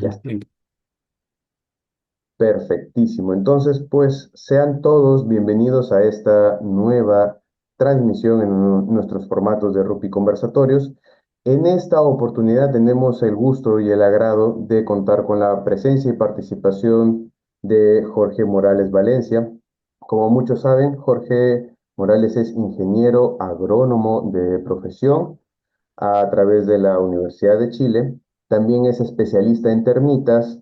Ya Ujú. está. Perfectísimo. Entonces, pues sean todos bienvenidos a esta nueva transmisión en nuestros formatos de Rupi Conversatorios. En esta oportunidad tenemos el gusto y el agrado de contar con la presencia y participación de Jorge Morales Valencia. Como muchos saben, Jorge Morales es ingeniero agrónomo de profesión a través de la Universidad de Chile. También es especialista en termitas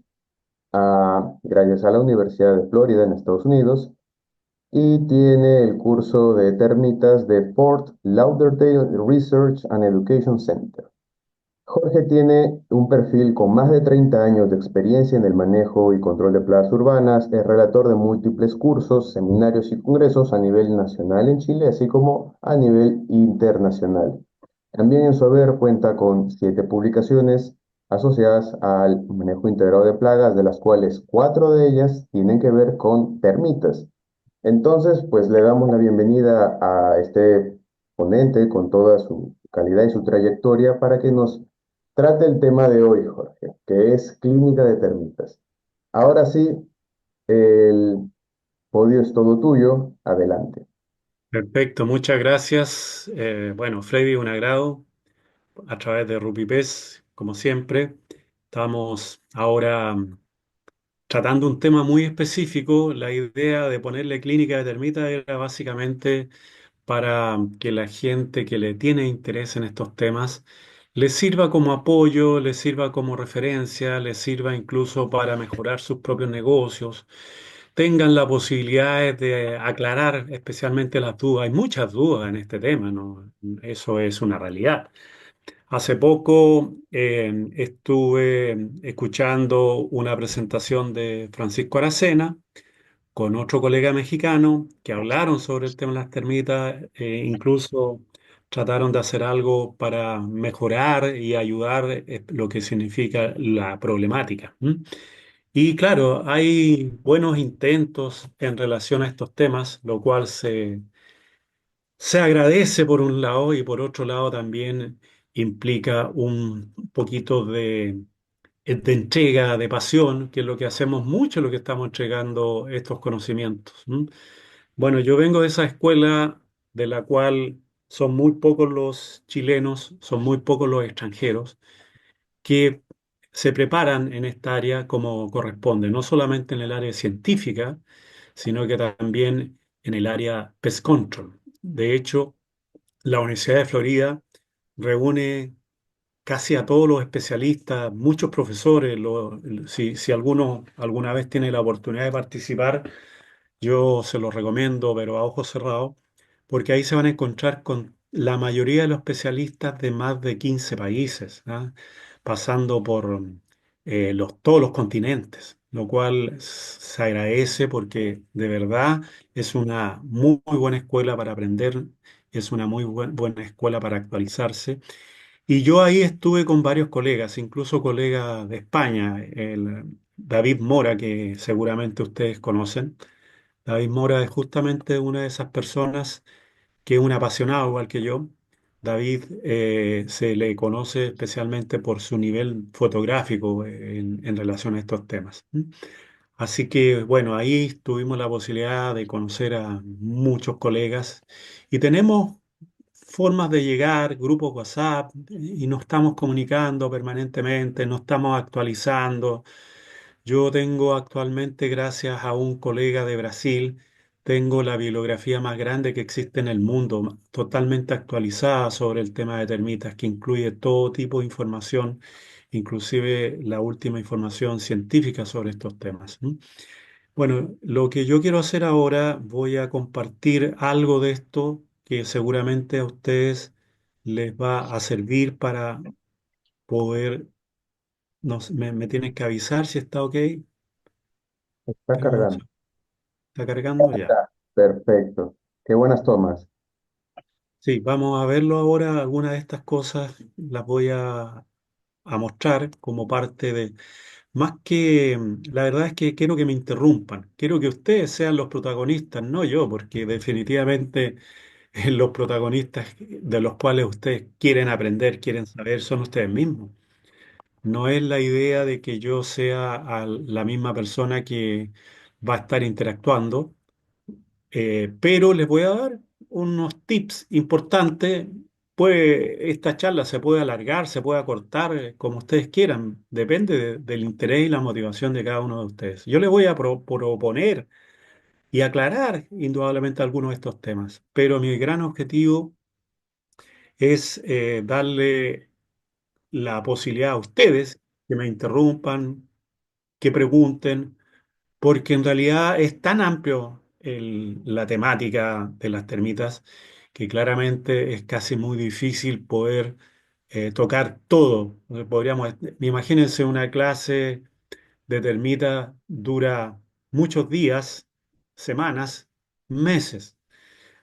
gracias a la Universidad de Florida en Estados Unidos y tiene el curso de termitas de Fort Lauderdale Research and Education Center. Jorge tiene un perfil con más de 30 años de experiencia en el manejo y control de plagas urbanas, es relator de múltiples cursos, seminarios y congresos a nivel nacional en Chile, así como a nivel internacional. También en su haber cuenta con 7 publicaciones asociadas al manejo integrado de plagas, de las cuales 4 de ellas tienen que ver con termitas. Entonces, pues le damos la bienvenida a este ponente con toda su calidad y su trayectoria para que nos trate el tema de hoy, Jorge, que es clínica de termitas. Ahora sí, el podio es todo tuyo. Adelante. Perfecto, muchas gracias. Bueno, Freddy, un agrado a través de RupiPes, como siempre. Estamos ahora tratando un tema muy específico. La idea de ponerle clínica de termita era básicamente para que la gente que le tiene interés en estos temas le sirva como apoyo, le sirva como referencia, le sirva incluso para mejorar sus propios negocios, tengan la posibilidad de aclarar especialmente las dudas. Hay muchas dudas en este tema, ¿no? Eso es una realidad. Hace poco estuve escuchando una presentación de Francisco Aracena con otro colega mexicano que hablaron sobre el tema de las termitas, incluso trataron de hacer algo para mejorar y ayudar lo que significa la problemática. ¿M? Y claro, hay buenos intentos en relación a estos temas, lo cual se agradece por un lado y por otro lado también implica un poquito de entrega, de pasión, que es lo que hacemos mucho, lo que estamos entregando estos conocimientos. ¿M? Bueno, yo vengo de esa escuela de la cual son muy pocos los chilenos, son muy pocos los extranjeros que se preparan en esta área como corresponde, no solamente en el área científica, sino que también en el área pest control. De hecho, la Universidad de Florida reúne casi a todos los especialistas, muchos profesores. Si alguno alguna vez tiene la oportunidad de participar, yo se los recomiendo, pero a ojos cerrados, porque ahí se van a encontrar con la mayoría de los especialistas de más de 15 países, ¿ah? Pasando por todos los continentes, lo cual se agradece porque de verdad es una muy buena escuela para aprender, es una muy buena escuela para actualizarse. Y yo ahí estuve con varios colegas, incluso colegas de España, el David Mora, que seguramente ustedes conocen. David Mora es justamente una de esas personas que es un apasionado igual que yo. David se le conoce especialmente por su nivel fotográfico en relación a estos temas. ¿M? Así que bueno, ahí tuvimos la posibilidad de conocer a muchos colegas y tenemos formas de llegar, grupos WhatsApp, y nos estamos comunicando permanentemente, nos estamos actualizando. Yo tengo actualmente, gracias a un colega de Brasil, tengo la bibliografía más grande que existe en el mundo, totalmente actualizada sobre el tema de termitas, que incluye todo tipo de información, inclusive la última información científica sobre estos temas. ¿M? Bueno, lo que yo quiero hacer ahora, voy a compartir algo de esto que seguramente a ustedes les va a servir para poder, me tienen que avisar si está ok. Está Espérame un cargando. segundo. ¿Está cargando ya? Está. Perfecto. Qué buenas tomas. Sí, vamos a verlo ahora. Algunas de estas cosas las voy a mostrar como parte de... Más que... La verdad es que quiero que me interrumpan. Quiero que ustedes sean los protagonistas, no yo, porque definitivamente los protagonistas de los cuales ustedes quieren aprender, quieren saber, son ustedes mismos. No es la idea de que yo sea la misma persona que va a estar interactuando, pero les voy a dar unos tips importantes. Esta charla se puede alargar, se puede acortar, como ustedes quieran, depende del interés y la motivación de cada uno de ustedes. Yo les voy a proponer y aclarar indudablemente algunos de estos temas, pero mi gran objetivo es darle la posibilidad a ustedes que me interrumpan, que pregunten, porque en realidad es tan amplio la temática de las termitas que claramente es casi muy difícil poder tocar todo. Imagínense una clase de termitas dura muchos días, semanas, meses.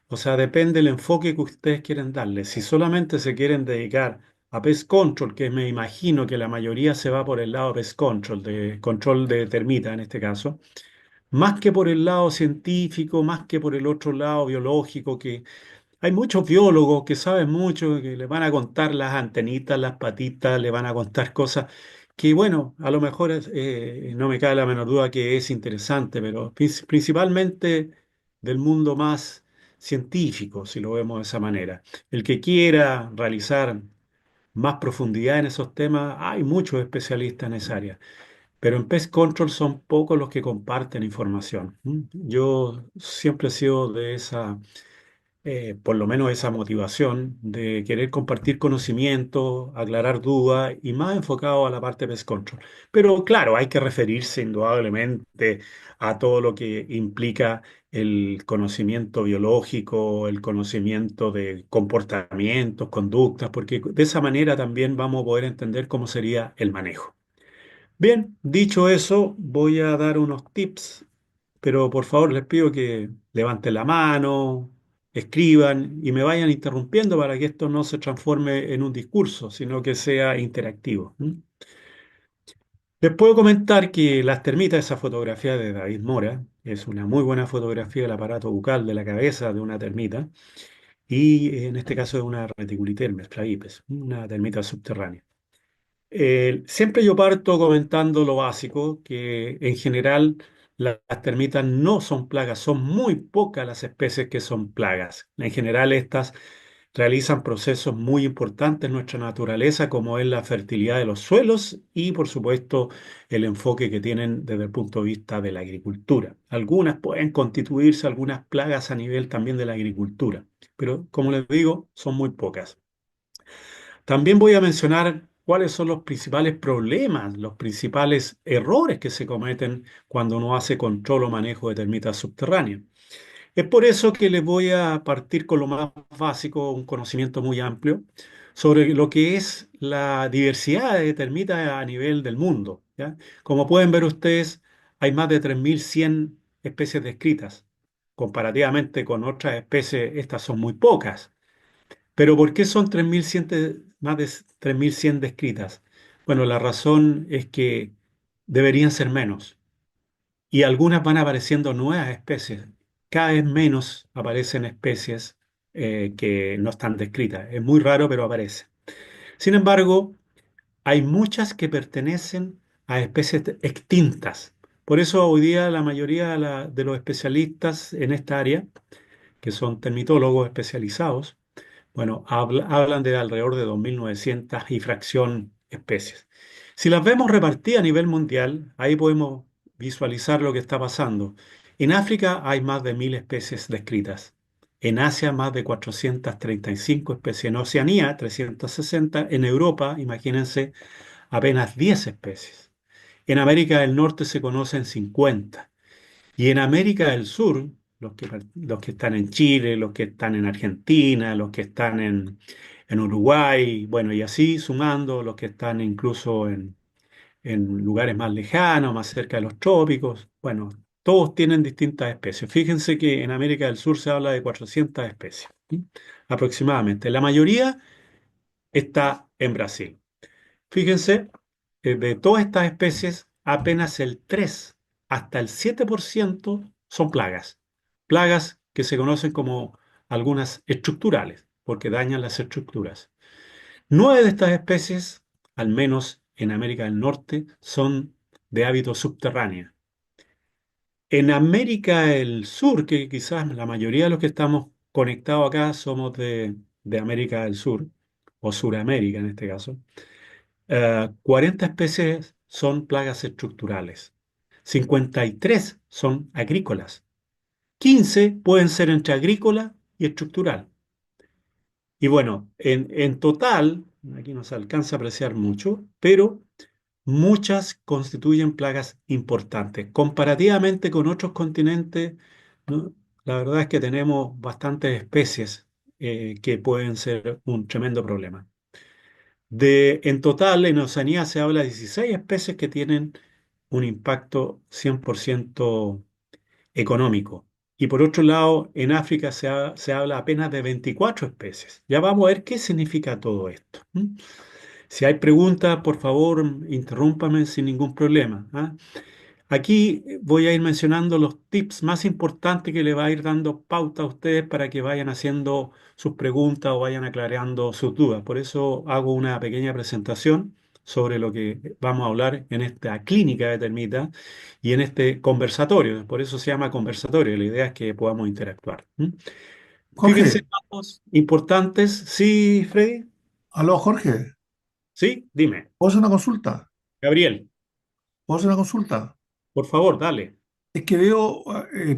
O sea, depende del enfoque que ustedes quieren darle. Si solamente se quieren dedicar a Pest Control, que me imagino que la mayoría se va por el lado de Pest Control, de control de termitas en este caso, más que por el lado científico, más que por el otro lado biológico, que hay muchos biólogos que saben mucho, que le van a contar las antenitas, las patitas, le van a contar cosas que, bueno, a lo mejor no me cabe la menor duda que es interesante, pero principalmente del mundo más científico, si lo vemos de esa manera. El que quiera realizar más profundidad en esos temas, hay muchos especialistas en esa área. Pero en Pest Control son pocos los que comparten información. Yo siempre he sido de esa, por lo menos esa motivación de querer compartir conocimiento, aclarar dudas y más enfocado a la parte de Pest Control. Pero claro, hay que referirse indudablemente a todo lo que implica el conocimiento biológico, el conocimiento de comportamientos, conductas, porque de esa manera también vamos a poder entender cómo sería el manejo. Bien, dicho eso, voy a dar unos tips, pero por favor les pido que levanten la mano, escriban y me vayan interrumpiendo para que esto no se transforme en un discurso, sino que sea interactivo. Les puedo comentar que las termitas, esa fotografía de David Mora, es una muy buena fotografía del aparato bucal de la cabeza de una termita y en este caso de una Reticulitermes praípes, una termita subterránea. Siempre yo parto comentando lo básico, que en general las termitas no son plagas, son muy pocas las especies que son plagas. En general estas realizan procesos muy importantes en nuestra naturaleza, como es la fertilidad de los suelos y por supuesto el enfoque que tienen desde el punto de vista de la agricultura. Algunas pueden constituirse algunas plagas a nivel también de la agricultura, pero como les digo, son muy pocas. También voy a mencionar cuáles son los principales problemas, los principales errores que se cometen cuando uno hace control o manejo de termitas subterráneas. Es por eso que les voy a partir con lo más básico, un conocimiento muy amplio sobre lo que es la diversidad de termitas a nivel del mundo, ¿ya? Como pueden ver ustedes, hay más de 3.100 especies descritas. Comparativamente con otras especies, estas son muy pocas. Pero ¿por qué son 3.100 más de 3.100 descritas? Bueno, la razón es que deberían ser menos y algunas van apareciendo nuevas especies. Cada vez menos aparecen especies que no están descritas. Es muy raro, pero aparece. Sin embargo, hay muchas que pertenecen a especies extintas. Por eso hoy día la mayoría de los especialistas en esta área, que son termitólogos especializados, bueno, hablan de alrededor de 2.900 y fracción especies. Si las vemos repartidas a nivel mundial, ahí podemos visualizar lo que está pasando. En África hay más de 1.000 especies descritas. En Asia más de 435 especies. En Oceanía 360. En Europa, imagínense, apenas 10 especies. En América del Norte se conocen 50. Y en América del Sur, los que están en Chile, los que están en Argentina, los que están en Uruguay, bueno, y así sumando los que están incluso en lugares más lejanos, más cerca de los trópicos, bueno, todos tienen distintas especies. Fíjense que en América del Sur se habla de 400 especies, ¿sí? Aproximadamente. La mayoría está en Brasil. Fíjense, de todas estas especies, apenas el 3 hasta el 7% son plagas. Plagas que se conocen como algunas estructurales, porque dañan las estructuras. 9 de estas especies, al menos en América del Norte son de hábitat subterráneo. En América del Sur, que quizás la mayoría de los que estamos conectados acá somos de América del Sur, o Suramérica en este caso, 40 especies son plagas estructurales, 53 son agrícolas, 15 pueden ser entre agrícola y estructural. Y bueno, en total, aquí no se alcanza a apreciar mucho, pero muchas constituyen plagas importantes. Comparativamente con otros continentes, ¿no? La verdad es que tenemos bastantes especies que pueden ser un tremendo problema. En total, en Oceanía se habla de 16 especies que tienen un impacto 100% económico. Y por otro lado, en África se habla apenas de 24 especies. Ya vamos a ver qué significa todo esto. Si hay preguntas, por favor, interrúmpame sin ningún problema. ¿Ah? Aquí voy a ir mencionando los tips más importantes que le va a ir dando pauta a ustedes para que vayan haciendo sus preguntas o vayan aclarando sus dudas. Por eso hago una pequeña presentación sobre lo que vamos a hablar en esta clínica de termitas y en este conversatorio. Por eso se llama conversatorio. La idea es que podamos interactuar. ¿Mm? Fíjense, Jorge, datos importantes. Sí, Freddy. aló Jorge, Sí, dime. ¿puedo hacer una consulta? Gabriel, ¿Puedo hacer una consulta? por favor, dale. Es que veo,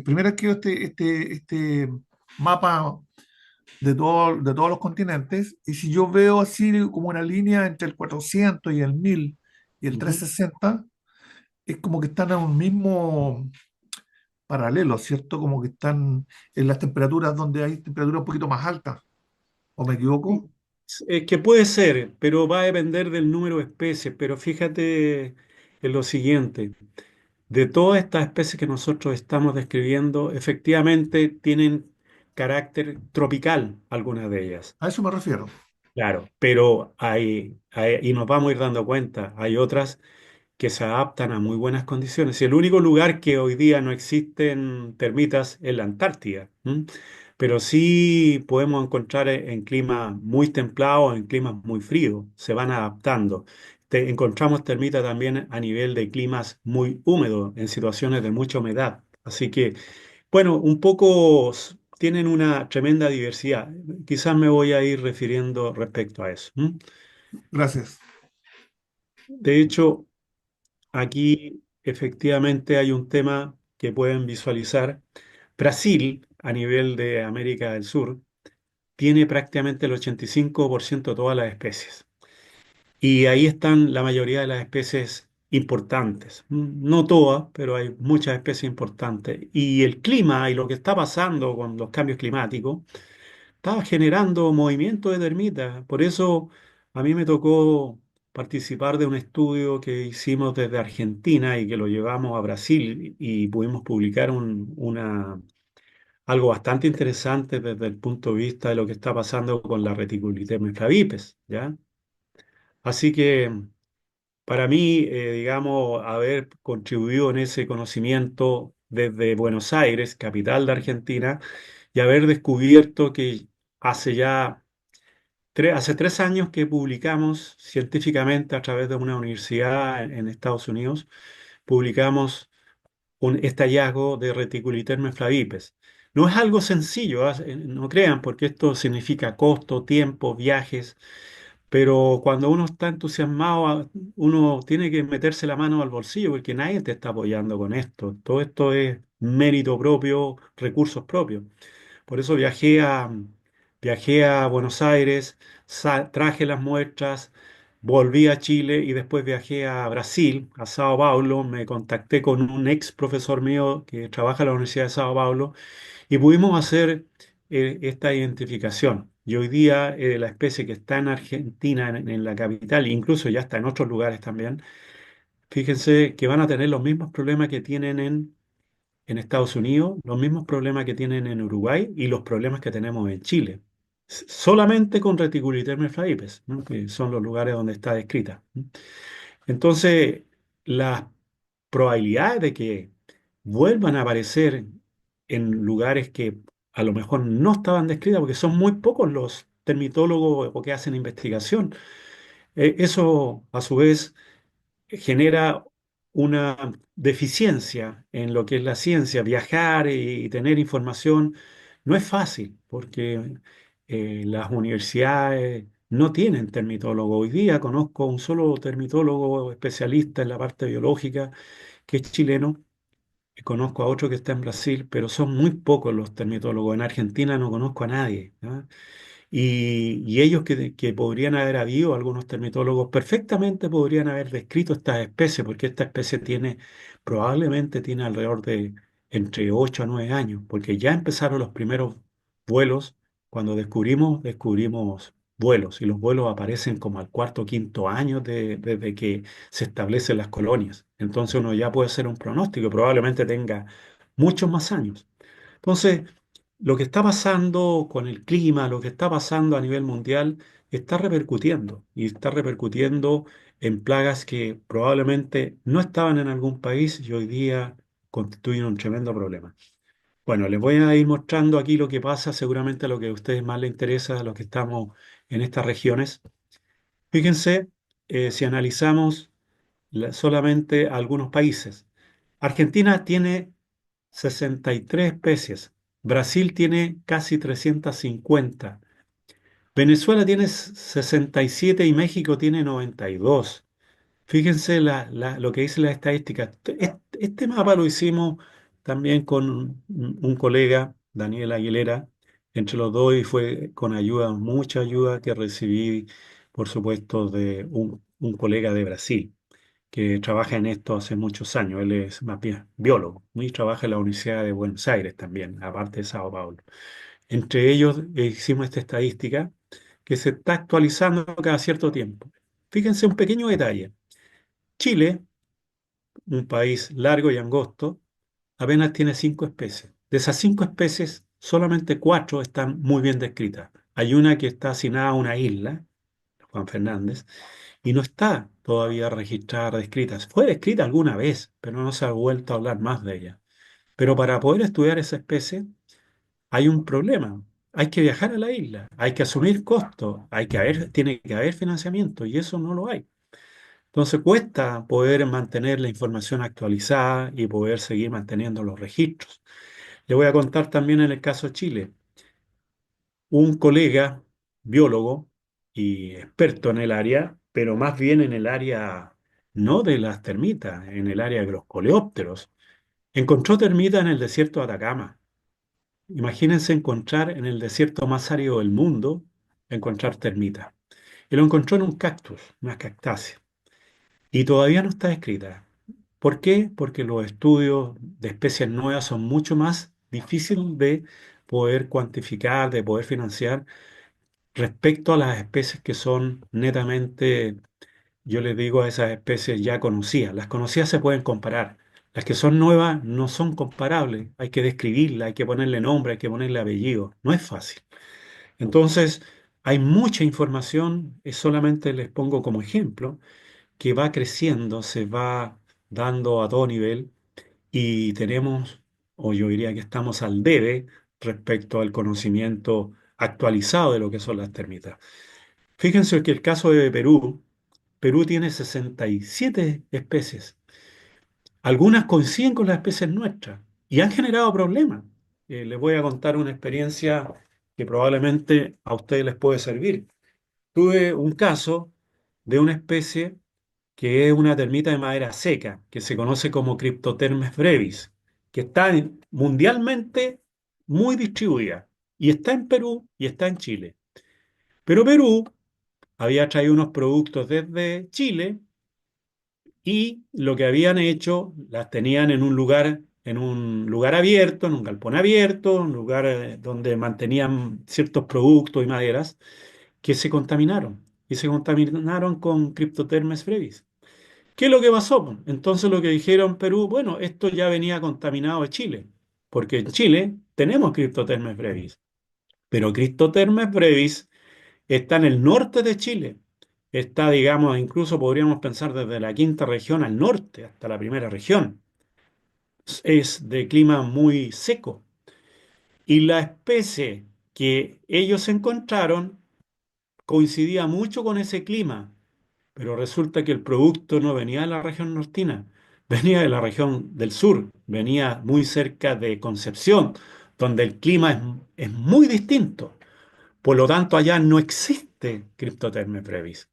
primero que veo este mapa de todos los continentes, y si yo veo así como una línea entre el 400 y el 1000 y el Ujú. 360, es como que están en un mismo paralelo, ¿cierto? Como que están en las temperaturas donde hay temperaturas un poquito más altas, ¿o me equivoco? Es que puede ser, pero va a depender del número de especies. Pero fíjate en lo siguiente, de todas estas especies que nosotros estamos describiendo, efectivamente tienen carácter tropical, algunas de ellas. A eso me refiero. Claro, pero y nos vamos a ir dando cuenta, hay otras que se adaptan a muy buenas condiciones. Y el único lugar que hoy día no existen termitas es la Antártida. ¿M? Pero sí podemos encontrar en climas muy templados, en climas muy fríos, se van adaptando. Encontramos termitas también a nivel de climas muy húmedos, en situaciones de mucha humedad. Así que, bueno, un poco tienen una tremenda diversidad. Quizás me voy a ir refiriendo respecto a eso. ¿M? Gracias. De hecho, aquí efectivamente hay un tema que pueden visualizar. Brasil, a nivel de América del Sur, tiene prácticamente el 85% de todas las especies. Y ahí están la mayoría de las especies importantes. No todas, pero hay muchas especies importantes. Y el clima y lo que está pasando con los cambios climáticos estaba generando movimiento de termitas. Por eso a mí me tocó participar de un estudio que hicimos desde Argentina y que lo llevamos a Brasil y pudimos publicar algo bastante interesante desde el punto de vista de lo que está pasando con la Reticulitis flavipes, ¿ya? Así que para mí, digamos, haber contribuido en ese conocimiento desde Buenos Aires, capital de Argentina, y haber descubierto que hace ya hace 3 años que publicamos científicamente a través de una universidad en Estados Unidos, publicamos este hallazgo de Reticulitermes flavipes. No es algo sencillo, no crean, porque esto significa costo, tiempo, viajes, pero cuando uno está entusiasmado, uno tiene que meterse la mano al bolsillo porque nadie te está apoyando con esto. Todo esto es mérito propio, recursos propios. Por eso viajé a Buenos Aires, traje las muestras, volví a Chile y después viajé a Brasil, a Sao Paulo. Me contacté con un ex profesor mío que trabaja en la Universidad de Sao Paulo y pudimos hacer esta identificación. Y hoy día la especie que está en Argentina, en la capital, incluso ya está en otros lugares también, fíjense que van a tener los mismos problemas que tienen en Estados Unidos, los mismos problemas que tienen en Uruguay y los problemas que tenemos en Chile. Solamente con Reticulitermes flavipes, ¿no? Que son los lugares donde está descrita. ¿No? Entonces, las probabilidades de que vuelvan a aparecer en lugares que a lo mejor no estaban descritas, porque son muy pocos los termitólogos o que hacen investigación, eso, a su vez, genera una deficiencia en lo que es la ciencia. Viajar y tener información no es fácil porque las universidades no tienen termitólogo. Hoy día conozco un solo termitólogo especialista en la parte biológica que es chileno. Conozco a otro que está en Brasil, pero son muy pocos los termitólogos. En Argentina no conozco a nadie, ¿ya? Y ellos que podrían haber habido, algunos termitólogos, perfectamente podrían haber descrito estas especies, porque esta especie probablemente tiene alrededor de entre 8 a 9 años, porque ya empezaron los primeros vuelos. Cuando descubrimos vuelos, y los vuelos aparecen como al cuarto o quinto año desde que se establecen las colonias. Entonces uno ya puede hacer un pronóstico, probablemente tenga muchos más años. Entonces, lo que está pasando con el clima, lo que está pasando a nivel mundial, está repercutiendo y está repercutiendo en plagas que probablemente no estaban en algún país y hoy día constituyen un tremendo problema. Bueno, les voy a ir mostrando aquí lo que pasa, seguramente lo que a ustedes más les interesa, a los que estamos en estas regiones. Fíjense, si analizamos solamente algunos países. Argentina tiene 63 especies. Brasil tiene casi 350. Venezuela tiene 67 y México tiene 92. Fíjense lo que dice la estadística. Este mapa lo hicimos también con un colega, Daniel Aguilera, entre los dos y fue con ayuda, mucha ayuda que recibí, por supuesto, de un colega de Brasil que trabaja en esto hace muchos años. Él es más bien biólogo y trabaja en la Universidad de Buenos Aires también, aparte de Sao Paulo. Entre ellos hicimos esta estadística que se está actualizando cada cierto tiempo. Fíjense un pequeño detalle. Chile, un país largo y angosto, apenas tiene 5 especies. De esas 5 especies, solamente 4 están muy bien descritas. Hay una que está asignada a una isla, Juan Fernández, y no está todavía registrada, descrita. Fue descrita alguna vez, pero no se ha vuelto a hablar más de ella. Pero para poder estudiar esa especie hay un problema. Hay que viajar a la isla, hay que asumir costos, tiene que haber financiamiento y eso no lo hay. Entonces cuesta poder mantener la información actualizada y poder seguir manteniendo los registros. Le voy a contar también en el caso de Chile. Un colega, biólogo y experto en el área, pero más bien en el área no de las termitas, en el área de los coleópteros, encontró termitas en el desierto de Atacama. Imagínense encontrar en el desierto más árido del mundo, encontrar termitas. Y lo encontró en un cactus, una cactácea. Y todavía no está escrita. ¿Por qué? Porque los estudios de especies nuevas son mucho más difíciles de poder cuantificar, de poder financiar respecto a las especies que son netamente, yo les digo a esas especies ya conocidas. Las conocidas se pueden comparar. Las que son nuevas no son comparables. Hay que describirlas, hay que ponerle nombre, hay que ponerle apellido. No es fácil. Entonces, hay mucha información, solamente les pongo como ejemplo, que va creciendo, se va dando a todo nivel y tenemos, o yo diría que estamos al debe respecto al conocimiento actualizado de lo que son las termitas. Fíjense que el caso de Perú, Perú tiene 67 especies. Algunas coinciden con las especies nuestras y han generado problemas. Les voy a contar una experiencia que probablemente a ustedes les puede servir. Tuve un caso de una especie que es una termita de madera seca, que se conoce como Cryptothermes brevis, que está mundialmente muy distribuida y está en Perú y está en Chile. Pero Perú había traído unos productos desde Chile y lo que habían hecho las tenían en un lugar abierto, en un galpón abierto, un lugar donde mantenían ciertos productos y maderas que se contaminaron y se contaminaron con Cryptothermes brevis. ¿Qué es lo que pasó, po? Entonces lo que dijeron Perú, bueno, esto ya venía contaminado de Chile, porque en Chile tenemos Cryptothermes brevis, pero Cryptothermes brevis está en el norte de Chile. Está, digamos, incluso podríamos pensar desde la quinta región al norte hasta la primera región. Es de clima muy seco. Y la especie que ellos encontraron coincidía mucho con ese clima, pero resulta que el producto no venía de la región nortina, venía de la región del sur, venía muy cerca de Concepción, donde el clima es muy distinto. Por lo tanto, allá no existe Cryptotherme brevis.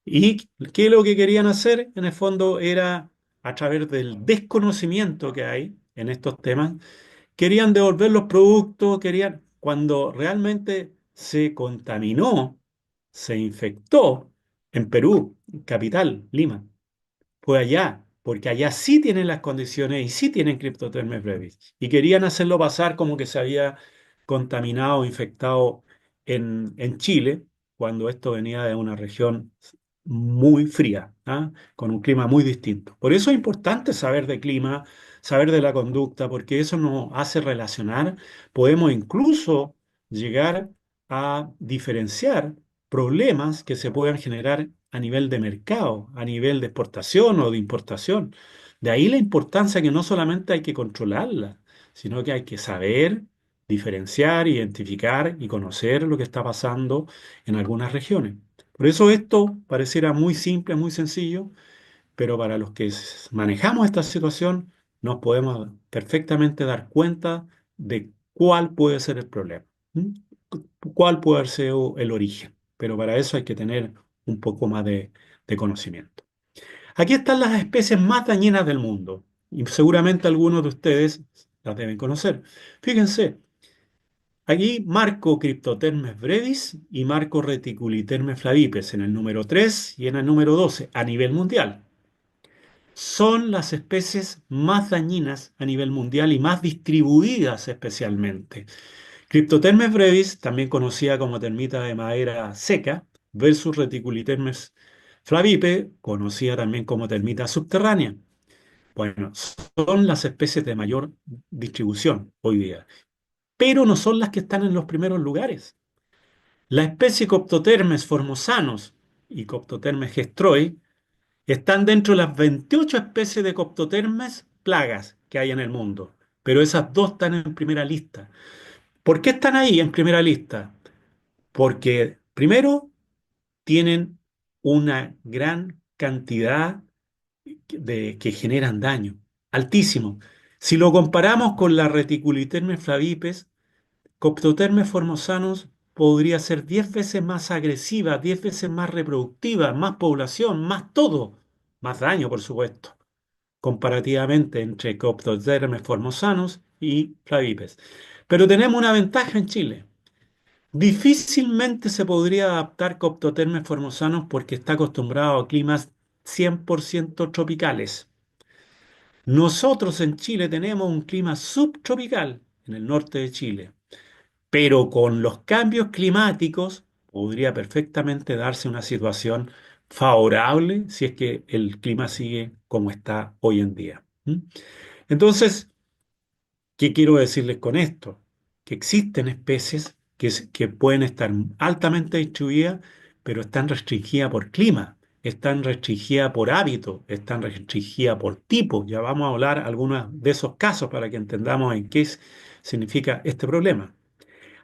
¿Y qué es lo que querían hacer? En el fondo era, a través del desconocimiento que hay en estos temas, querían devolver los productos, querían, cuando realmente se contaminó, se infectó en Perú, capital, Lima. Fue allá, porque allá sí tienen las condiciones y sí tienen Cryptothermes brevis. Y querían hacerlo pasar como que se había contaminado o infectado en Chile, cuando esto venía de una región muy fría, ¿ah? Con un clima muy distinto. Por eso es importante saber de clima, saber de la conducta, porque eso nos hace relacionar, podemos incluso llegar a diferenciar problemas que se puedan generar a nivel de mercado, a nivel de exportación o de importación. De ahí la importancia que no solamente hay que controlarla, sino que hay que saber diferenciar, identificar y conocer lo que está pasando en algunas regiones. Por eso esto pareciera muy simple, muy sencillo, pero para los que manejamos esta situación nos podemos perfectamente dar cuenta de cuál puede ser el problema, ¿m? Cuál puede ser el origen. Pero para eso hay que tener un poco más de conocimiento. Aquí están las especies más dañinas del mundo y seguramente algunos de ustedes las deben conocer. Fíjense, aquí marco Cryptothermes brevis y marco Reticulitermes flavipes en el número 3 y en el número 12 a nivel mundial. Son las especies más dañinas a nivel mundial y más distribuidas especialmente. Cryptothermes brevis, también conocida como termita de madera seca, versus Reticulitermes flavipe, conocida también como termita subterránea. Bueno, son las especies de mayor distribución hoy día, pero no son las que están en los primeros lugares. La especie Coptotermes formosanos y Coptotermes gestroi están dentro de las 28 especies de Coptotermes plagas que hay en el mundo, pero esas dos están en primera lista. ¿Por qué están ahí en primera lista? Porque primero tienen una gran cantidad que generan daño, altísimo. Si lo comparamos con la Reticulitermes flavipes, Coptotermes formosanos podría ser 10 veces más agresiva, 10 veces más reproductiva, más población, más todo, más daño, por supuesto, comparativamente entre Coptotermes formosanos y flavipes. Pero tenemos una ventaja en Chile. Difícilmente se podría adaptar Coptotermes formosanos porque está acostumbrado a climas 100% tropicales. Nosotros en Chile tenemos un clima subtropical en el norte de Chile, pero con los cambios climáticos podría perfectamente darse una situación favorable si es que el clima sigue como está hoy en día. ¿Mm? Entonces, ¿qué quiero decirles con esto? Que existen especies que pueden estar altamente distribuidas, pero están restringidas por clima, están restringidas por hábito, están restringidas por tipo. Ya vamos a hablar algunos de esos casos para que entendamos en qué significa este problema.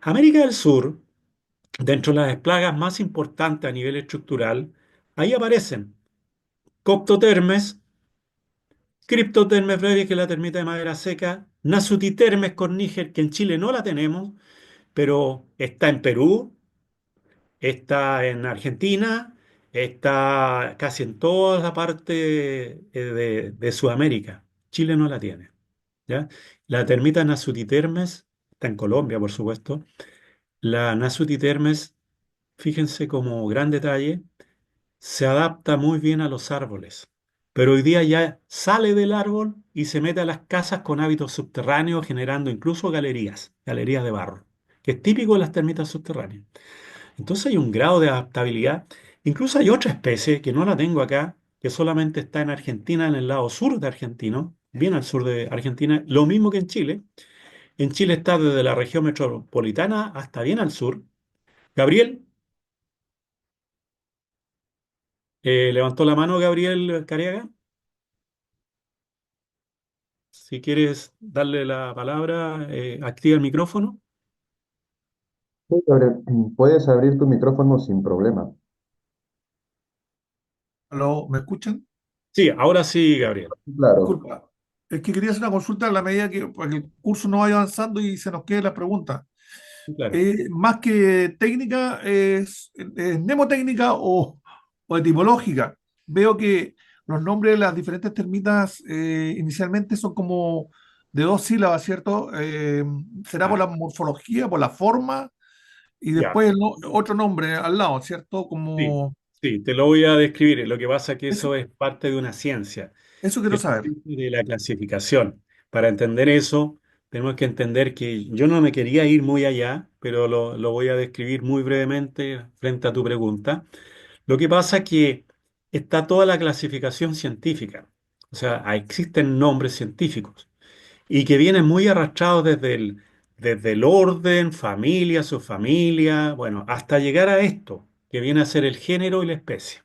América del Sur, dentro de las plagas más importantes a nivel estructural, ahí aparecen Coptotermes, Cryptothermes brevis, que es la termita de madera seca, Nasutitermes corniger, que en Chile no la tenemos, pero está en Perú, está en Argentina, está casi en toda la parte de Sudamérica. Chile no la tiene, ¿ya? La termita Nasutitermes está en Colombia, por supuesto. La Nasutitermes, fíjense como gran detalle, se adapta muy bien a los árboles, pero hoy día ya sale del árbol y se mete a las casas con hábitos subterráneos, generando incluso galerías, galerías de barro, que es típico de las termitas subterráneas. Entonces hay un grado de adaptabilidad. Incluso hay otra especie que no la tengo acá, que solamente está en Argentina, en el lado sur de Argentina, bien al sur de Argentina, lo mismo que en Chile. En Chile está desde la región metropolitana hasta bien al sur. Gabriel, levantó la mano Gabriel Careaga. Si quieres darle la palabra, activa el micrófono. Sí, Gabriel, puedes abrir tu micrófono sin problema. ¿Aló? ¿Me escuchan? Sí, ahora sí, Gabriel. Claro, Disculpa. Es que quería hacer una consulta a la medida que para que el curso no vaya avanzando y se nos quede la pregunta. Claro, Más que técnica, es mnemotécnica o etimológica. Veo que los nombres de las diferentes termitas inicialmente son como de dos sílabas, ¿cierto? Será por ah, la morfología, por la forma, y ya. después otro nombre al lado, ¿cierto? Sí, Como sí, te lo voy a describir. Lo que pasa es que eso, eso es parte de una ciencia, eso quiero es la saber. ciencia de la clasificación. Para entender eso, tenemos que entender que yo no me quería ir muy allá, pero lo voy a describir muy brevemente frente a tu pregunta. Lo que pasa es que está toda la clasificación científica, o sea, existen nombres científicos y que vienen muy arrastrados desde el orden, familia, subfamilia, bueno, hasta llegar a esto, que viene a ser el género y la especie.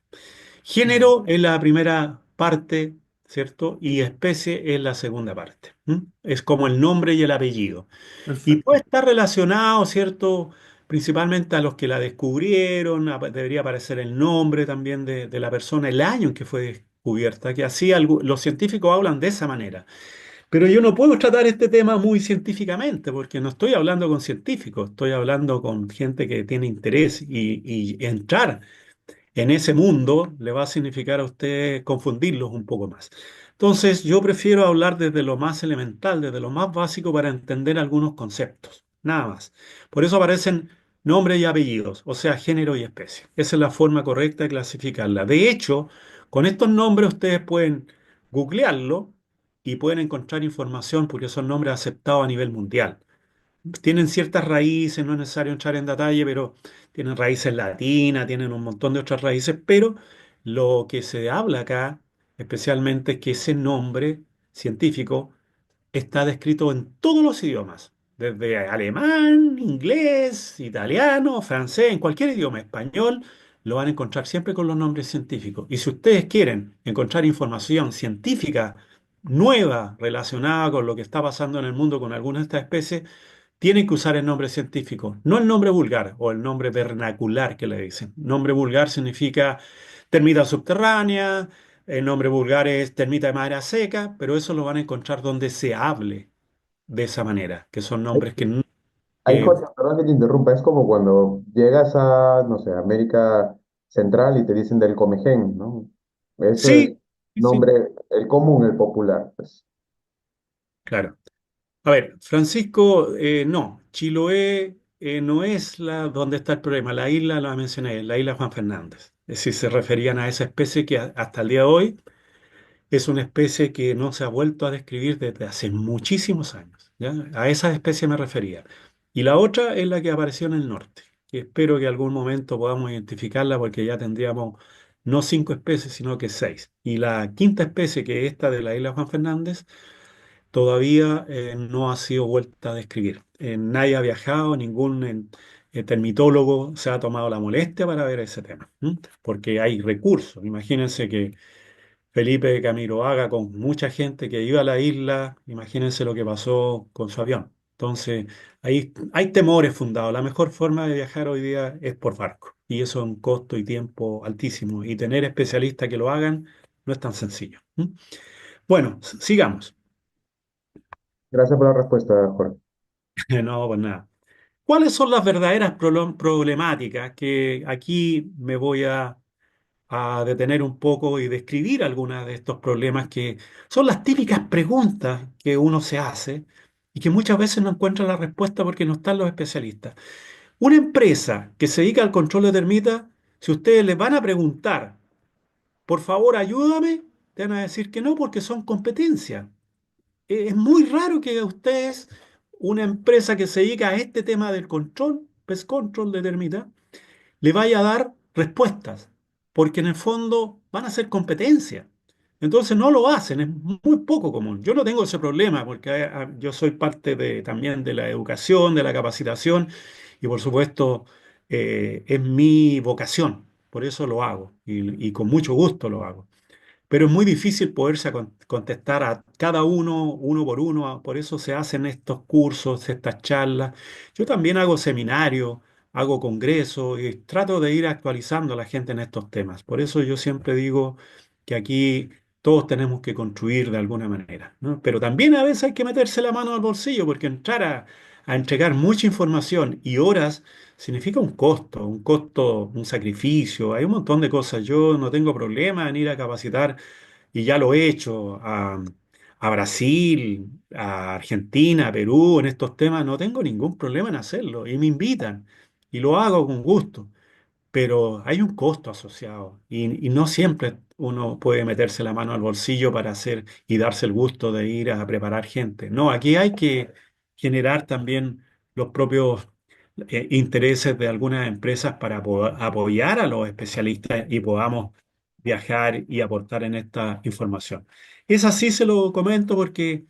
Mm, Género es la primera parte, ¿cierto? Y especie es la segunda parte. ¿M? Es como el nombre y el apellido. Y puede perfecto. estar relacionado, ¿cierto? Principalmente a los que la descubrieron, debería aparecer el nombre también de la persona, el año en que fue descubierta, que así los científicos hablan de esa manera. Pero yo no puedo tratar este tema muy científicamente, porque no estoy hablando con científicos, estoy hablando con gente que tiene interés y entrar en ese mundo le va a significar a usted confundirlos un poco más. Entonces, yo prefiero hablar desde lo más elemental, desde lo más básico para entender algunos conceptos, nada más. Por eso aparecen nombres y apellidos, o sea, género y especie. Esa es la forma correcta de clasificarla. De hecho, con estos nombres ustedes pueden googlearlo y pueden encontrar información porque son nombres aceptados a nivel mundial. Tienen ciertas raíces, no es necesario entrar en detalle, pero tienen raíces latinas, tienen un montón de otras raíces, pero lo que se habla acá, especialmente, es que ese nombre científico está descrito en todos los idiomas, desde alemán, inglés, italiano, francés, en cualquier idioma, español, lo van a encontrar siempre con los nombres científicos. Y si ustedes quieren encontrar información científica nueva relacionada con lo que está pasando en el mundo con algunas de estas especies, tienen que usar el nombre científico, no el nombre vulgar o el nombre vernacular que le dicen. Nombre vulgar significa termita subterránea, el nombre vulgar es termita de madera seca, pero eso lo van a encontrar donde se hable de esa manera, que son nombres que... ahí que- Jorge, perdón que te interrumpa, es como cuando llegas a, no sé, América Central y te dicen del Comején, ¿no? Eso es sí, sí, sí, nombre, el común, el popular, pues. claro. A ver, Francisco, no, Chiloé no es la donde está el problema. La isla la mencioné, la isla Juan Fernández. Es decir, se referían a esa especie que hasta el día de hoy es una especie que no se ha vuelto a describir desde hace muchísimos años, ¿ya? A esa especie me refería. Y la otra es la que apareció en el norte, que espero que algún momento podamos identificarla porque ya tendríamos no cinco especies, sino que seis. Y la quinta especie, que es esta de la isla Juan Fernández, todavía no ha sido vuelta a describir. Nadie ha viajado, ningún termitólogo se ha tomado la molestia para ver ese tema, ¿m? Porque hay recursos. Imagínense que Felipe Camiroaga con mucha gente que iba a la isla, imagínense lo que pasó con su avión. Entonces, ahí hay temores fundados. La mejor forma de viajar hoy día es por barco. Y eso es un costo y tiempo altísimo. Y tener especialistas que lo hagan no es tan sencillo. ¿M? Bueno, sigamos. Gracias por la respuesta, Jorge. No, pues nada. ¿Cuáles son las verdaderas problemáticas que aquí me voy a detener un poco y describir algunos de estos problemas que son las típicas preguntas que uno se hace y que muchas veces no encuentra la respuesta porque no están los especialistas? Una empresa que se dedica al control de termitas, si ustedes les van a preguntar, por favor, ayúdame, te van a decir que no porque son competencia. Es muy raro que ustedes, una empresa que se dedica a este tema del control, pest control de termitas, le vaya a dar respuestas, porque en el fondo van a ser competencia. Entonces no lo hacen, es muy poco común. Yo no tengo ese problema porque yo soy parte también de la educación, de la capacitación y por supuesto es mi vocación, por eso lo hago y con mucho gusto lo hago. Pero es muy difícil poderse contestar a cada uno, uno por uno, por eso se hacen estos cursos, estas charlas. Yo también hago seminarios hago congresos y trato de ir actualizando a la gente en estos temas. Por eso yo siempre digo que aquí todos tenemos que construir de alguna manera, ¿no? Pero también a veces hay que meterse la mano al bolsillo porque entrar a entregar mucha información y horas significa un costo, un sacrificio, hay un montón de cosas. Yo no tengo problema en ir a capacitar y ya lo he hecho a Brasil, a Argentina, a Perú en estos temas, no tengo ningún problema en hacerlo y me invitan y lo hago con gusto, pero hay un costo asociado y no siempre uno puede meterse la mano al bolsillo para hacer y darse el gusto de ir a preparar gente. No, aquí hay que generar también los propios intereses de algunas empresas para apoyar a los especialistas y podamos viajar y aportar en esta información. Es así, se lo comento porque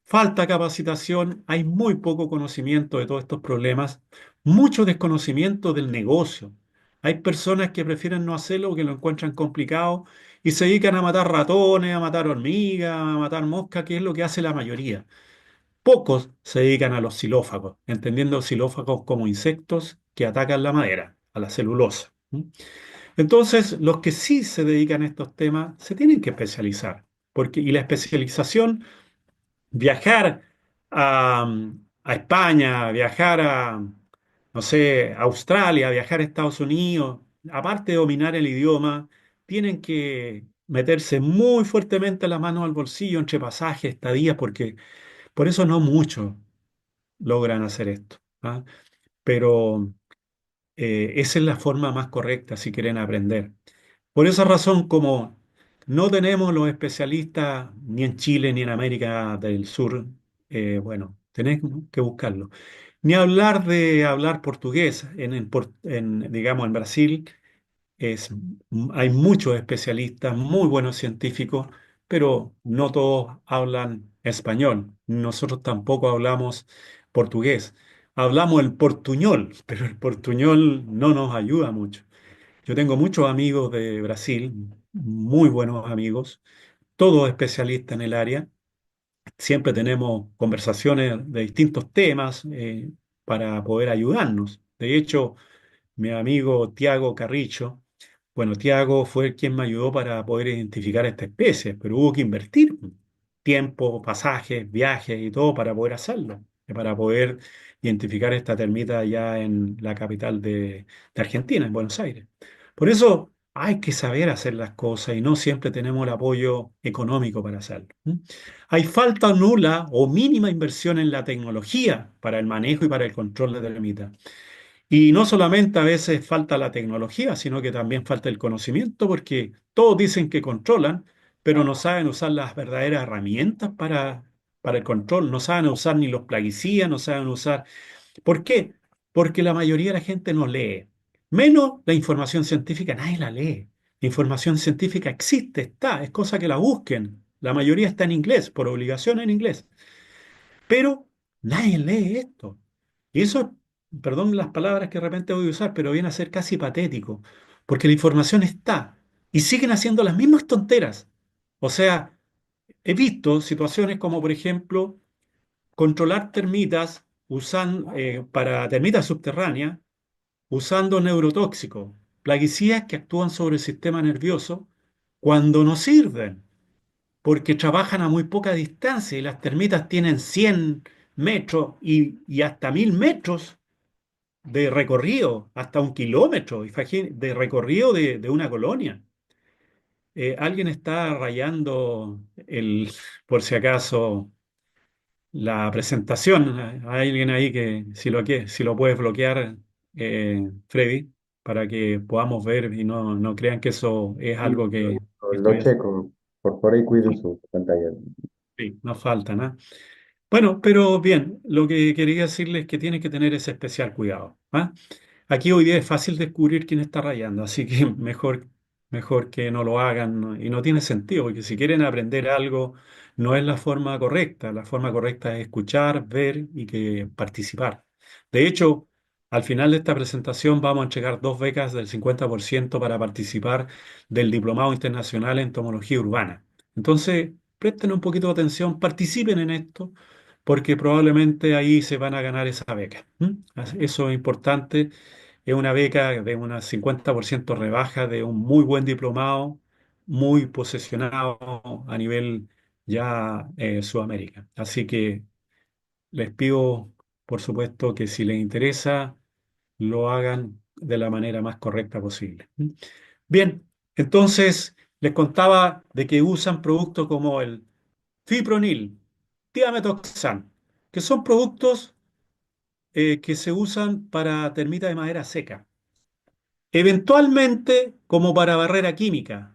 falta capacitación, hay muy poco conocimiento de todos estos problemas, mucho desconocimiento del negocio. Hay personas que prefieren no hacerlo porque lo encuentran complicado y se dedican a matar ratones, a matar hormigas, a matar moscas, que es lo que hace la mayoría. Pocos se dedican a los xilófagos, entendiendo los xilófagos como insectos que atacan la madera, a la celulosa. ¿Mm? Entonces, los que sí se dedican a estos temas se tienen que especializar, porque, y la especialización, viajar a España, viajar a, no sé, a Australia, viajar a Estados Unidos, aparte de dominar el idioma, tienen que meterse muy fuertemente las manos al bolsillo entre pasajes, estadías, porque por eso no muchos logran hacer esto. ¿Ah? Pero esa es la forma más correcta si quieren aprender. Por esa razón, como no tenemos los especialistas ni en Chile ni en América del Sur, bueno, tenemos que buscarlo. Ni hablar de hablar portugués. Digamos, en Brasil hay muchos especialistas, muy buenos científicos, pero no todos hablan español. Nosotros tampoco hablamos portugués. Hablamos el portuñol, pero el portuñol no nos ayuda mucho. Yo tengo muchos amigos de Brasil, muy buenos amigos, todos especialistas en el área. Siempre tenemos conversaciones de distintos temas para poder ayudarnos. De hecho, mi amigo Tiago Carricho, bueno, Tiago fue quien me ayudó para poder identificar esta especie, pero hubo que invertir tiempo, pasajes, viajes y todo para poder hacerlo, para poder identificar esta termita ya en la capital de Argentina, en Buenos Aires. Por eso hay que saber hacer las cosas y no siempre tenemos el apoyo económico para hacerlo. ¿M? Hay falta nula o mínima inversión en la tecnología para el manejo y para el control de termitas. Y no solamente a veces falta la tecnología, sino que también falta el conocimiento, porque todos dicen que controlan, pero no saben usar las verdaderas herramientas para el control, no saben usar ni los plaguicidas, no saben usar. ¿Por qué? Porque la mayoría de la gente no lee. Menos la información científica, nadie la lee. La información científica existe, está, es cosa que la busquen. La mayoría está en inglés, por obligación en inglés. Pero nadie lee esto. Y eso, perdón las palabras que de repente voy a usar, pero viene a ser casi patético, porque la información está y siguen haciendo las mismas tonteras. O sea, he visto situaciones como, por ejemplo, controlar termitas para termitas subterráneas usando neurotóxicos, plaguicidas que actúan sobre el sistema nervioso cuando no sirven porque trabajan a muy poca distancia y las termitas tienen 100 metros y hasta 1000 metros de recorrido, hasta 1 kilómetro de recorrido de una colonia. Alguien está rayando por si acaso, la presentación. Hay alguien ahí que si lo puedes bloquear, Freddy, para que podamos ver y no crean que eso es Sí, algo que lo estoy haciendo. checo. Por favor, ahí cuiden su pantalla. Sí, no falta nada. Bueno, pero bien, lo que quería decirles es que tienen que tener ese especial cuidado. ¿Ah? Aquí hoy día es fácil descubrir quién está rayando, así que mejor que no lo hagan, ¿no? Y no tiene sentido, porque si quieren aprender algo, no es la forma correcta. La forma correcta es escuchar, ver y que participar. De hecho, al final de esta presentación vamos a entregar 2 becas del 50% para participar del Diplomado Internacional en Entomología Urbana. Entonces, presten un poquito de atención, participen en esto, porque probablemente ahí se van a ganar esa beca. ¿M? Eso es importante es una beca de una 50% rebaja de un muy buen diplomado, muy posesionado a nivel ya Sudamérica. Así que les pido, por supuesto, que si les interesa, lo hagan de la manera más correcta posible. Bien, entonces les contaba de que usan productos como el fipronil, tiametoxam, que son productos que se usan para termita de madera seca, eventualmente como para barrera química,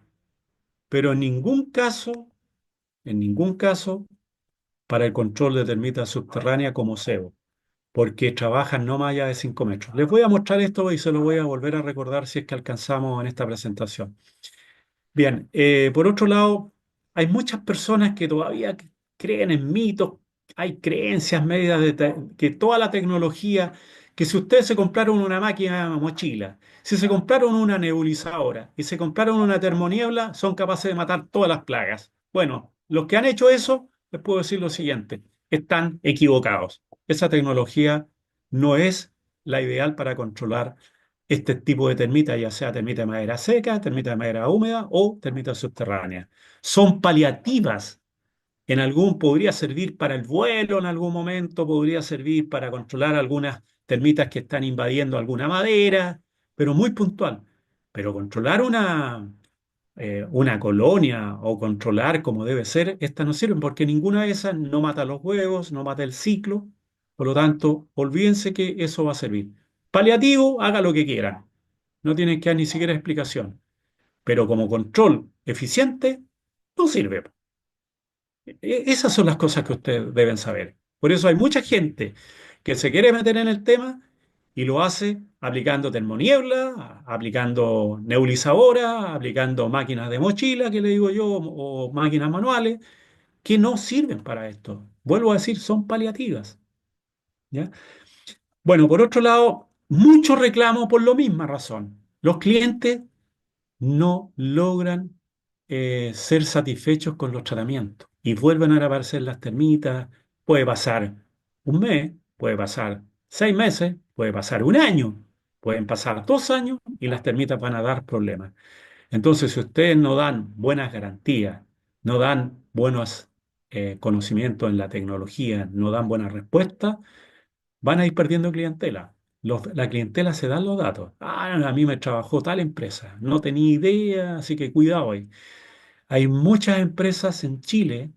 pero en ningún caso para el control de termitas subterráneas como cebo, porque trabajan no más allá de 5 metros. Les voy a mostrar esto y se lo voy a volver a recordar si es que alcanzamos en esta presentación. Bien, por otro lado, hay muchas personas que todavía creen en mitos, hay creencias medias de que toda la tecnología, que si ustedes se compraron una máquina mochila, si se compraron una nebulizadora y se compraron una termoniebla, son capaces de matar todas las plagas. Bueno, los que han hecho eso, les puedo decir lo siguiente, están equivocados. Esa tecnología no es la ideal para controlar este tipo de termita, ya sea termita de madera seca, termita de madera húmeda o termita subterránea. Son paliativas. Podría servir para el vuelo en algún momento, podría servir para controlar algunas termitas que están invadiendo alguna madera, pero muy puntual. Pero controlar una colonia o controlar como debe ser, estas no sirven porque ninguna de esas no mata los huevos, no mata el ciclo. Por lo tanto, olvídense que eso va a servir. Paliativo, haga lo que quieran. No tienen que dar ni siquiera explicación. Pero como control eficiente, no sirve. Esas son las cosas que ustedes deben saber. Por eso hay mucha gente que se quiere meter en el tema y lo hace aplicando termoniebla, aplicando nebulizadora, aplicando máquinas de mochila, que le digo yo, o máquinas manuales, que no sirven para esto. Vuelvo a decir, son paliativas. ¿Ya? Bueno, por otro lado, mucho reclamo por la misma razón. Los clientes no logran ser satisfechos con los tratamientos y vuelven a aparecer las termitas. Puede pasar un mes, puede pasar 6 meses, puede pasar un año, pueden pasar 2 años y las termitas van a dar problemas. Entonces, si ustedes no dan buenas garantías, no dan buenos conocimientos en la tecnología, no dan buenas respuestas, van a ir perdiendo clientela. La clientela se dan los datos. Ah, a mí me trabajó tal empresa, no tenía idea, así que cuidado ahí. Hay muchas empresas en Chile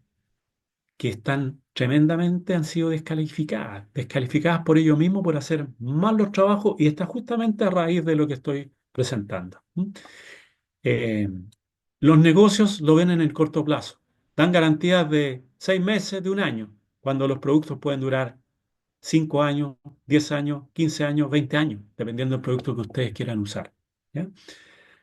que están tremendamente, han sido descalificadas por ellos mismos por hacer mal los trabajos y está justamente a raíz de lo que estoy presentando. Eh, los negocios lo ven en el corto plazo, dan garantías de 6 meses, de un año, cuando los productos pueden durar 5 años, 10 años, 15 años, 20 años, dependiendo del producto que ustedes quieran usar. ¿Ya?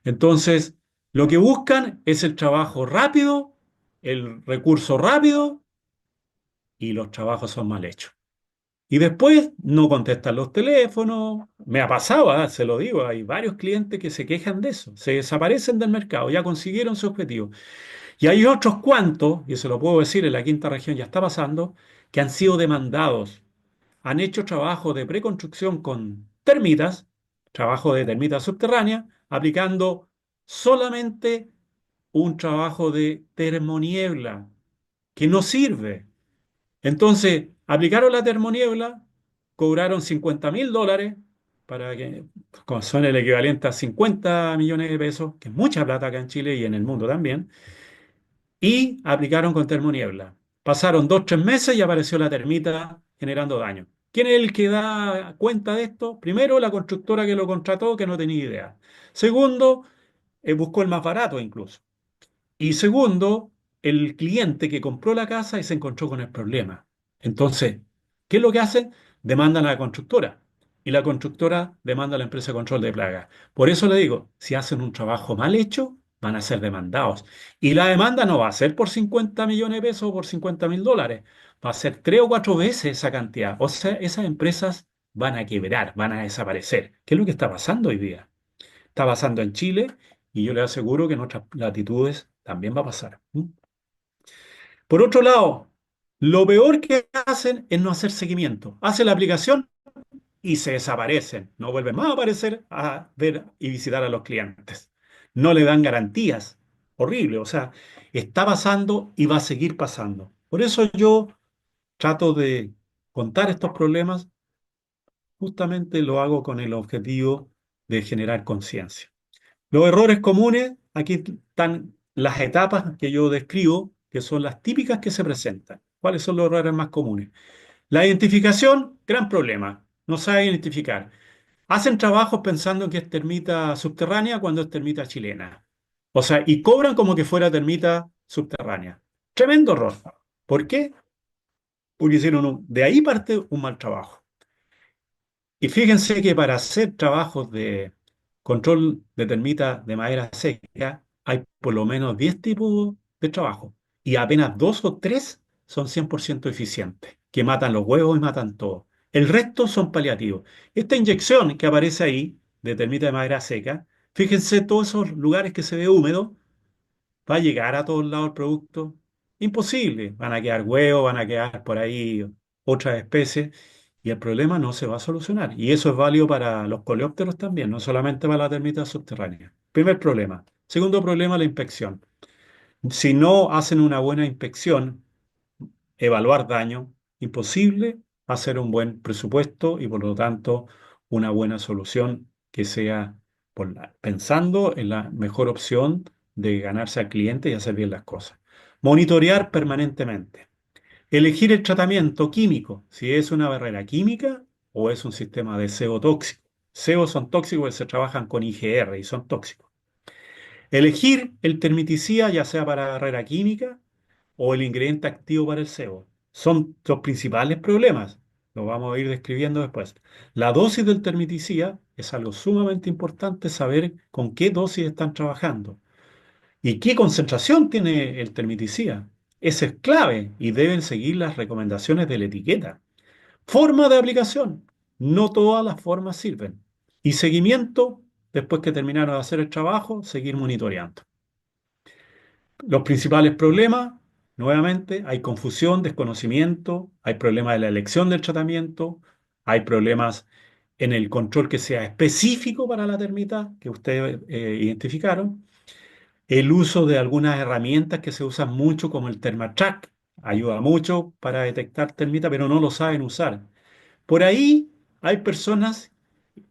Entonces, lo que buscan es el trabajo rápido, el recurso rápido y los trabajos son mal hechos. Y después no contestan los teléfonos. Me ha pasado, se lo digo, hay varios clientes que se quejan de eso, se desaparecen del mercado, ya consiguieron su objetivo. Y hay otros cuantos, y se lo puedo decir, en la quinta región ya está pasando, que han sido demandados, han hecho trabajo de preconstrucción con termitas, trabajo de termitas subterráneas, aplicando solamente un trabajo de termoniebla, que no sirve. Entonces, aplicaron la termoniebla, cobraron $50.000, para que son el equivalente a 50 millones de pesos, que es mucha plata acá en Chile y en el mundo también, y aplicaron con termoniebla. Pasaron 2, 3 meses y apareció la termita generando daño. ¿Quién es el que da cuenta de esto? Primero, la constructora que lo contrató, que no tenía idea. Segundo, buscó el más barato incluso. Y segundo, el cliente que compró la casa y se encontró con el problema. Entonces, ¿qué es lo que hacen? Demandan a la constructora. Y la constructora demanda a la empresa de control de plagas. Por eso le digo, si hacen un trabajo mal hecho, van a ser demandados. Y la demanda no va a ser por 50 millones de pesos o por $50.000. Va a ser 3 o 4 veces esa cantidad. O sea, esas empresas van a quebrar, van a desaparecer. ¿Qué es lo que está pasando hoy día? Está pasando en Chile y yo le aseguro que en otras latitudes también va a pasar. Por otro lado, lo peor que hacen es no hacer seguimiento. Hace la aplicación y se desaparecen, no vuelven más a aparecer a ver y visitar a los clientes. No le dan garantías. Horrible, o sea, está pasando y va a seguir pasando. Por eso yo trato de contar estos problemas, justamente lo hago con el objetivo de generar conciencia. Los errores comunes, aquí están las etapas que yo describo, que son las típicas que se presentan. ¿Cuáles son los errores más comunes? La identificación, gran problema. No sabe identificar. Hacen trabajos pensando que es termita subterránea cuando es termita chilena. O sea, y cobran como que fuera termita subterránea. Tremendo error. ¿Por qué? Porque hicieron de ahí parte un mal trabajo. Y fíjense que para hacer trabajos de control de termita de madera seca hay por lo menos 10 tipos de trabajo y apenas dos o tres son 100% eficientes, que matan los huevos y matan todo. El resto son paliativos. Esta inyección que aparece ahí de termita de madera seca, fíjense todos esos lugares que se ve húmedo, ¿va a llegar a todos lados el producto? Imposible. Van a quedar huevos, van a quedar por ahí otras especies y el problema no se va a solucionar. Y eso es válido para los coleópteros también, no solamente para la termita subterránea. Primer problema. Segundo problema, la inspección. Si no hacen una buena inspección, evaluar daño, imposible hacer un buen presupuesto y por lo tanto una buena solución que sea pensando en la mejor opción de ganarse al cliente y hacer bien las cosas. Monitorear permanentemente. Elegir el tratamiento químico, si es una barrera química o es un sistema de SEO tóxico. SEO son tóxicos porque se trabajan con IGR y son tóxicos. Elegir el termiticida, ya sea para barrera química o el ingrediente activo para el sebo. Son los principales problemas. Lo vamos a ir describiendo después. La dosis del termiticida es algo sumamente importante saber con qué dosis están trabajando y qué concentración tiene el termiticida. Ese es clave y deben seguir las recomendaciones de la etiqueta. Forma de aplicación. No todas las formas sirven. Y seguimiento, después que terminaron de hacer el trabajo, seguir monitoreando. Los principales problemas, nuevamente, hay confusión, desconocimiento, hay problemas de la elección del tratamiento, hay problemas en el control que sea específico para la termita que ustedes identificaron, el uso de algunas herramientas que se usan mucho como el Thermatrack, ayuda mucho para detectar termita, pero no lo saben usar. Por ahí hay personas,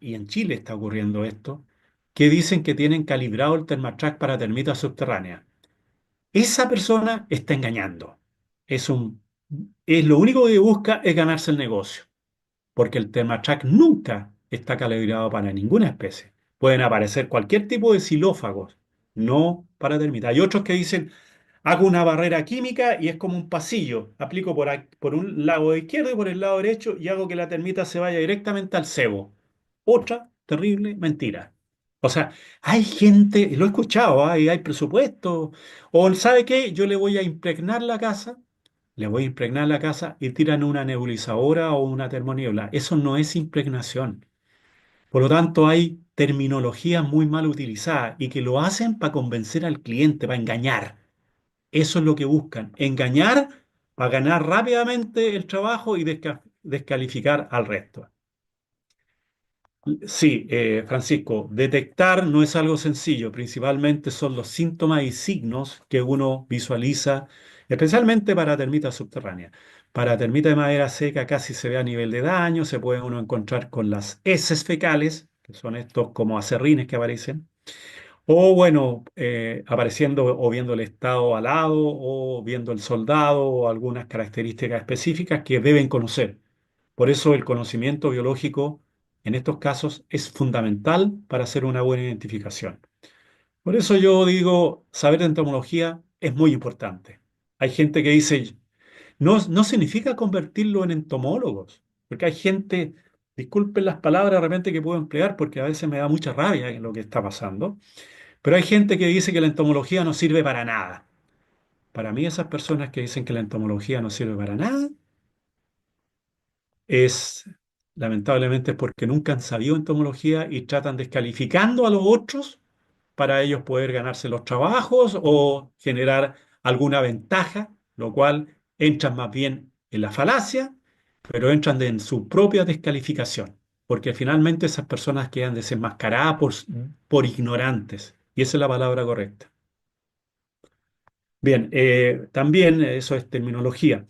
y en Chile está ocurriendo esto, que dicen que tienen calibrado el Thermatrack para termitas subterráneas. Esa persona está engañando. Es un, es lo único que busca es ganarse el negocio, porque el Thermatrack nunca está calibrado para ninguna especie. Pueden aparecer cualquier tipo de xilófagos, no para termitas. Hay otros que dicen, hago una barrera química y es como un pasillo. Aplico por un lado izquierdo y por el lado derecho y hago que la termita se vaya directamente al cebo. Otra terrible mentira. O sea, hay gente, lo he escuchado, hay presupuesto. O ¿sabe qué? Yo le voy a impregnar la casa, le voy a impregnar la casa y tiran una nebulizadora o una termoniebla. Eso no es impregnación. Por lo tanto, hay terminología muy mal utilizada y que lo hacen para convencer al cliente, para engañar. Eso es lo que buscan, engañar para ganar rápidamente el trabajo y descalificar al resto. Sí, Francisco, detectar no es algo sencillo, principalmente son los síntomas y signos que uno visualiza, especialmente para termitas subterráneas. Para termita de madera seca casi se ve a nivel de daño, se puede uno encontrar con las heces fecales, que son estos como acerrines que aparecen. O bueno, apareciendo o viendo el estado alado o viendo el soldado o algunas características específicas que deben conocer. Por eso el conocimiento biológico en estos casos es fundamental para hacer una buena identificación. Por eso yo digo, saber de entomología es muy importante. Hay gente que dice, no, no significa convertirlo en entomólogos, porque hay gente, disculpen las palabras de repente que puedo emplear porque a veces me da mucha rabia en lo que está pasando. Pero hay gente que dice que la entomología no sirve para nada. Para mí, esas personas que dicen que la entomología no sirve para nada es, lamentablemente, es porque nunca han sabido entomología y tratan descalificando a los otros para ellos poder ganarse los trabajos o generar alguna ventaja, lo cual entran más bien en la falacia, pero entran en su propia descalificación. porque finalmente esas personas quedan desenmascaradas por ignorantes. Y esa es la palabra correcta. Bien, también eso es terminología.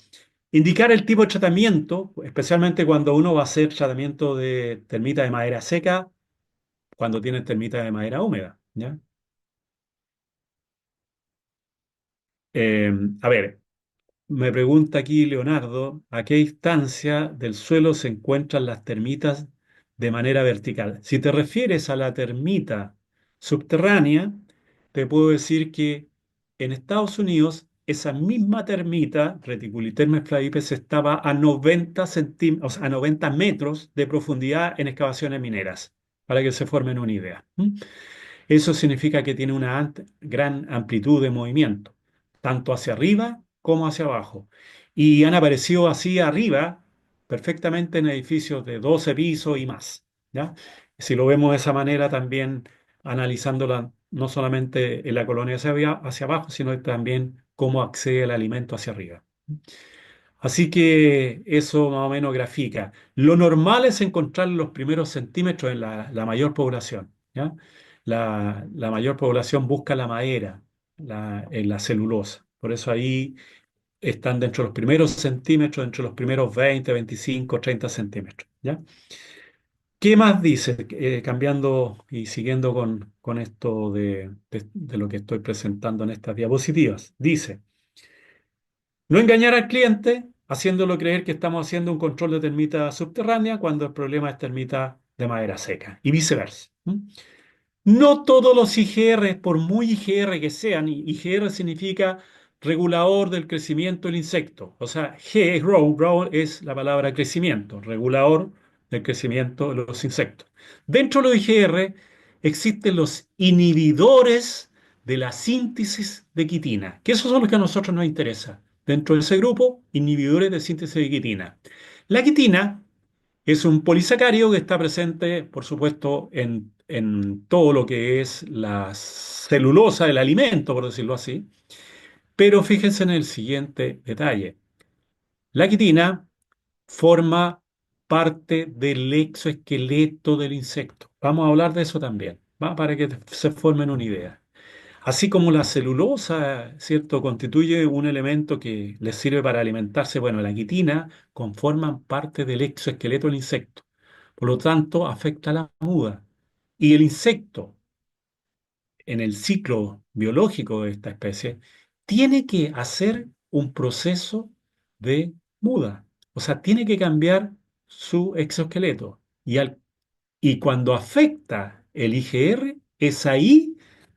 Indicar el tipo de tratamiento, especialmente cuando uno va a hacer tratamiento de termita de madera seca, cuando tiene termita de madera húmeda, ¿ya? Eh, a ver, me pregunta aquí Leonardo, ¿a qué distancia del suelo se encuentran las termitas de manera vertical? Si te refieres a la termita subterránea, te puedo decir que en Estados Unidos esa misma termita, Reticulitermes flavipes, estaba a 90 centímetros, a 90 metros de profundidad en excavaciones mineras, para que se formen una idea. ¿Mm? Eso significa que tiene una gran amplitud de movimiento, tanto hacia arriba como hacia abajo. Y han aparecido así arriba perfectamente en edificios de 12 pisos y más, ¿ya? Si lo vemos de esa manera, también analizándola no solamente en la colonia hacia abajo, sino también cómo accede el alimento hacia arriba. Así que eso más o menos grafica. Lo normal es encontrar los primeros centímetros en la mayor población, ¿ya? La mayor población busca la madera, en la celulosa. Por eso ahí están dentro de los primeros centímetros, dentro de los primeros 20, 25, 30 centímetros, ¿ya? ¿Qué más dice? Cambiando y siguiendo con esto de lo que estoy presentando en estas diapositivas. Dice. No engañar al cliente haciéndolo creer que estamos haciendo un control de termita subterránea cuando el problema es termita de madera seca y viceversa. ¿M? No todos los IGR, por muy IGR que sean, y IGR significa regulador del crecimiento del insecto. O sea, grow es la palabra crecimiento, regulador del crecimiento de los insectos. Dentro de los IGR existen los inhibidores de la síntesis de quitina, que esos son los que a nosotros nos interesa. Dentro de ese grupo, inhibidores de síntesis de quitina. La quitina es un polisacárido que está presente, por supuesto, en todo lo que es la celulosa del alimento, por decirlo así. Pero fíjense en el siguiente detalle. La quitina forma parte del exoesqueleto del insecto. Vamos a hablar de eso también, ¿va? Para que se formen una idea. Así como la celulosa, ¿cierto?, constituye un elemento que les sirve para alimentarse, bueno, la quitina conforman parte del exoesqueleto del insecto. Por lo tanto, afecta a la muda. Y el insecto, en el ciclo biológico de esta especie, tiene que hacer un proceso de muda. O sea, tiene que cambiar su exoesqueleto. Y cuando afecta el IGR, es ahí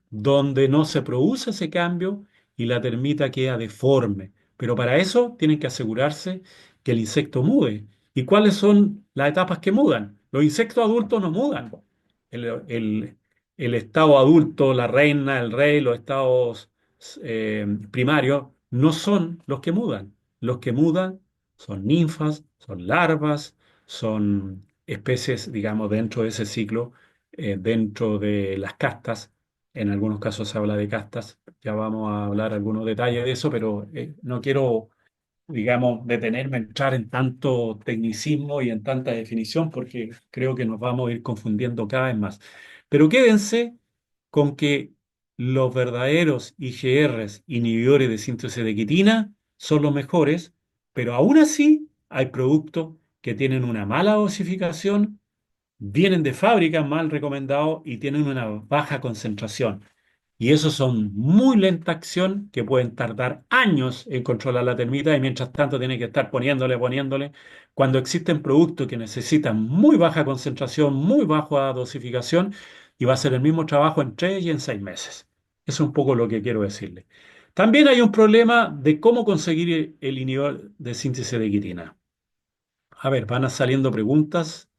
donde no se produce ese cambio y la termita queda deforme. Pero para eso tienen que asegurarse que el insecto mude. ¿Y cuáles son las etapas que mudan? Los insectos adultos no mudan. El, el- el estado adulto, la reina, el rey, los estados primarios, no son los que mudan. Los que mudan son ninfas, son larvas, son especies, digamos, dentro de ese ciclo, dentro de las castas. En algunos casos se habla de castas, ya vamos a hablar algunos detalles de eso, pero no quiero, digamos, detenerme a entrar en tanto tecnicismo y en tanta definición porque creo que nos vamos a ir confundiendo cada vez más. Pero quédense con que los verdaderos IGRs, inhibidores de síntesis de quitina, son los mejores, pero aún así hay productos que tienen una mala dosificación, vienen de fábrica mal recomendados y tienen una baja concentración. Y esos son muy lenta acción que pueden tardar años en controlar la termita y mientras tanto tienen que estar poniéndole. Cuando existen productos que necesitan muy baja concentración, muy baja dosificación y va a ser el mismo trabajo en 3 y en 6 meses. Eso es un poco lo que quiero decirle. También hay un problema de cómo conseguir el inhibidor de síntesis de quitina. A ver, van saliendo preguntas.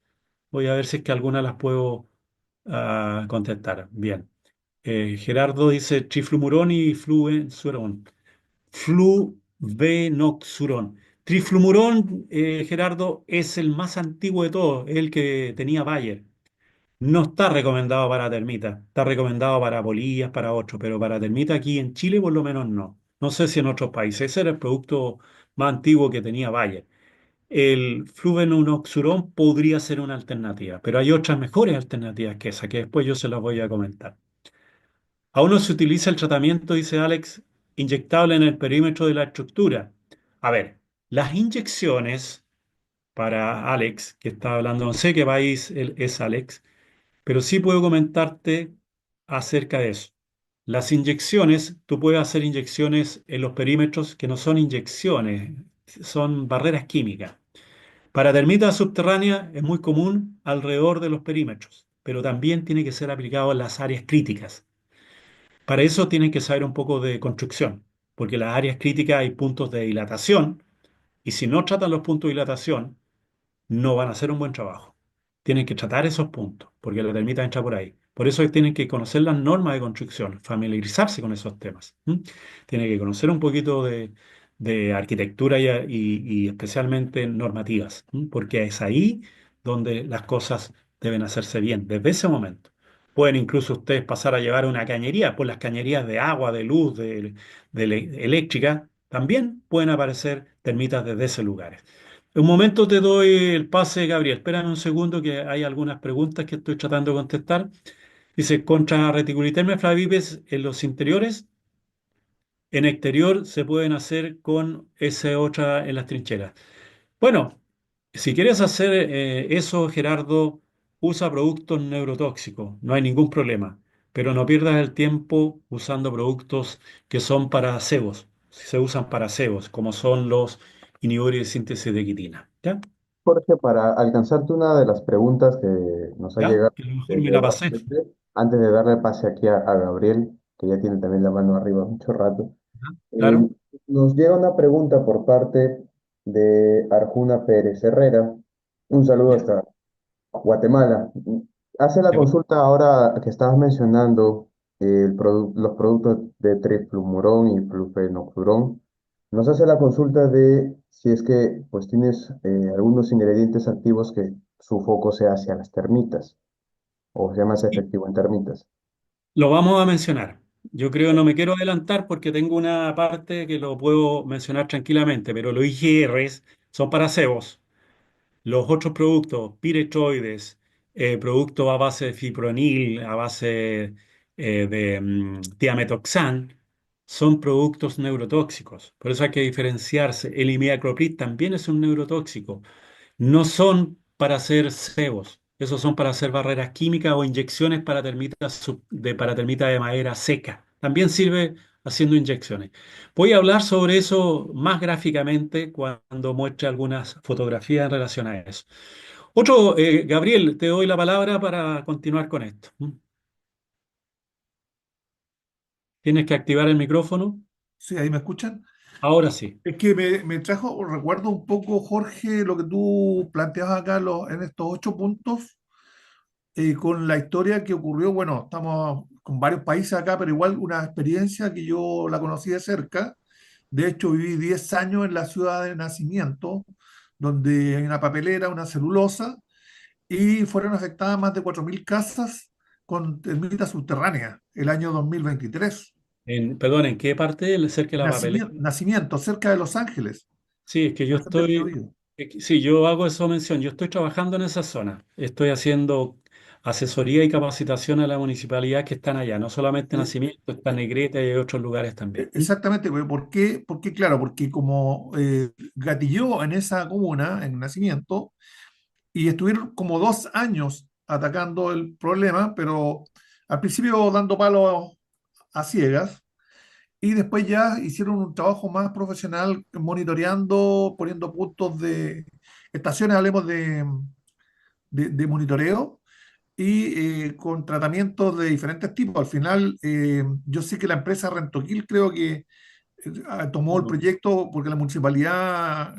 Voy a ver si es que algunas las puedo contestar. Bien. Gerardo dice triflumurón y fluvensurón. Fluvenoxurón. Triflumurón, Gerardo, es el más antiguo de todos, es el que tenía Bayer. No está recomendado para termita, está recomendado para polillas, para otros, pero para termita aquí en Chile por lo menos no. No sé si en otros países. Ese era el producto más antiguo que tenía Bayer. el fluorouracil podría ser una alternativa, pero hay otras mejores alternativas que esa, que después yo se las voy a comentar. Aún no se utiliza el tratamiento, dice Alex, inyectable en el perímetro de la estructura. A ver, las inyecciones para Alex, que está hablando, no sé qué país es Alex, pero sí puedo comentarte acerca de eso. Las inyecciones, tú puedes hacer inyecciones en los perímetros que no son inyecciones, son barreras químicas. Para termitas subterráneas es muy común alrededor de los perímetros, pero también tiene que ser aplicado en las áreas críticas. Para eso tienen que saber un poco de construcción, porque en las áreas críticas hay puntos de dilatación y si no tratan los puntos de dilatación, no van a hacer un buen trabajo. Tienen que tratar esos puntos, porque la termita entra por ahí. Por eso tienen que conocer las normas de construcción, familiarizarse con esos temas. Tienen que conocer un poquito de arquitectura y especialmente normativas, porque es ahí donde las cosas deben hacerse bien, desde ese momento. Pueden incluso ustedes pasar a llevar una cañería, pues las cañerías de agua, de luz, eléctrica, también pueden aparecer termitas desde ese lugar. Un momento te doy el pase, Gabriel. Espérame un segundo que hay algunas preguntas que estoy tratando de contestar. Dice, contra reticulitermia flavipes en los interiores, en exterior se pueden hacer con esa otra en las trincheras. Bueno, si quieres hacer eso, Gerardo, usa productos neurotóxicos, no hay ningún problema, pero no pierdas el tiempo usando productos que son para sebos, se usan para sebos, como son los inhibidores de síntesis de quitina. ¿Ya? Jorge, para alcanzarte una de las preguntas que nos ha ¿Ya? llegado Que a lo mejor me desde la pasé. Oriente, antes de darle pase aquí a Gabriel, que ya tiene también la mano arriba mucho rato, Ajá, eh, claro. nos llega una pregunta por parte de Arjuna Pérez Herrera. Un saludo Ya. hasta Guatemala. Hace la Ya, bueno. consulta ahora que estabas mencionando los productos de triflumurón y flufenocurón. Nos hace la consulta de si es que pues tienes algunos ingredientes activos que su foco sea hacia las termitas o sea más Sí, efectivo en termitas. lo vamos a mencionar. Yo creo, no me quiero adelantar porque tengo una parte que lo puedo mencionar tranquilamente, pero los IGRs son para sebos. Los otros productos, piretroides, productos a base de fipronil, a base de tiametoxan, son productos neurotóxicos. Por eso hay que diferenciarse. El imidacloprid también es un neurotóxico. No son para hacer cebos, esos son para hacer barreras químicas o inyecciones para termitas para termita de madera seca. También sirve haciendo inyecciones. Voy a hablar sobre eso más gráficamente cuando muestre algunas fotografías en relación a eso. Otro, Gabriel, te doy la palabra para continuar con esto. Tienes que activar el micrófono. Sí, ahí me escuchan. Ahora sí. Es que me trajo, recuerdo un poco, Jorge, lo que tú planteas acá en estos 8 puntos, con la historia que ocurrió. Bueno, estamos con varios países acá, pero igual una experiencia que yo la conocí de cerca. De hecho, viví 10 años en la ciudad de nacimiento, donde hay una papelera, una celulosa, y fueron afectadas más de 4.000 casas con termitas subterráneas el año 2023. Perdón, ¿en qué parte? Cerca de la papelera. Nacimiento, cerca de Los Ángeles, Sí, es que yo región del estoy, Biobío. sí, yo hago esa mención, yo estoy trabajando en esa zona, estoy haciendo asesoría y capacitación a la municipalidad que están allá, no solamente en Eh, Nacimiento, está en Negrete y hay otros lugares también. Exactamente, pero ¿por qué? Porque, claro, porque como gatilló en esa comuna, en Nacimiento, y estuvieron como 2 años atacando el problema, pero al principio dando palos a ciegas, y después ya hicieron un trabajo más profesional monitoreando, poniendo puntos de estaciones, hablemos de monitoreo, y con tratamientos de diferentes tipos. Al final, yo sé que la empresa Rentoquil creo que tomó el Ujú. proyecto porque la municipalidad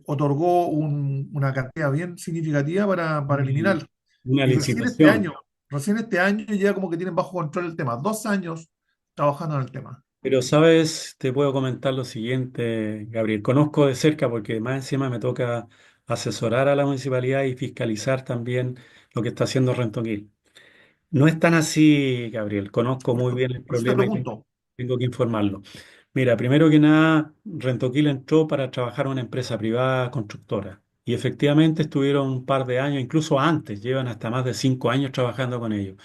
otorgó una cantidad bien significativa para Una eliminar. una Y licitación. recién este año ya como que tienen bajo control el tema. 2 años trabajando en el tema. Pero sabes, te puedo comentar lo siguiente, Gabriel, conozco de cerca porque más encima me toca asesorar a la municipalidad y fiscalizar también lo que está haciendo Rentonguil. No es tan así, Gabriel. Conozco muy bien el Por eso te problema y pregunto. tengo que informarlo. Mira, primero que nada, Rentoquil entró para trabajar en una empresa privada constructora. Y efectivamente estuvieron un par de años, incluso antes, llevan hasta más de 5 años trabajando con ellos.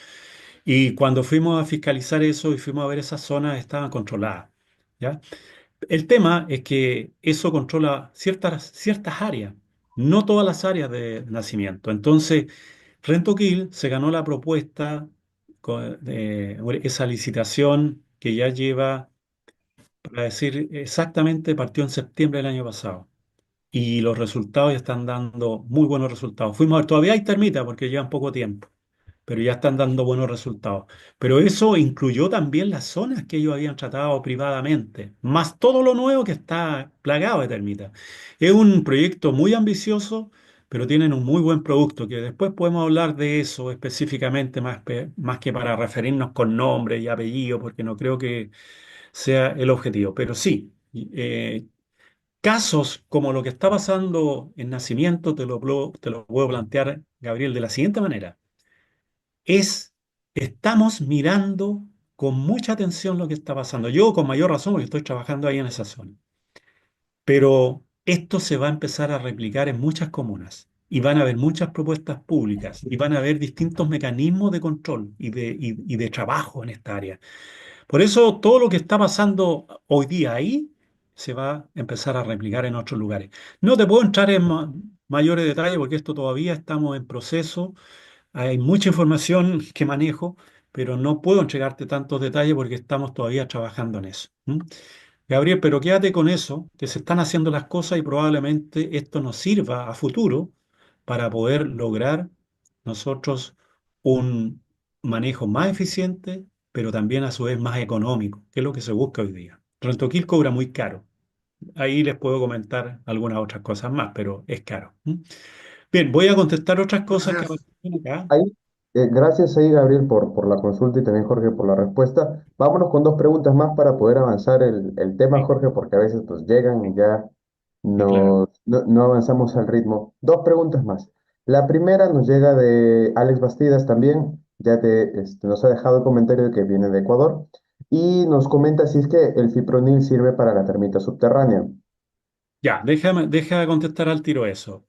Y cuando fuimos a fiscalizar eso y fuimos a ver esas zonas, estaban controladas. ¿Ya? El tema es que eso controla ciertas áreas, no todas las áreas de nacimiento. Entonces, Rentoquil se ganó la propuesta de esa licitación que ya lleva, para decir exactamente, partió en septiembre del año pasado. Y los resultados ya están dando muy buenos resultados. Fuimos a ver, todavía hay termita porque llevan poco tiempo, pero ya están dando buenos resultados. Pero eso incluyó también las zonas que ellos habían tratado privadamente, más todo lo nuevo que está plagado de termitas. Es un proyecto muy ambicioso, pero tienen un muy buen producto, que después podemos hablar de eso específicamente, más que para referirnos con nombre y apellido, porque no creo que sea el objetivo. Pero sí, casos como lo que está pasando en Nacimiento, te lo puedo plantear, Gabriel, de la siguiente manera es, estamos mirando con mucha atención lo que está pasando. Yo con mayor razón porque estoy trabajando ahí en esa zona. Pero esto se va a empezar a replicar en muchas comunas y van a haber muchas propuestas públicas y van a haber distintos mecanismos de control y de trabajo en esta área. Por eso todo lo que está pasando hoy día ahí se va a empezar a replicar en otros lugares. No te puedo entrar en mayores detalles porque esto todavía estamos en proceso. Hay mucha información que manejo, pero no puedo entregarte tantos detalles porque estamos todavía trabajando en eso. ¿M? Gabriel, pero quédate con eso, que se están haciendo las cosas y probablemente esto nos sirva a futuro para poder lograr nosotros un manejo más eficiente, pero también a su vez más económico, que es lo que se busca hoy día. Rentoquil cobra muy caro. Ahí les puedo comentar algunas otras cosas más, pero es caro. ¿M? Bien, voy a contestar otras cosas que Gracias. aparecen acá. Ahí, gracias ahí, Gabriel, por la consulta y también Jorge por la respuesta. Vámonos con dos preguntas más para poder avanzar el tema, Sí, Jorge, porque a veces pues llegan y ya sí, claro. no avanzamos al ritmo. Dos preguntas más. La primera nos llega de Alex Bastidas también, nos ha dejado el comentario de que viene de Ecuador y nos comenta si es que el fipronil sirve para la termita subterránea. Ya, deja contestar al tiro eso.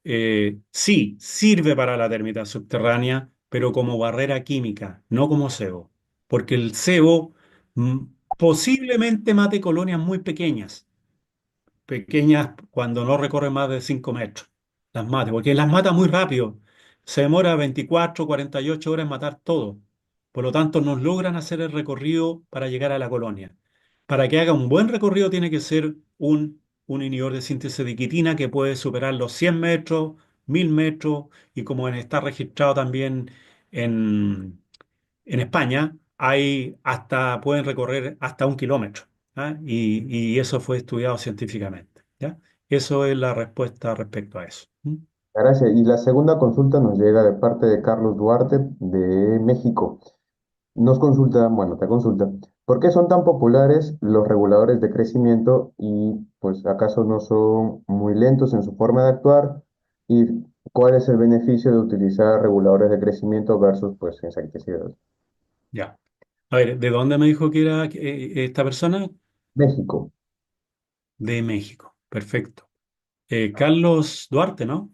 Sí, sirve para la termita subterránea, pero como barrera química, no como cebo. Porque el cebo mm, posiblemente mate colonias muy pequeñas cuando no recorre más de 5 metros. Las mate, porque las mata muy rápido. Se demora 24, 48 horas en matar todo. Por lo tanto, no logran hacer el recorrido para llegar a la colonia. Para que haga un buen recorrido tiene que ser un inhibidor de síntesis de quitina que puede superar los 100 metros, 1000 metros y como está registrado también en, en España, pueden recorrer hasta 1 kilómetro. ¿Ah? Y eso fue estudiado científicamente. ¿Ya? Eso es la respuesta respecto a eso. ¿Mm? Gracias. Y la segunda consulta nos llega de parte de Carlos Duarte de México. Nos consulta, bueno, te consulta, ¿por qué son tan populares los reguladores de crecimiento y pues acaso no son muy lentos en su forma de actuar? ¿Y cuál es el beneficio de utilizar reguladores de crecimiento versus pues insecticidas? Ya. A ver, ¿de dónde me dijo que era esta persona? México. De México. Perfecto. Carlos Duarte, ¿no?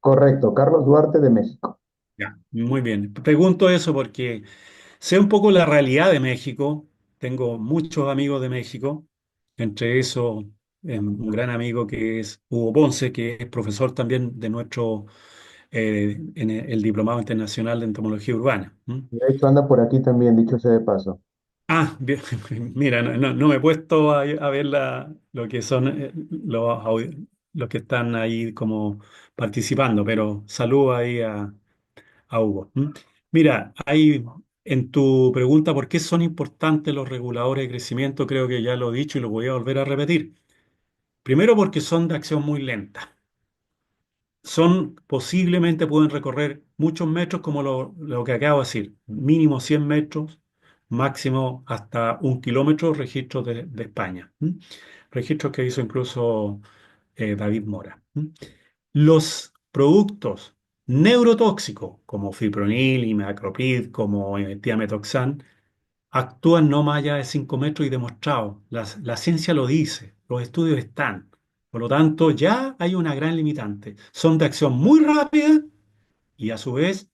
Correcto, Carlos Duarte de México. Ya. Muy bien. Pregunto eso porque sé un poco la realidad de México. Tengo muchos amigos de México, entre esos un gran amigo que es Hugo Ponce, que es profesor también de nuestro en el Diplomado Internacional de Entomología Urbana. ¿M? De hecho, anda por aquí también, dicho sea de paso. Ah, bien, mira, no me he puesto a ver lo que son los que están ahí como participando, pero saludo ahí a Hugo. ¿M? Mira, hay en tu pregunta por qué son importantes los reguladores de crecimiento, creo que ya lo he dicho y lo voy a volver a repetir. Primero porque son de acción muy lenta. Posiblemente pueden recorrer muchos metros como lo que acabo de decir, mínimo 100 metros, máximo hasta 1 kilómetro, registros de España. ¿M? Registros que hizo incluso David Mora. ¿M? Los productos neurotóxicos como fipronil, imidacloprid, como tiametoxan, actúan no más allá de 5 metros y demostrado. La ciencia lo dice, los estudios están. Por lo tanto, ya hay una gran limitante. Son de acción muy rápida y a su vez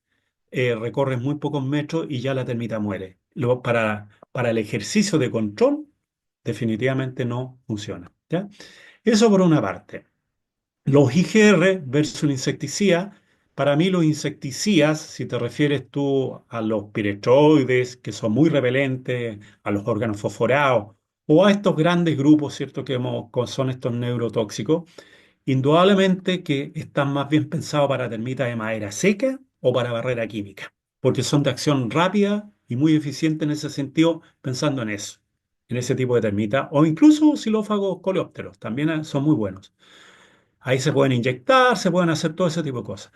recorren muy pocos metros y ya la termita muere. Para el ejercicio de control, definitivamente no funciona. ¿Ya? Eso por una parte. Los IGR versus el insecticida, para mí los insecticidas, si te refieres tú a los piretroides, que son muy repelentes, a los órganos fosforados, o a estos grandes grupos, ¿cierto?, son estos neurotóxicos, indudablemente que están más bien pensados para termitas de madera seca o para barrera química, porque son de acción rápida y muy eficiente en ese sentido, pensando en eso, en ese tipo de termitas, o incluso xilófagos coleópteros, también son muy buenos. Ahí se pueden inyectar, se pueden hacer todo ese tipo de cosas.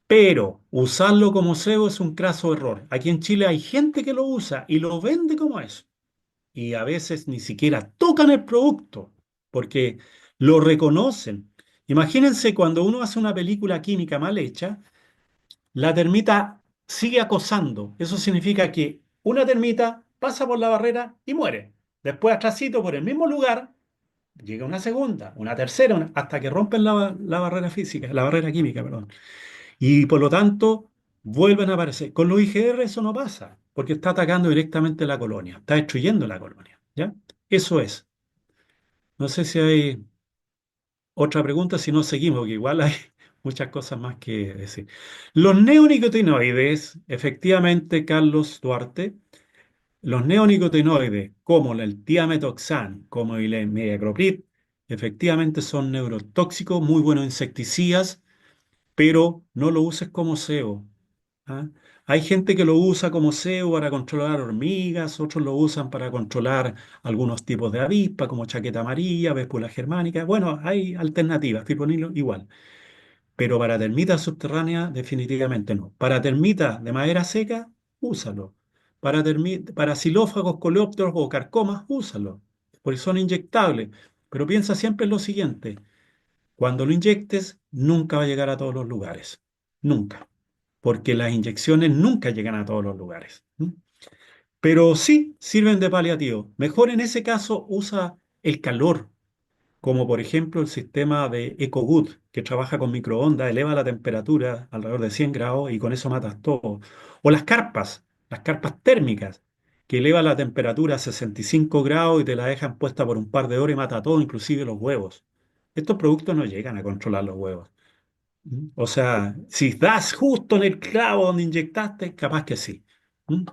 Pero usarlo como cebo es un craso error. Aquí en Chile hay gente que lo usa y lo vende como eso. Y a veces ni siquiera tocan el producto porque lo reconocen. Imagínense cuando uno hace una película química mal hecha, la termita sigue acosando. Eso significa que una termita pasa por la barrera y muere. Después, atrásito, por el mismo lugar, llega una segunda, una tercera, hasta que rompen la barrera física, la barrera química, perdón. Y por lo tanto, vuelven a aparecer. Con los IGR eso no pasa, porque está atacando directamente la colonia, está destruyendo la colonia. ¿Ya? Eso es. No sé si hay otra pregunta, si no seguimos, porque igual hay muchas cosas más que decir. Los neonicotinoides, efectivamente, Carlos Duarte, los neonicotinoides, como el tiametoxan, como el imidacloprid, efectivamente son neurotóxicos, muy buenos insecticidas, pero no lo uses como SEO. ¿Ah? Hay gente que lo usa como SEO para controlar hormigas, otros lo usan para controlar algunos tipos de avispa, como chaqueta amarilla, véspula germánica. Bueno, hay alternativas, tipo Nilo, igual. Pero para termitas subterráneas, definitivamente no. Para termitas de madera seca, úsalo. Para xilófagos, coleópteros o carcomas, úsalo. Porque son inyectables. Pero piensa siempre en lo siguiente. Cuando lo inyectes, nunca va a llegar a todos los lugares. Nunca. Porque las inyecciones nunca llegan a todos los lugares. ¿M? Pero sí sirven de paliativo. Mejor en ese caso usa el calor, como por ejemplo el sistema de EcoGood, que trabaja con microondas, eleva la temperatura alrededor de 100 grados y con eso matas todo. O las carpas térmicas, que eleva la temperatura a 65 grados y te la dejan puesta por un par de horas y mata todo, inclusive los huevos. Estos productos no llegan a controlar los huevos. ¿Mm? O sea, si das justo en el clavo donde inyectaste, capaz que sí. ¿Mm?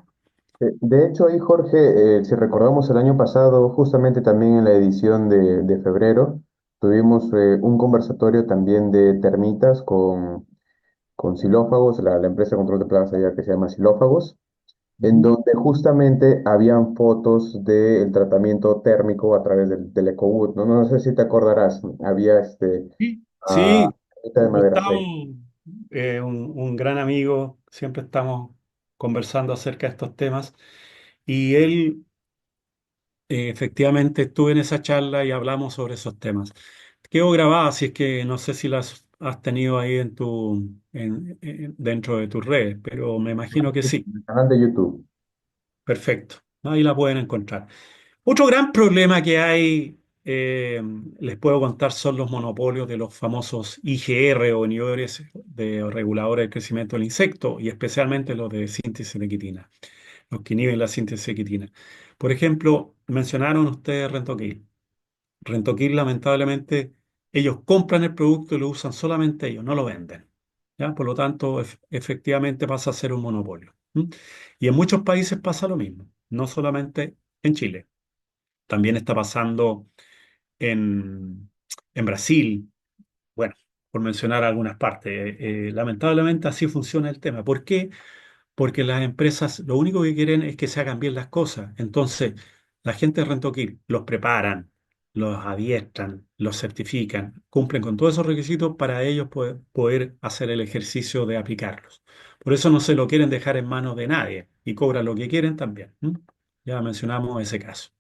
De hecho, ahí Jorge, si recordamos el año pasado, justamente también en la edición de febrero, tuvimos un conversatorio también de termitas con Xilófagos, la empresa de control de plagas allá que se llama Xilófagos, en Ujú. donde justamente habían fotos del tratamiento térmico a través del EcoWood, ¿no? No sé si te acordarás, había Sí, ah, sí, termita de madera Gustavo, seca. un gran amigo, siempre estamos conversando acerca de estos temas y él efectivamente estuvo en esa charla y hablamos sobre esos temas. Quedó grabada, así es que no sé si las has tenido ahí dentro de tus redes, pero me imagino que En sí. el canal de YouTube. Perfecto, ahí la pueden encontrar. Otro gran problema que hay, les puedo contar, son los monopolios de los famosos IGR o inhibidores de reguladores del crecimiento del insecto y especialmente los de síntesis de quitina, los que inhiben la síntesis de quitina. Por ejemplo, mencionaron ustedes Rentoquil. Rentoquil, lamentablemente, ellos compran el producto y lo usan solamente ellos, no lo venden. ¿Ya? Por lo tanto, efectivamente pasa a ser un monopolio. ¿M? Y en muchos países pasa lo mismo, no solamente en Chile. También está pasando en, en Brasil, bueno, por mencionar algunas partes. Lamentablemente así funciona el tema. ¿Por qué? Porque las empresas lo único que quieren es que se hagan bien las cosas. Entonces, la gente de Rentoquil los preparan, los adiestran, los certifican, cumplen con todos esos requisitos para ellos poder hacer el ejercicio de aplicarlos. Por eso no se lo quieren dejar en manos de nadie y cobran lo que quieren también. ¿M? Ya mencionamos ese caso.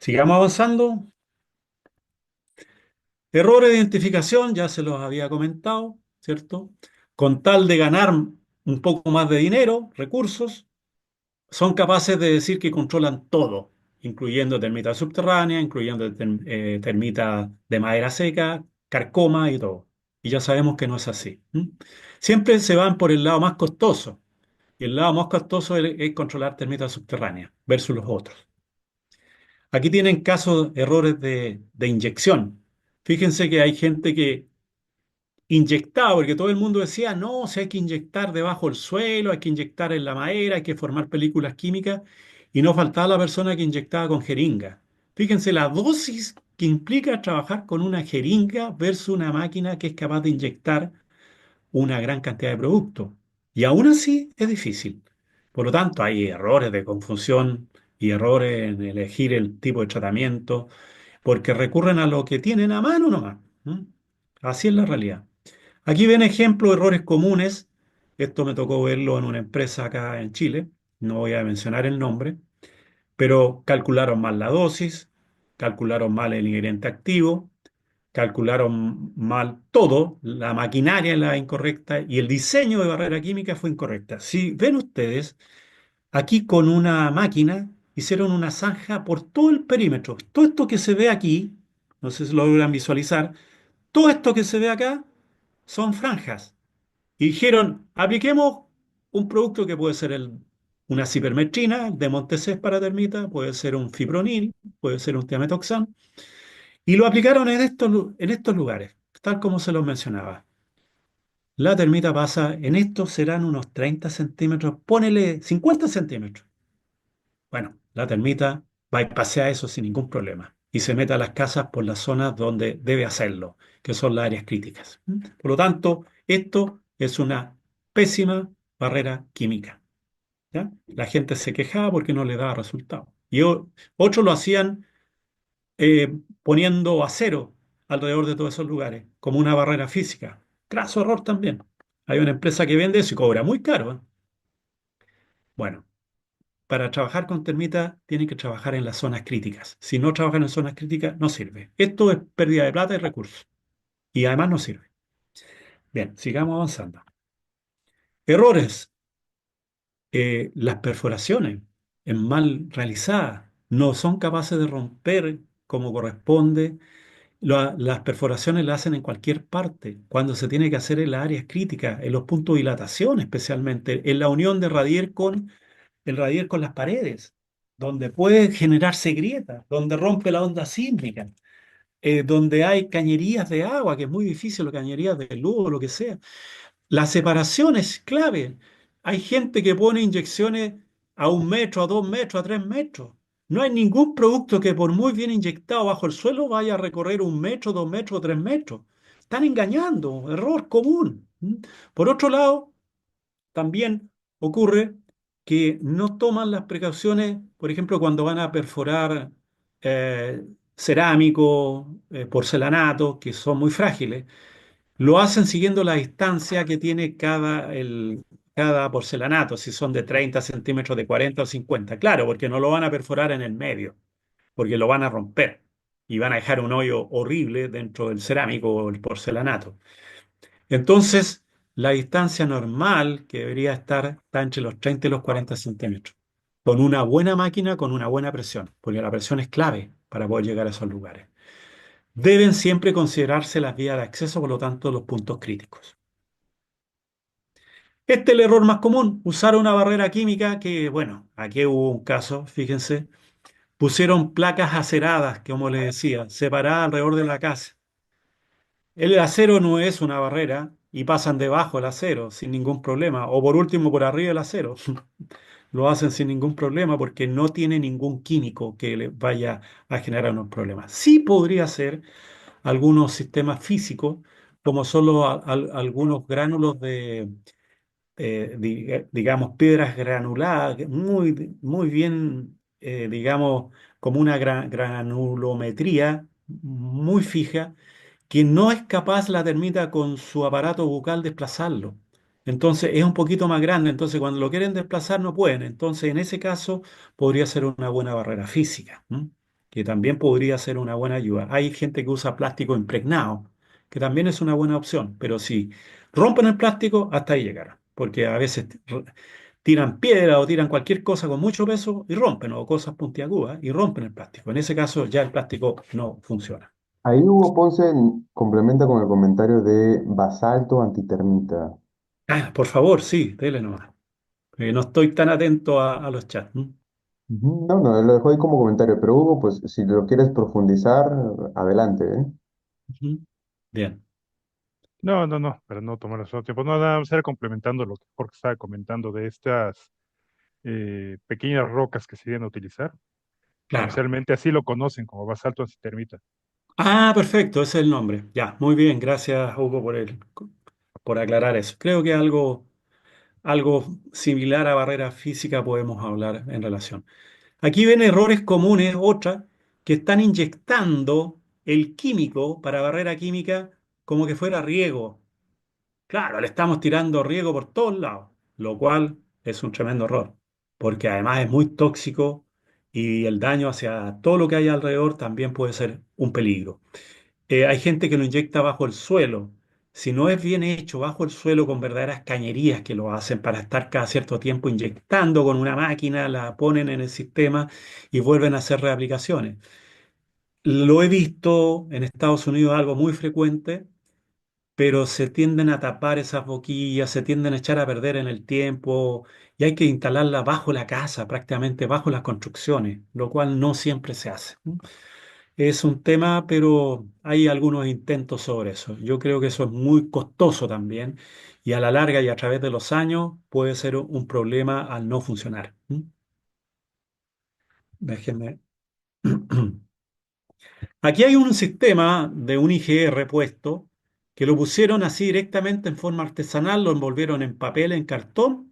Sigamos avanzando. Errores de identificación, ya se los había comentado, ¿cierto? Con tal de ganar un poco más de dinero, recursos, son capaces de decir que controlan todo, incluyendo termitas subterráneas, incluyendo termitas de madera seca, carcoma y todo. Y ya sabemos que no es así. ¿M? Siempre se van por el lado más costoso. Y el lado más costoso es controlar termitas subterráneas versus los otros. Aquí tienen casos, errores de inyección. Fíjense que hay gente que inyectaba, porque todo el mundo decía, no, si hay que inyectar debajo del suelo, hay que inyectar en la madera, hay que formar películas químicas, y no faltaba la persona que inyectaba con jeringa. Fíjense la dosis que implica trabajar con una jeringa versus una máquina que es capaz de inyectar una gran cantidad de productos. Y aún así es difícil. Por lo tanto, hay errores de confusión y errores en elegir el tipo de tratamiento, porque recurren a lo que tienen a mano nomás. ¿M? Así es la realidad. Aquí ven ejemplos de errores comunes. Esto me tocó verlo en una empresa acá en Chile. No voy a mencionar el nombre, pero calcularon mal la dosis, calcularon mal el ingrediente activo, calcularon mal todo, la maquinaria es la incorrecta y el diseño de barrera química fue incorrecta. Si ven ustedes, aquí con una máquina hicieron una zanja por todo el perímetro. Todo esto que se ve aquí, no sé si lo logran visualizar, todo esto que se ve acá son franjas. Y dijeron, apliquemos un producto que puede ser una cipermetrina de Montesés para termita, puede ser un fipronil, puede ser un tiametoxam, y lo aplicaron en estos lugares, tal como se los mencionaba. La termita pasa, en estos serán unos 30 centímetros, ponele 50 centímetros. Bueno, la termita va y pasea eso sin ningún problema y se mete a las casas por las zonas donde debe hacerlo, que son las áreas críticas. ¿Mm? Por lo tanto, esto es una pésima barrera química. ¿Ya? La gente se quejaba porque no le daba resultado. Y otros lo hacían poniendo acero alrededor de todos esos lugares, como una barrera física. Craso error también. Hay una empresa que vende eso y cobra muy caro. ¿Eh? Bueno, para trabajar con termitas tienen que trabajar en las zonas críticas. Si no trabajan en zonas críticas, no sirve. Esto es pérdida de plata y recursos. Y además no sirve. Bien, sigamos avanzando. Errores. Las perforaciones mal realizadas no son capaces de romper como corresponde. Las perforaciones las hacen en cualquier parte, cuando se tiene que hacer en las áreas críticas, en los puntos de dilatación especialmente, en la unión de radier con el radier con las paredes, donde puede generarse grietas, donde rompe la onda sísmica, donde hay cañerías de agua, que es muy difícil, o cañerías de luz o lo que sea. La separación es clave. Hay gente que pone inyecciones a 1 metro, a 2 metros, a 3 metros. No hay ningún producto que por muy bien inyectado bajo el suelo vaya a recorrer 1 metro, 2 metros o 3 metros. Están engañando, error común. ¿Mm? Por otro lado, también ocurre que no toman las precauciones, por ejemplo, cuando van a perforar eh, cerámico, porcelanato, que son muy frágiles. Lo hacen siguiendo la distancia que tiene cada porcelanato, si son de 30 centímetros, de 40 o 50. Claro, porque no lo van a perforar en el medio, porque lo van a romper y van a dejar un hoyo horrible dentro del cerámico o el porcelanato. Entonces, la distancia normal que debería estar está entre los 30 y los 40 centímetros, con una buena máquina, con una buena presión, porque la presión es clave para poder llegar a esos lugares. Deben siempre considerarse las vías de acceso, por lo tanto, los puntos críticos. Este es el error más común, usar una barrera química que, bueno, aquí hubo un caso, fíjense, pusieron placas aceradas, como les decía, separadas alrededor de la casa. El acero no es una barrera y pasan debajo del acero sin ningún problema, o por último por arriba del acero. Lo hacen sin ningún problema porque no tiene ningún químico que le vaya a generar unos problemas. Sí podría ser algunos sistemas físicos, como son algunos gránulos digamos, piedras granuladas, muy, muy bien, digamos, como una granulometría muy fija, que no es capaz la termita con su aparato bucal desplazarlo. Entonces es un poquito más grande, entonces cuando lo quieren desplazar no pueden. Entonces en ese caso podría ser una buena barrera física, ¿m? Que también podría ser una buena ayuda. Hay gente que usa plástico impregnado, que también es una buena opción, pero si rompen el plástico, hasta ahí llegaron, porque a veces tiran piedra o tiran cualquier cosa con mucho peso y rompen, o cosas puntiagudas y rompen el plástico. En ese caso ya el plástico no funciona. Ahí Hugo Ponce complementa con el comentario de basalto antitermita. Ah, por favor, sí, dele nomás. No estoy tan atento a los chats. Ujú. No, no, lo dejo ahí como comentario, pero Hugo, pues si lo quieres profundizar, adelante, ¿eh? Ujú. Bien, No, no, no, para no tomar nuestro tiempo. No, nada más era complementando lo que Jorge estaba comentando de estas pequeñas rocas que se iban a utilizar. claro. Comercialmente así lo conocen como basalto termita. Ah, perfecto, ese es el nombre. Ya, muy bien, gracias Hugo por aclarar eso. Creo que algo similar a barrera física podemos hablar en relación. Aquí ven errores comunes, otra, que están inyectando el químico para barrera química como que fuera riego. Claro, le estamos tirando riego por todos lados, lo cual es un tremendo error, porque además es muy tóxico y el daño hacia todo lo que hay alrededor también puede ser un peligro. Hay gente que lo inyecta bajo el suelo. Si no es bien hecho bajo el suelo con verdaderas cañerías que lo hacen para estar cada cierto tiempo inyectando con una máquina, la ponen en el sistema y vuelven a hacer reaplicaciones. Lo he visto en Estados Unidos algo muy frecuente, pero se tienden a tapar esas boquillas, se tienden a echar a perder en el tiempo y hay que instalarla bajo la casa, prácticamente bajo las construcciones, lo cual no siempre se hace. Es un tema, pero hay algunos intentos sobre eso. Yo creo que eso es muy costoso también y a la larga y a través de los años puede ser un problema al no funcionar. Déjenme. Aquí hay un sistema de un IGR puesto que lo pusieron así directamente en forma artesanal, lo envolvieron en papel, en cartón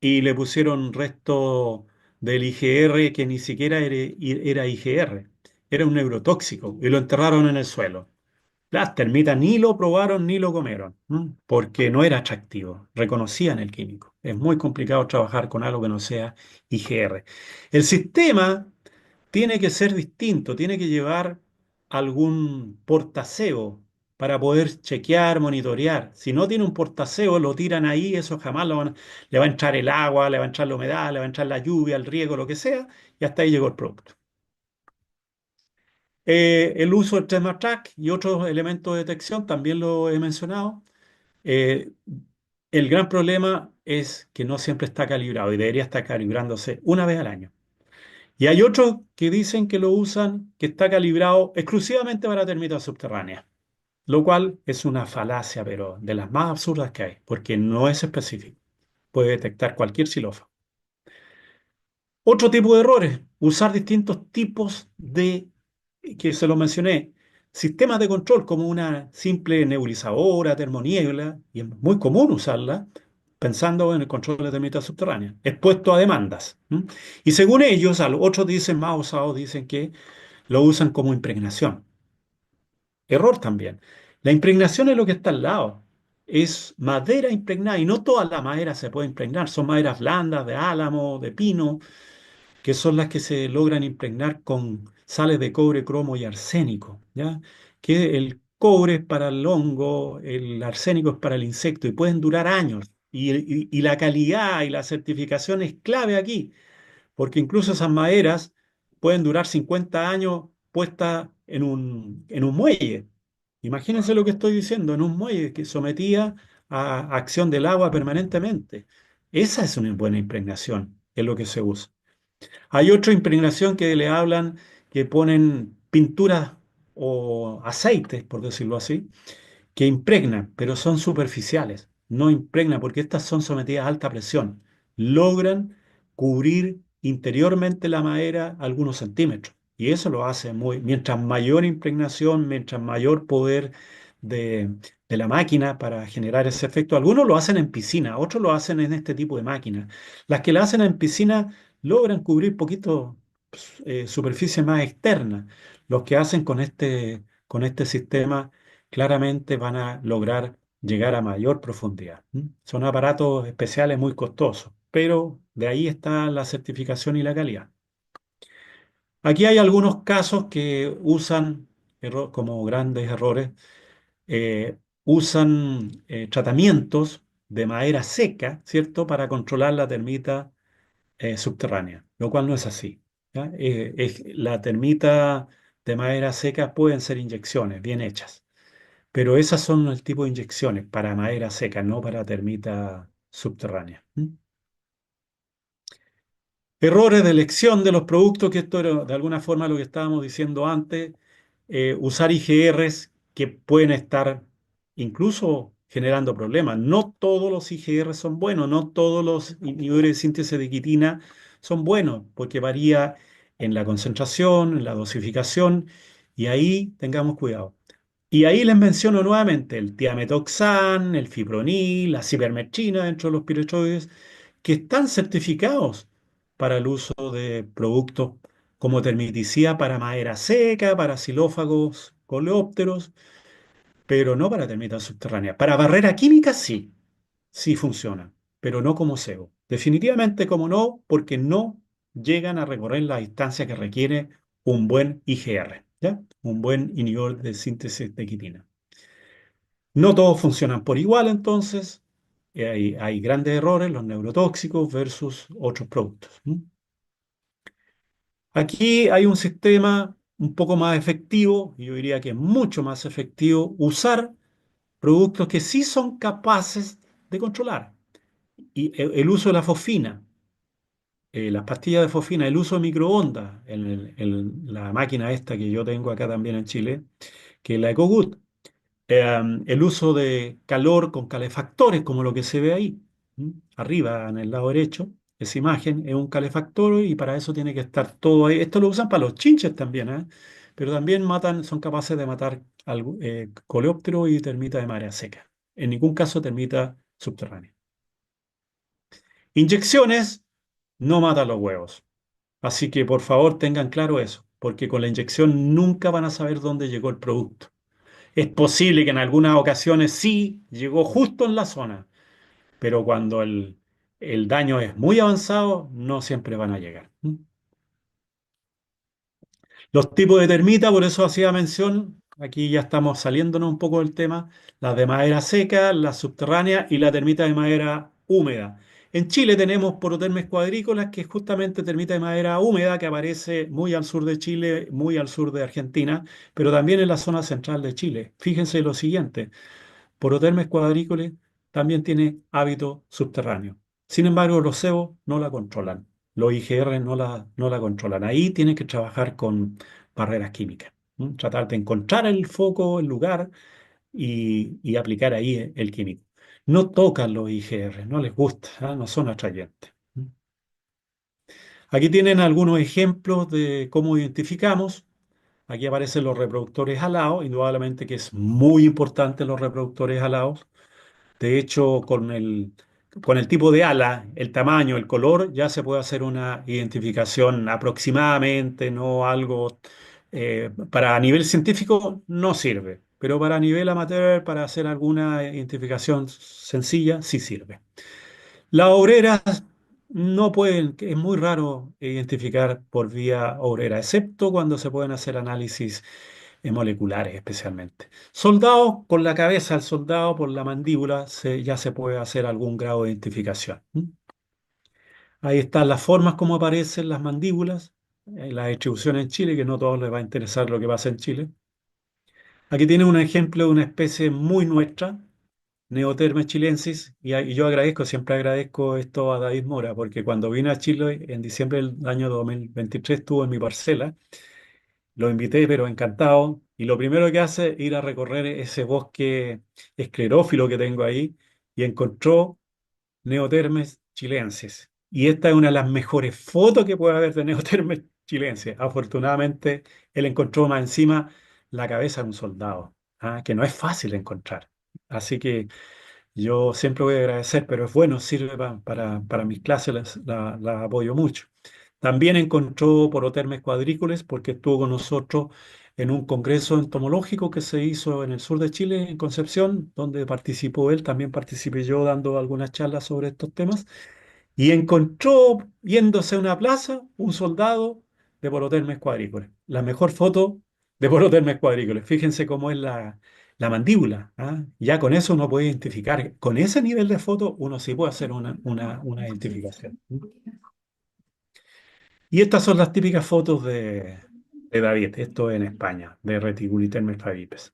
y le pusieron resto del IGR que ni siquiera era IGR, era un neurotóxico y lo enterraron en el suelo. Las termitas ni lo probaron ni lo comieron, porque no era atractivo, reconocían el químico. Es muy complicado trabajar con algo que no sea IGR. El sistema tiene que ser distinto, tiene que llevar algún portaseo para poder chequear, monitorear. Si no tiene un portaseo, lo tiran ahí, eso jamás le va a entrar el agua, le va a entrar la humedad, le va a entrar la lluvia, el riego, lo que sea, y hasta ahí llegó el producto. El uso del Tremor Track y otros elementos de detección también lo he mencionado. Eh, el gran problema es que no siempre está calibrado y debería estar calibrándose una vez al año. Y hay otros que dicen que lo usan, que está calibrado exclusivamente para termitas subterráneas, lo cual es una falacia, pero de las más absurdas que hay, porque no es específico. Puede detectar cualquier xilófago. Otro tipo de errores, usar distintos tipos que se lo mencioné, sistemas de control como una simple nebulizadora, termoniebla, y es muy común usarla pensando en el control de termitas subterráneas, expuesto a demandas. Y según ellos, otros dicen, más osados, dicen que lo usan como impregnación. Error también. La impregnación es lo que está al lado. Es madera impregnada y no toda la madera se puede impregnar. Son maderas blandas, de álamo, de pino, que son las que se logran impregnar con sales de cobre, cromo y arsénico, ¿ya? Que el cobre es para el hongo, el arsénico es para el insecto y pueden durar años. Y la calidad y la certificación es clave aquí, porque incluso esas maderas pueden durar 50 años puestas en un muelle. Imagínense lo que estoy diciendo, en un muelle que sometía a acción del agua permanentemente. Esa es una buena impregnación, es lo que se usa. Hay otra impregnación que le hablan, que ponen pinturas o aceites, por decirlo así, que impregnan, pero son superficiales. No impregnan porque estas son sometidas a alta presión. Logran cubrir interiormente la madera algunos centímetros. Y eso lo hace mientras mayor impregnación, mientras mayor poder de, de la máquina para generar ese efecto. Algunos lo hacen en piscina, otros lo hacen en este tipo de máquinas. Las que la hacen en piscina logran cubrir poquito superficie más externa. Los que hacen con este sistema claramente van a lograr llegar a mayor profundidad. Son aparatos especiales muy costosos, pero de ahí está la certificación y la calidad. Aquí hay algunos casos que usan como grandes errores, usan tratamientos de madera seca, ¿cierto? Para controlar la termita subterránea, lo cual no es así. ¿Ya? La termita de madera seca pueden ser inyecciones bien hechas, pero esas son el tipo de inyecciones para madera seca, no para termita subterránea. ¿Mm? Errores de elección de los productos, que esto era de alguna forma lo que estábamos diciendo antes, usar IGRs que pueden estar incluso generando problemas. No todos los IGRs son buenos, no todos los inhibidores de síntesis de quitina son buenos, porque varía en la concentración, en la dosificación, y ahí tengamos cuidado. Y ahí les menciono nuevamente el tiametoxan, el fipronil, la cipermetrina dentro de los piretroides, que están certificados para el uso de productos como termiticida para madera seca, para xilófagos, coleópteros, pero no para termitas subterráneas. Para barrera química sí, sí funciona, pero no como cebo. Definitivamente como no, porque no llegan a recorrer la distancia que requiere un buen IGR, ¿ya? Un buen inhibidor de síntesis de quitina. No todos funcionan por igual, entonces hay grandes errores, los neurotóxicos versus otros productos. Aquí hay un sistema un poco más efectivo, y yo diría que mucho más efectivo, usar productos que sí son capaces de controlar. Y el uso de la fosfina, las pastillas de fosfina, el uso de microondas en la máquina esta que yo tengo acá también en Chile, que es la EcoGood. El uso de calor con calefactores, como lo que se ve ahí, arriba en el lado derecho, esa imagen es un calefactor y para eso tiene que estar todo ahí. Esto lo usan para los chinches también, ¿eh? Pero también son capaces de matar coleópteros y termitas de marea seca. En ningún caso termita subterránea. Inyecciones no matan los huevos. Así que por favor tengan claro eso, porque con la inyección nunca van a saber dónde llegó el producto. Es posible que en algunas ocasiones sí llegó justo en la zona, pero cuando el daño es muy avanzado, no siempre van a llegar. Los tipos de termita, por eso hacía mención, aquí ya estamos saliéndonos un poco del tema, las de madera seca, la subterránea y la termita de madera húmeda. En Chile tenemos porotermes cuadrícolas, que es justamente termita de madera húmeda, que aparece muy al sur de Chile, muy al sur de Argentina, pero también en la zona central de Chile. Fíjense lo siguiente. Porotermes cuadrícoles también tiene hábito subterráneo. Sin embargo, los cebos no la controlan. Los IGR no la controlan. Ahí tienen que trabajar con barreras químicas. Tratar de encontrar el foco, el lugar y aplicar ahí el químico. No tocan los IGR, no les gusta, ¿ah? No son atrayentes. Aquí tienen algunos ejemplos de cómo identificamos. Aquí aparecen los reproductores alados, indudablemente que es muy importante los reproductores alados. De hecho, con el tipo de ala, el tamaño, el color, ya se puede hacer una identificación aproximadamente, no algo para nivel científico no sirve, pero para nivel amateur, para hacer alguna identificación sencilla, sí sirve. Las obreras no pueden, es muy raro identificar por vía obrera, excepto cuando se pueden hacer análisis moleculares especialmente. Soldados, con la cabeza del soldado, por la mandíbula, ya se puede hacer algún grado de identificación. Ahí están las formas como aparecen las mandíbulas, la distribución en Chile, que no a todos les va a interesar lo que pasa en Chile. Aquí tiene un ejemplo de una especie muy nuestra, Neotermes chilensis, y yo agradezco, siempre agradezco esto a David Mora, porque cuando vine a Chile en diciembre del año 2023 estuvo en mi parcela. Lo invité, pero encantado. Y lo primero que hace es ir a recorrer ese bosque esclerófilo que tengo ahí y encontró Neotermes chilensis. Y esta es una de las mejores fotos que puede haber de Neotermes chilensis. Afortunadamente, él encontró más encima la cabeza de un soldado, que no es fácil encontrar. Así que yo siempre voy a agradecer, pero es bueno, sirve para mis clases, las apoyo mucho. También encontró porotermes cuadrícules porque estuvo con nosotros en un congreso entomológico que se hizo en el sur de Chile, en Concepción, donde participó él, también participé yo dando algunas charlas sobre estos temas, y encontró, yéndose a una plaza, un soldado de porotermes cuadrícules. La mejor foto de porotermes cuadrícules. Fíjense cómo es la mandíbula. ¿Ah? Ya con eso uno puede identificar, con ese nivel de foto uno sí puede hacer una identificación. Y estas son las típicas fotos de David, esto en España, de Reticulitermes flavipes.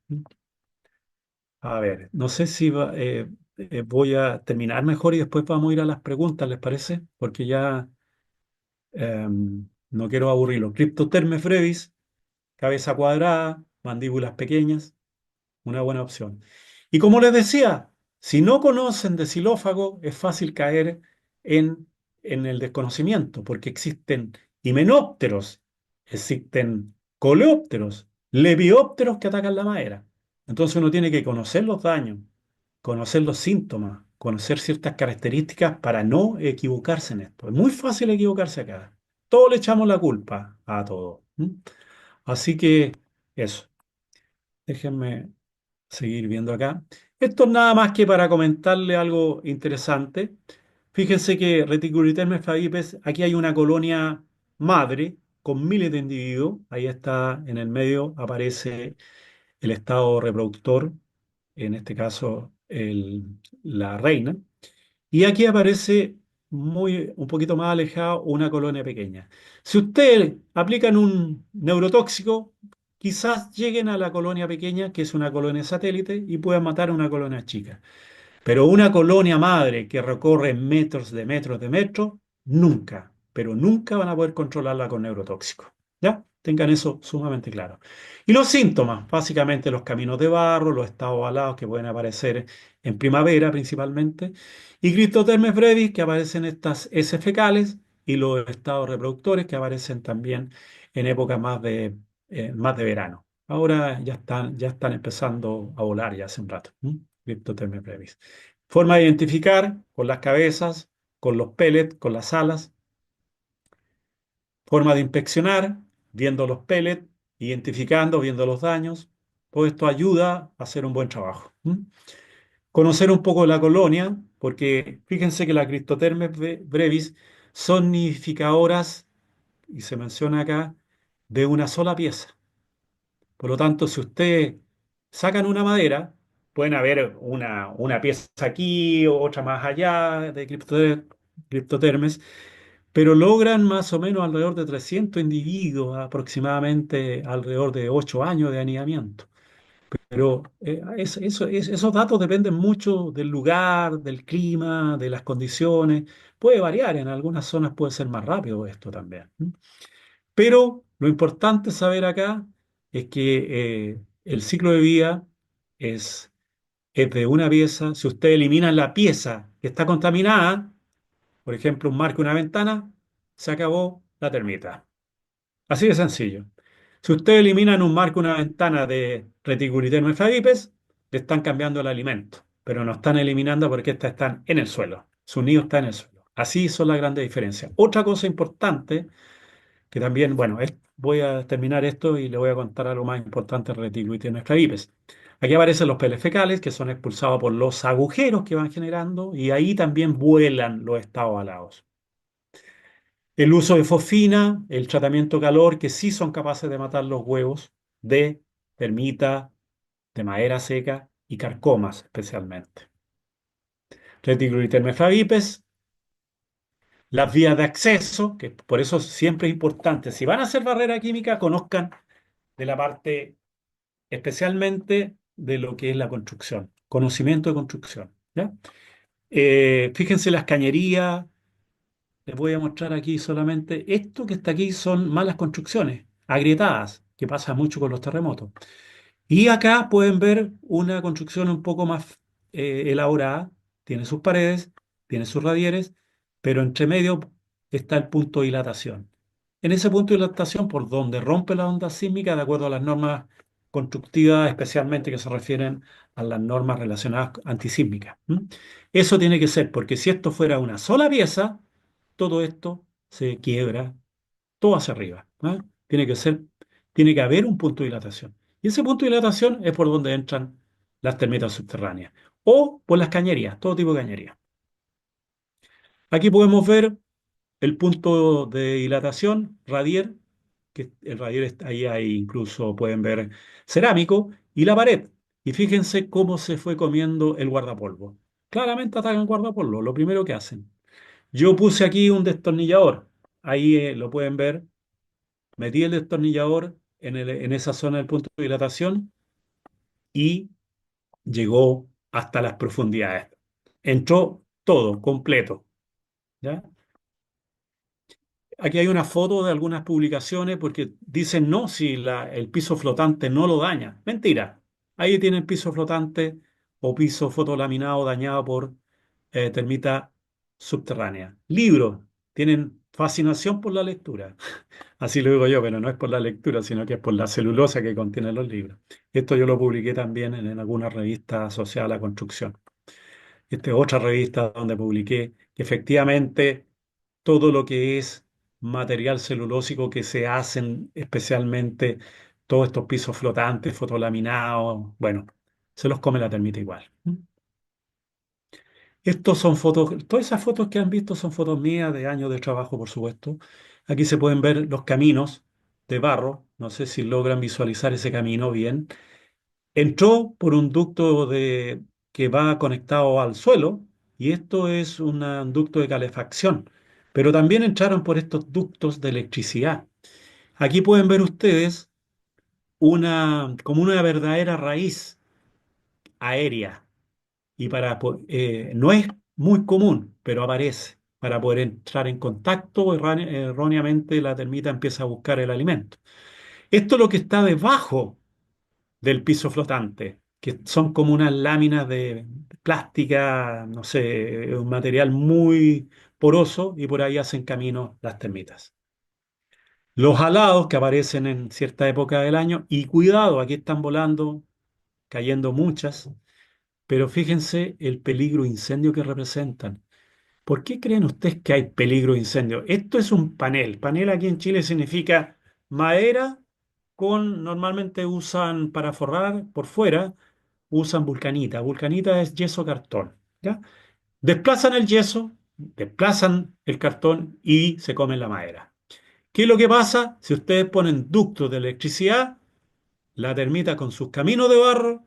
A ver, no sé si voy a terminar mejor y después vamos a ir a las preguntas, ¿les parece? Porque ya no quiero aburrirlo. Cryptotermes brevis, cabeza cuadrada, mandíbulas pequeñas, una buena opción. Y como les decía, si no conocen de xilófago, es fácil caer en, en el desconocimiento, porque existen himenópteros, existen coleópteros, lepiópteros que atacan la madera. Entonces uno tiene que conocer los daños, conocer los síntomas, conocer ciertas características para no equivocarse en esto. Es muy fácil equivocarse acá. Todos le echamos la culpa a todo. Así que eso, déjenme seguir viendo acá. Esto es nada más que para comentarle algo interesante. Fíjense que Reticulitermes flavipes, aquí hay una colonia madre con miles de individuos. Ahí está en el medio, aparece el estado reproductor, en este caso la reina. Y aquí aparece un poquito más alejado una colonia pequeña. Si ustedes aplican un neurotóxico, quizás lleguen a la colonia pequeña, que es una colonia satélite, y puedan matar a una colonia chica. Pero una colonia madre que recorre metros de metros, nunca, pero nunca van a poder controlarla con neurotóxicos. ¿Ya? Tengan eso sumamente claro. Y los síntomas, básicamente los caminos de barro, los estados ovalados que pueden aparecer en primavera principalmente, y Cryptotermes brevis que aparecen estas heces fecales y los estados reproductores que aparecen también en épocas más de verano. Ahora ya están empezando a volar ya hace un rato. Cryptotermes brevis. Forma de identificar con las cabezas, con los pellets, con las alas. Forma de inspeccionar, viendo los pellets, identificando, viendo los daños. Todo esto ayuda a hacer un buen trabajo. Conocer un poco la colonia, porque fíjense que las Cryptotermes brevis son nidificadoras, y se menciona acá, de una sola pieza. Por lo tanto, si ustedes sacan una madera, pueden haber una pieza aquí, otra más allá de criptotermes, pero logran más o menos alrededor de 300 individuos, aproximadamente alrededor de 8 años de anidamiento. Pero esos datos dependen mucho del lugar, del clima, de las condiciones. Puede variar, en algunas zonas puede ser más rápido esto también. Pero lo importante saber acá es que el ciclo de vida es de una pieza. Si usted elimina la pieza que está contaminada, por ejemplo, un marco, una ventana, se acabó la termita. Así de sencillo. Si usted elimina en un marco, una ventana de Reticulitermes flavipes, le están cambiando el alimento, pero no están eliminando porque estas están en el suelo. Su nido está en el suelo. Así son las grandes diferencias. Otra cosa importante que también, bueno, voy a terminar esto y le voy a contar algo más importante del Reticulitermes flavipes. Aquí aparecen los peles fecales que son expulsados por los agujeros que van generando y ahí también vuelan los estados alados. El uso de fosfina, el tratamiento calor, que sí son capaces de matar los huevos de termita, de madera seca y carcomas especialmente. Reticulitermes flavipes, las vías de acceso, que por eso siempre es importante, si van a hacer barrera química, conozcan de la parte especialmente de lo que es la construcción, conocimiento de construcción. ¿Ya? Fíjense las cañerías, les voy a mostrar aquí solamente esto que está aquí son malas construcciones, agrietadas, que pasa mucho con los terremotos. Y acá pueden ver una construcción un poco más elaborada, tiene sus paredes, tiene sus radieres, pero entre medio está el punto de dilatación. En ese punto de dilatación, por donde rompe la onda sísmica, de acuerdo a las normas constructivas, especialmente que se refieren a las normas relacionadas antisísmicas. Eso tiene que ser, porque si esto fuera una sola pieza, todo esto se quiebra todo hacia arriba. Tiene que ser, tiene que haber un punto de dilatación. Y ese punto de dilatación es por donde entran las termitas subterráneas o por las cañerías, todo tipo de cañerías. Aquí podemos ver el punto de dilatación, radier, que el radier ahí hay incluso pueden ver cerámico, y la pared. Y fíjense cómo se fue comiendo el guardapolvo. Claramente atacan el guardapolvo, lo primero que hacen. Yo puse aquí un destornillador. Ahí lo pueden ver. Metí el destornillador en esa zona del punto de dilatación y llegó hasta las profundidades. Entró todo, completo. ¿Ya? Aquí hay una foto de algunas publicaciones porque dicen no, si el piso flotante no lo daña. Mentira. Ahí tienen piso flotante o piso fotolaminado dañado por termita subterránea. Libros. Tienen fascinación por la lectura. Así lo digo yo, pero no es por la lectura, sino que es por la celulosa que contienen los libros. Esto yo lo publiqué también en alguna revista asociada a la construcción. Esta es otra revista donde publiqué que efectivamente todo lo que es material celulósico que se hacen, especialmente todos estos pisos flotantes, fotolaminados, bueno, se los come la termita igual. Estos son fotos, todas esas fotos que han visto son fotos mías de años de trabajo, por supuesto. Aquí se pueden ver los caminos de barro, no sé si logran visualizar ese camino bien. Entró por un ducto que va conectado al suelo y esto es un ducto de calefacción, pero también entraron por estos ductos de electricidad. Aquí pueden ver ustedes como una verdadera raíz aérea y no es muy común, pero aparece. Para poder entrar en contacto, erróneamente la termita empieza a buscar el alimento. Esto es lo que está debajo del piso flotante, que son como unas láminas de plástica, no sé, un material muy poroso y por ahí hacen camino las termitas. Los alados que aparecen en cierta época del año, y cuidado, aquí están volando, cayendo muchas, pero fíjense el peligro incendio que representan. ¿Por qué creen ustedes que hay peligro de incendio? Esto es un panel. Panel aquí en Chile significa madera normalmente usan para forrar por fuera, usan vulcanita. Vulcanita es yeso cartón, ¿ya? Desplazan el yeso, desplazan el cartón y se comen la madera. ¿Qué es lo que pasa? Si ustedes ponen ductos de electricidad, la termita con sus caminos de barro,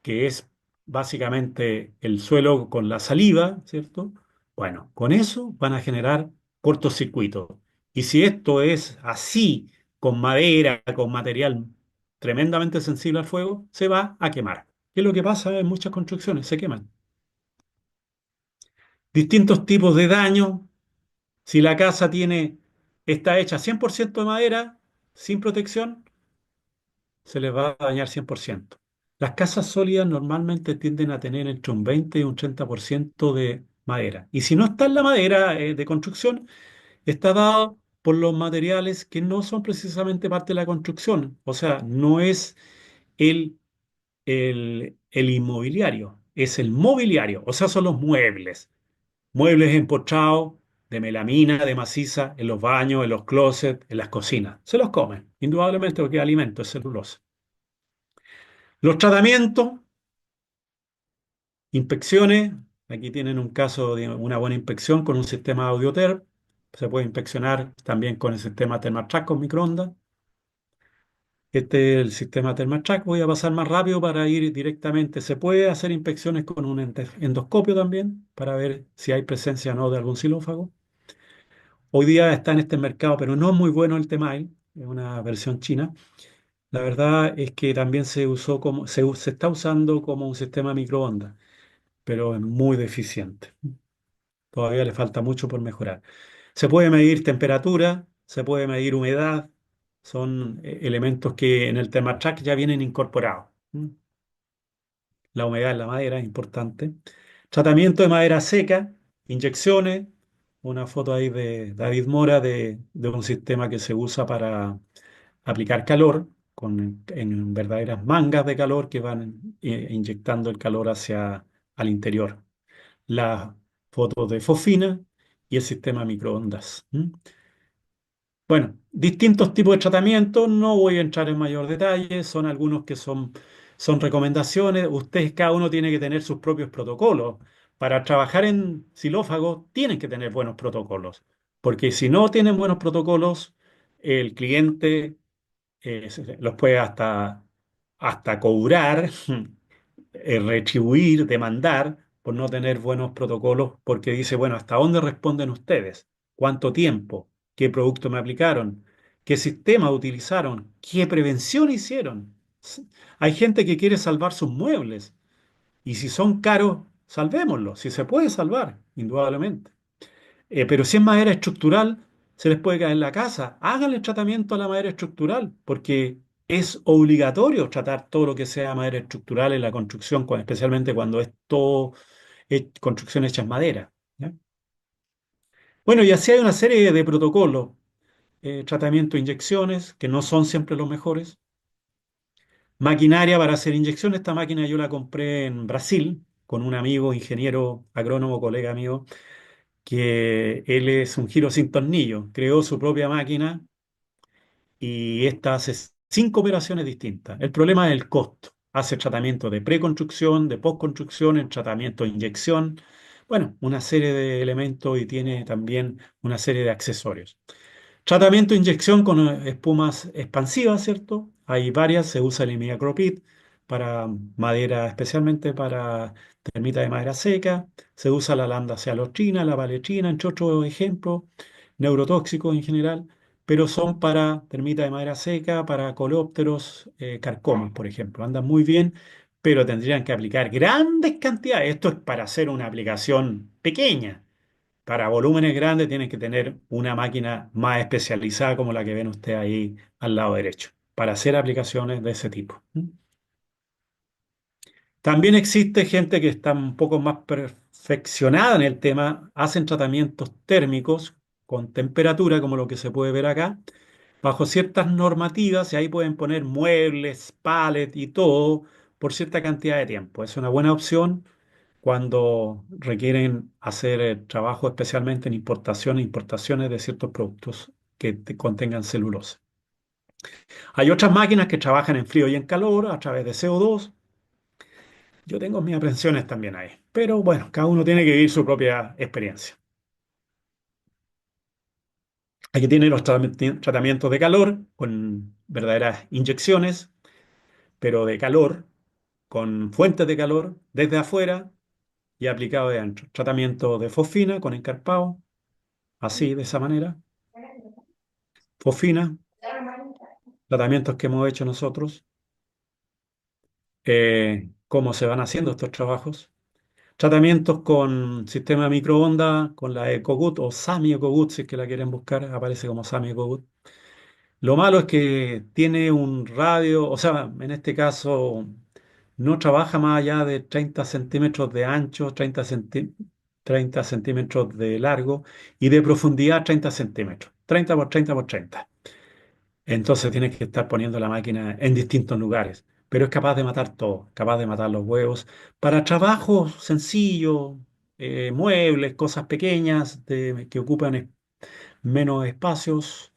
que es básicamente el suelo con la saliva, ¿cierto? Bueno, con eso van a generar cortocircuitos. Y si esto es así, con madera, con material tremendamente sensible al fuego, se va a quemar. ¿Qué es lo que pasa en muchas construcciones? Se queman. Distintos tipos de daño. Si la casa está hecha 100% de madera, sin protección, se les va a dañar 100%. Las casas sólidas normalmente tienden a tener entre un 20 y un 30% de madera. Y si no está en la madera de construcción, está dado por los materiales que no son precisamente parte de la construcción. O sea, no es el, el inmobiliario, es el mobiliario. O sea, son los muebles. Muebles empotrados de melamina, de maciza, en los baños, en los closets, en las cocinas. Se los comen, indudablemente porque es alimento, es celulosa. Los tratamientos, inspecciones, aquí tienen un caso de una buena inspección con un sistema Audioterm. Se puede inspeccionar también con el sistema Thermatrack con microondas. Este es el sistema Thermatrack. Voy a pasar más rápido para ir directamente. Se puede hacer inspecciones con un endoscopio también para ver si hay presencia o no de algún xilófago. Hoy día está en este mercado, pero no es muy bueno el Temail, es una versión china. La verdad es que también se está usando como un sistema microondas, pero es muy deficiente. Todavía le falta mucho por mejorar. Se puede medir temperatura, se puede medir humedad, son elementos que en el Thermatrack ya vienen incorporados. ¿Mm? La humedad en la madera es importante. Tratamiento de madera seca, inyecciones, una foto ahí de David Mora de un sistema que se usa para aplicar calor en verdaderas mangas de calor que van inyectando el calor hacia al interior. Las fotos de fosfina y el sistema microondas. ¿Mm? Bueno, distintos tipos de tratamientos, no voy a entrar en mayor detalle, son algunos que son recomendaciones, ustedes cada uno tiene que tener sus propios protocolos. Para trabajar en xilófagos tienen que tener buenos protocolos, porque si no tienen buenos protocolos, el cliente los puede hasta hasta cobrar, retribuir, demandar por no tener buenos protocolos, porque dice, bueno, ¿hasta dónde responden ustedes? ¿Cuánto tiempo? ¿Qué producto me aplicaron? ¿Qué sistema utilizaron? ¿Qué prevención hicieron? Hay gente que quiere salvar sus muebles y si son caros, salvémoslos, si se puede salvar, indudablemente. Pero si es madera estructural, se les puede caer la casa. Háganle tratamiento a la madera estructural, porque es obligatorio tratar todo lo que sea madera estructural en la construcción, especialmente cuando es todo construcción hecha en madera. ¿Ya? Bueno, y así hay una serie de protocolos. Tratamiento de inyecciones, que no son siempre los mejores. Maquinaria para hacer inyecciones. Esta máquina yo la compré en Brasil con un amigo, ingeniero agrónomo, colega mío, que él es un giro sin tornillo. Creó su propia máquina y esta hace 5 operaciones distintas. El problema es el costo. Hace tratamiento de preconstrucción, de postconstrucción, el tratamiento de inyección, bueno, una serie de elementos y tiene también una serie de accesorios. Tratamiento de inyección con espumas expansivas, ¿cierto? Hay varias, se usa el imidacloprid para madera, especialmente para termita de madera seca, se usa la lambda cialotrina, la palestrina, entre otros ejemplos, neurotóxicos en general, pero son para termita de madera seca, para coleópteros, carcomas, por ejemplo. Andan muy bien, pero tendrían que aplicar grandes cantidades. Esto es para hacer una aplicación pequeña. Para volúmenes grandes tienen que tener una máquina más especializada como la que ven usted ahí al lado derecho, para hacer aplicaciones de ese tipo. También existe gente que está un poco más perfeccionada en el tema, hacen tratamientos térmicos con temperatura, como lo que se puede ver acá, bajo ciertas normativas, y ahí pueden poner muebles, palets y todo por cierta cantidad de tiempo. Es una buena opción cuando requieren hacer trabajo especialmente en importación e importaciones de ciertos productos que contengan celulosa. Hay otras máquinas que trabajan en frío y en calor a través de CO2. Yo tengo mis aprensiones también ahí, pero bueno, cada uno tiene que vivir su propia experiencia. Aquí tiene los tratamientos de calor con verdaderas inyecciones, pero de calor, con fuentes de calor desde afuera y aplicado de adentro. Tratamiento de fosfina con encarpado, así, de esa manera. Fosfina, tratamientos que hemos hecho nosotros. Cómo se van haciendo estos trabajos. Tratamientos con sistema de microondas, con la EcoGut o Sami EcoGut, si es que la quieren buscar, aparece como Sami EcoGut. Lo malo es que tiene un radio, o sea, en este caso no trabaja más allá de 30 centímetros de ancho, 30 centímetros de largo y de profundidad 30 centímetros, 30 por 30 por 30. Entonces tienes que estar poniendo la máquina en distintos lugares, pero es capaz de matar todo, capaz de matar los huevos. Para trabajos sencillos, muebles, cosas pequeñas que ocupan menos espacios,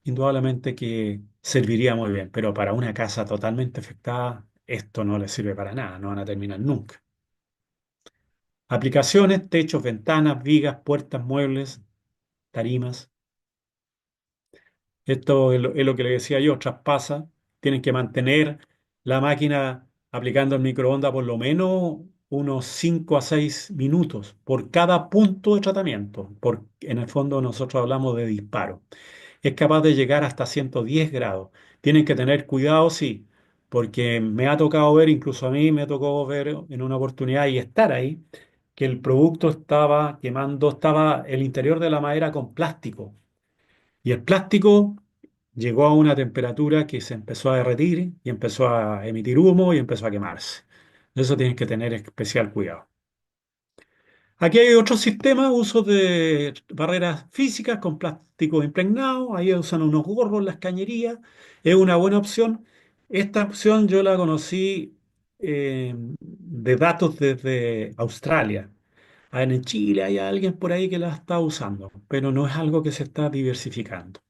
indudablemente que serviría muy bien, pero para una casa totalmente afectada, esto no le sirve para nada, no van a terminar nunca. Aplicaciones, techos, ventanas, vigas, puertas, muebles, tarimas. Esto es lo que le decía yo, traspasa, tienen que mantener la máquina aplicando el microondas por lo menos unos 5 a 6 minutos por cada punto de tratamiento, porque en el fondo nosotros hablamos de disparo. Es capaz de llegar hasta 110 grados. Tienen que tener cuidado, sí, porque me ha tocado ver, incluso a mí me tocó ver en una oportunidad y estar ahí, que el producto estaba quemando, estaba el interior de la madera con plástico. Y el plástico llegó a una temperatura que se empezó a derretir y empezó a emitir humo y empezó a quemarse. De eso tienes que tener especial cuidado. Aquí hay otro sistema, uso de barreras físicas con plástico impregnado. Ahí usan unos gorros, las cañerías. Es una buena opción. Esta opción yo la conocí de datos desde Australia. En Chile hay alguien por ahí que la está usando, pero no es algo que se está diversificando.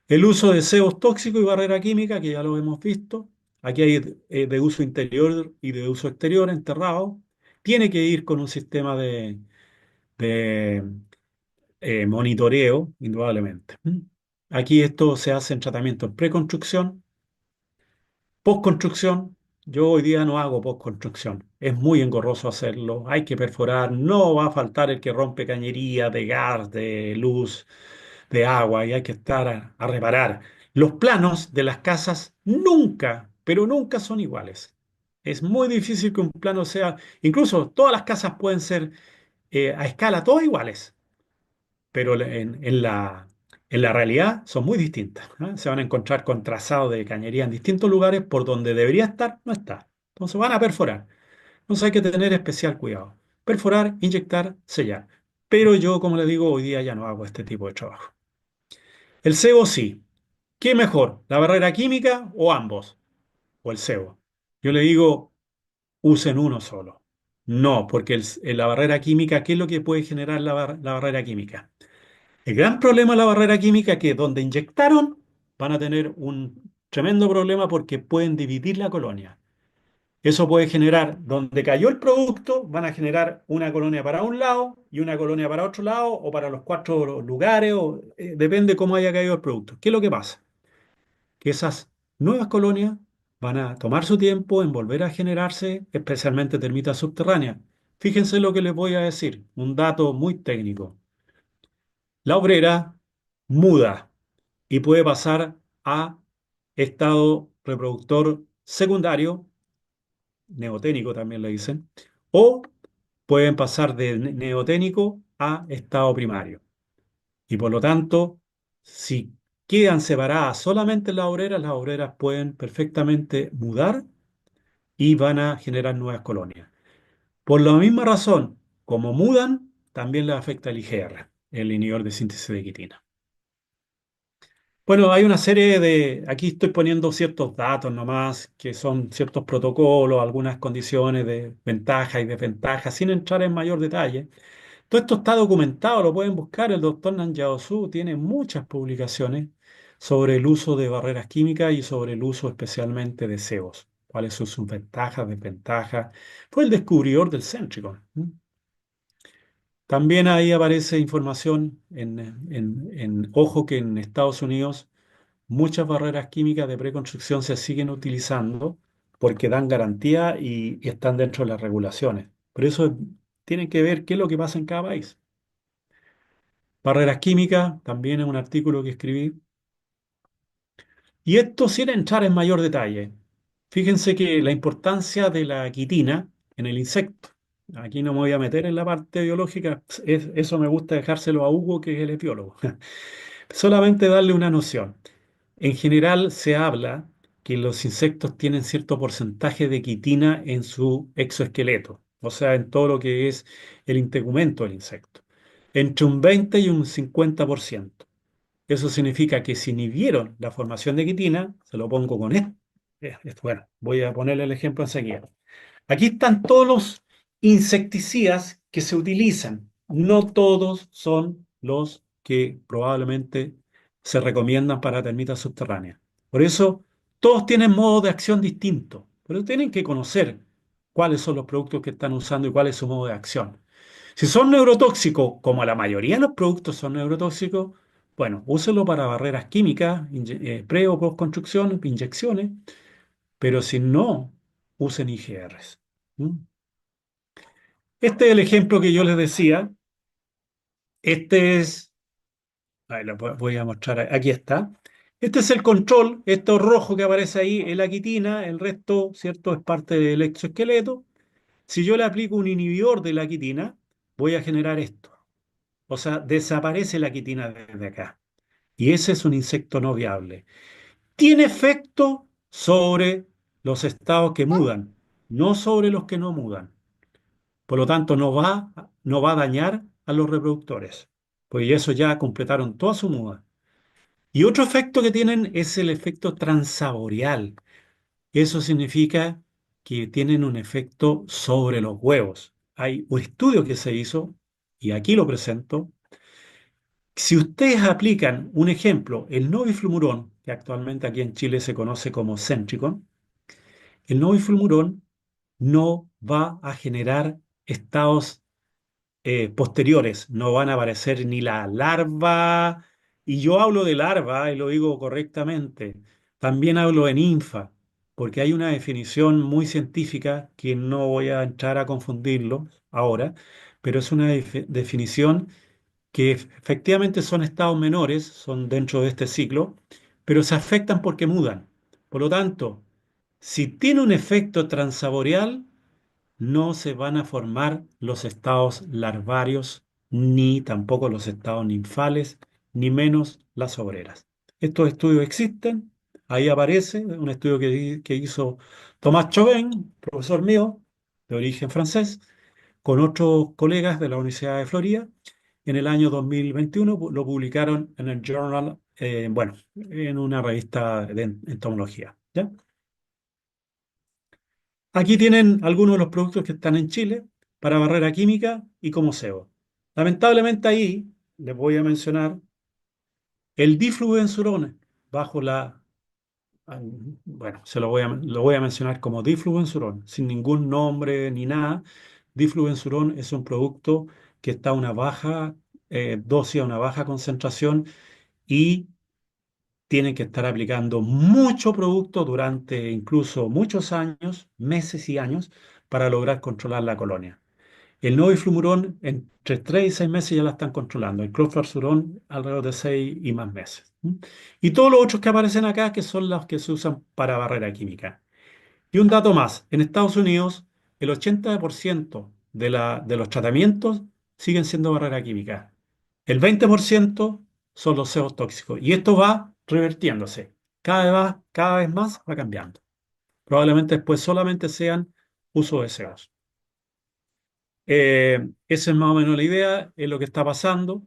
El uso de cebos tóxicos y barrera química, que ya lo hemos visto. Aquí hay de uso interior y de uso exterior, enterrado. Tiene que ir con un sistema de monitoreo, indudablemente. Aquí esto se hace en tratamiento en preconstrucción. Postconstrucción, yo hoy día no hago postconstrucción. Es muy engorroso hacerlo. Hay que perforar. No va a faltar el que rompe cañería de gas, de luz, de agua y hay que estar a reparar. Los planos de las casas nunca, pero nunca son iguales. Es muy difícil que un plano sea, incluso todas las casas pueden ser a escala todas iguales, pero en la realidad son muy distintas. ¿Eh? Se van a encontrar con trazado de cañería en distintos lugares por donde debería estar, no está. Entonces van a perforar. Entonces hay que tener especial cuidado. Perforar, inyectar, sellar. Pero yo, como le digo, hoy día ya no hago este tipo de trabajo. El sebo sí. ¿Qué mejor? ¿La barrera química o ambos? ¿O el sebo? Yo le digo, usen uno solo. No, porque la barrera química, ¿qué es lo que puede generar la barrera química? El gran problema de la barrera química es que donde inyectaron van a tener un tremendo problema porque pueden dividir la colonia. Eso puede generar, donde cayó el producto, van a generar una colonia para un lado y una colonia para otro lado o para los cuatro lugares, o, depende cómo haya caído el producto. ¿Qué es lo que pasa? Que esas nuevas colonias van a tomar su tiempo en volver a generarse, especialmente termitas subterráneas. Fíjense lo que les voy a decir, un dato muy técnico. La obrera muda y puede pasar a estado reproductor secundario, neoténico también le dicen, o pueden pasar de neoténico a estado primario. Y por lo tanto, si quedan separadas solamente las obreras pueden perfectamente mudar y van a generar nuevas colonias. Por la misma razón, como mudan, también les afecta el IGR, el inhibidor de síntesis de quitina. Bueno, hay una serie de, aquí estoy poniendo ciertos datos nomás, que son ciertos protocolos, algunas condiciones de ventaja y desventaja, sin entrar en mayor detalle. Todo esto está documentado, lo pueden buscar. El doctor Nan Su tiene muchas publicaciones sobre el uso de barreras químicas y sobre el uso especialmente de sebos. ¿Cuáles son sus ventajas, desventajas? Fue el descubridor del Centricon. También ahí aparece información ojo que en Estados Unidos muchas barreras químicas de preconstrucción se siguen utilizando porque dan garantía y están dentro de las regulaciones. Por eso tienen que ver qué es lo que pasa en cada país. Barreras químicas, también es un artículo que escribí. Y esto sin entrar en mayor detalle. Fíjense que la importancia de la quitina en el insecto. Aquí no me voy a meter en la parte biológica, eso me gusta dejárselo a Hugo, que es el biólogo. Solamente darle una noción. En general se habla que los insectos tienen cierto porcentaje de quitina en su exoesqueleto, o sea, en todo lo que es el integumento del insecto, entre un 20 y un 50%. Eso significa que si inhibieron la formación de quitina, se lo pongo con esto. Bueno, voy a ponerle el ejemplo enseguida. Aquí están todos los insecticidas que se utilizan. No todos son los que probablemente se recomiendan para termitas subterráneas. Por eso, todos tienen modos de acción distintos. Pero tienen que conocer cuáles son los productos que están usando y cuál es su modo de acción. Si son neurotóxicos, como la mayoría de los productos son neurotóxicos, bueno, úsenlo para barreras químicas, pre o post construcción, inyecciones, pero si no, usen IGRs. ¿Mm? Este es el ejemplo que yo les decía. Este es, ahí lo voy a mostrar, aquí está. Este es el control, esto rojo que aparece ahí es la quitina, el resto, ¿cierto? Es parte del exoesqueleto. Si yo le aplico un inhibidor de la quitina, voy a generar esto. O sea, desaparece la quitina desde acá. Y ese es un insecto no viable. Tiene efecto sobre los estados que mudan, no sobre los que no mudan. Por lo tanto, no va a dañar a los reproductores, pues eso ya completaron toda su muda. Y otro efecto que tienen es el efecto transaborial. Eso significa que tienen un efecto sobre los huevos. Hay un estudio que se hizo, y aquí lo presento. Si ustedes aplican un ejemplo, el noviflumurón, que actualmente aquí en Chile se conoce como Centricon, el noviflumurón no va a generar estados posteriores, no van a aparecer ni la larva, y yo hablo de larva y lo digo correctamente, también hablo de ninfa, porque hay una definición muy científica que no voy a entrar a confundirlo ahora, pero es una definición que efectivamente son estados menores, son dentro de este ciclo, pero se afectan porque mudan. Por lo tanto, si tiene un efecto transaboreal, no se van a formar los estados larvarios, ni tampoco los estados ninfales, ni menos las obreras. Estos estudios existen, ahí aparece un estudio que hizo Tomás Chauvin, profesor mío, de origen francés, con otros colegas de la Universidad de Florida. En el año 2021 lo publicaron en el Journal, bueno, en una revista de entomología. ¿Ya? Aquí tienen algunos de los productos que están en Chile para barrera química y como SEO. Lamentablemente ahí les voy a mencionar el difluensurone bajo la, bueno, lo voy a mencionar como difluensurone, sin ningún nombre ni nada. Difluensurone es un producto que está a una baja dosis, a una baja concentración y tienen que estar aplicando mucho producto durante incluso muchos años, meses y años, para lograr controlar la colonia. El noviflumurón entre 3 y 6 meses ya la están controlando. El clofazurón alrededor de 6 y más meses. ¿Mm? Y todos los otros que aparecen acá, que son los que se usan para barrera química. Y un dato más, en Estados Unidos el 80% de los tratamientos siguen siendo barrera química. El 20% son los CEOs tóxicos. Y esto va revertiéndose. Cada vez más va cambiando. Probablemente después solamente sean uso de CEOs. Esa es más o menos la idea, es lo que está pasando,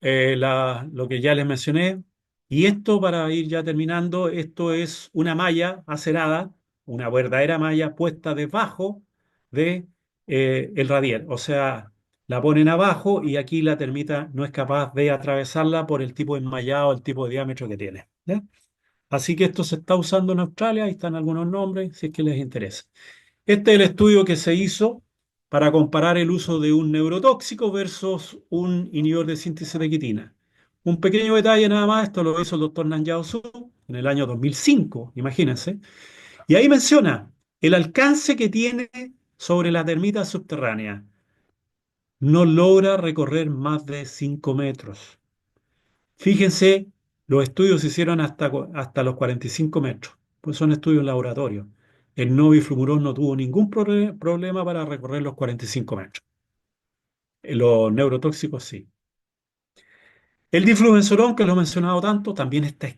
lo que ya les mencioné. Y esto, para ir ya terminando, esto es una malla acerada, una verdadera malla puesta debajo de el radier. O sea, la ponen abajo y aquí la termita no es capaz de atravesarla por el tipo de enmallado, el tipo de diámetro que tiene. ¿Ya? Así que esto se está usando en Australia, ahí están algunos nombres, si es que les interesa. Este es el estudio que se hizo para comparar el uso de un neurotóxico versus un inhibidor de síntesis de quitina. Un pequeño detalle nada más, esto lo hizo el doctor Nan Su en el año 2005, imagínense. Y ahí menciona el alcance que tiene sobre la termita subterránea. No logra recorrer más de 5 metros. Fíjense, los estudios se hicieron hasta los 45 metros, pues son estudios en laboratorio. El noviflumurón no tuvo ningún problema para recorrer los 45 metros. Los neurotóxicos sí. El difluencerón, que lo he mencionado tanto, también está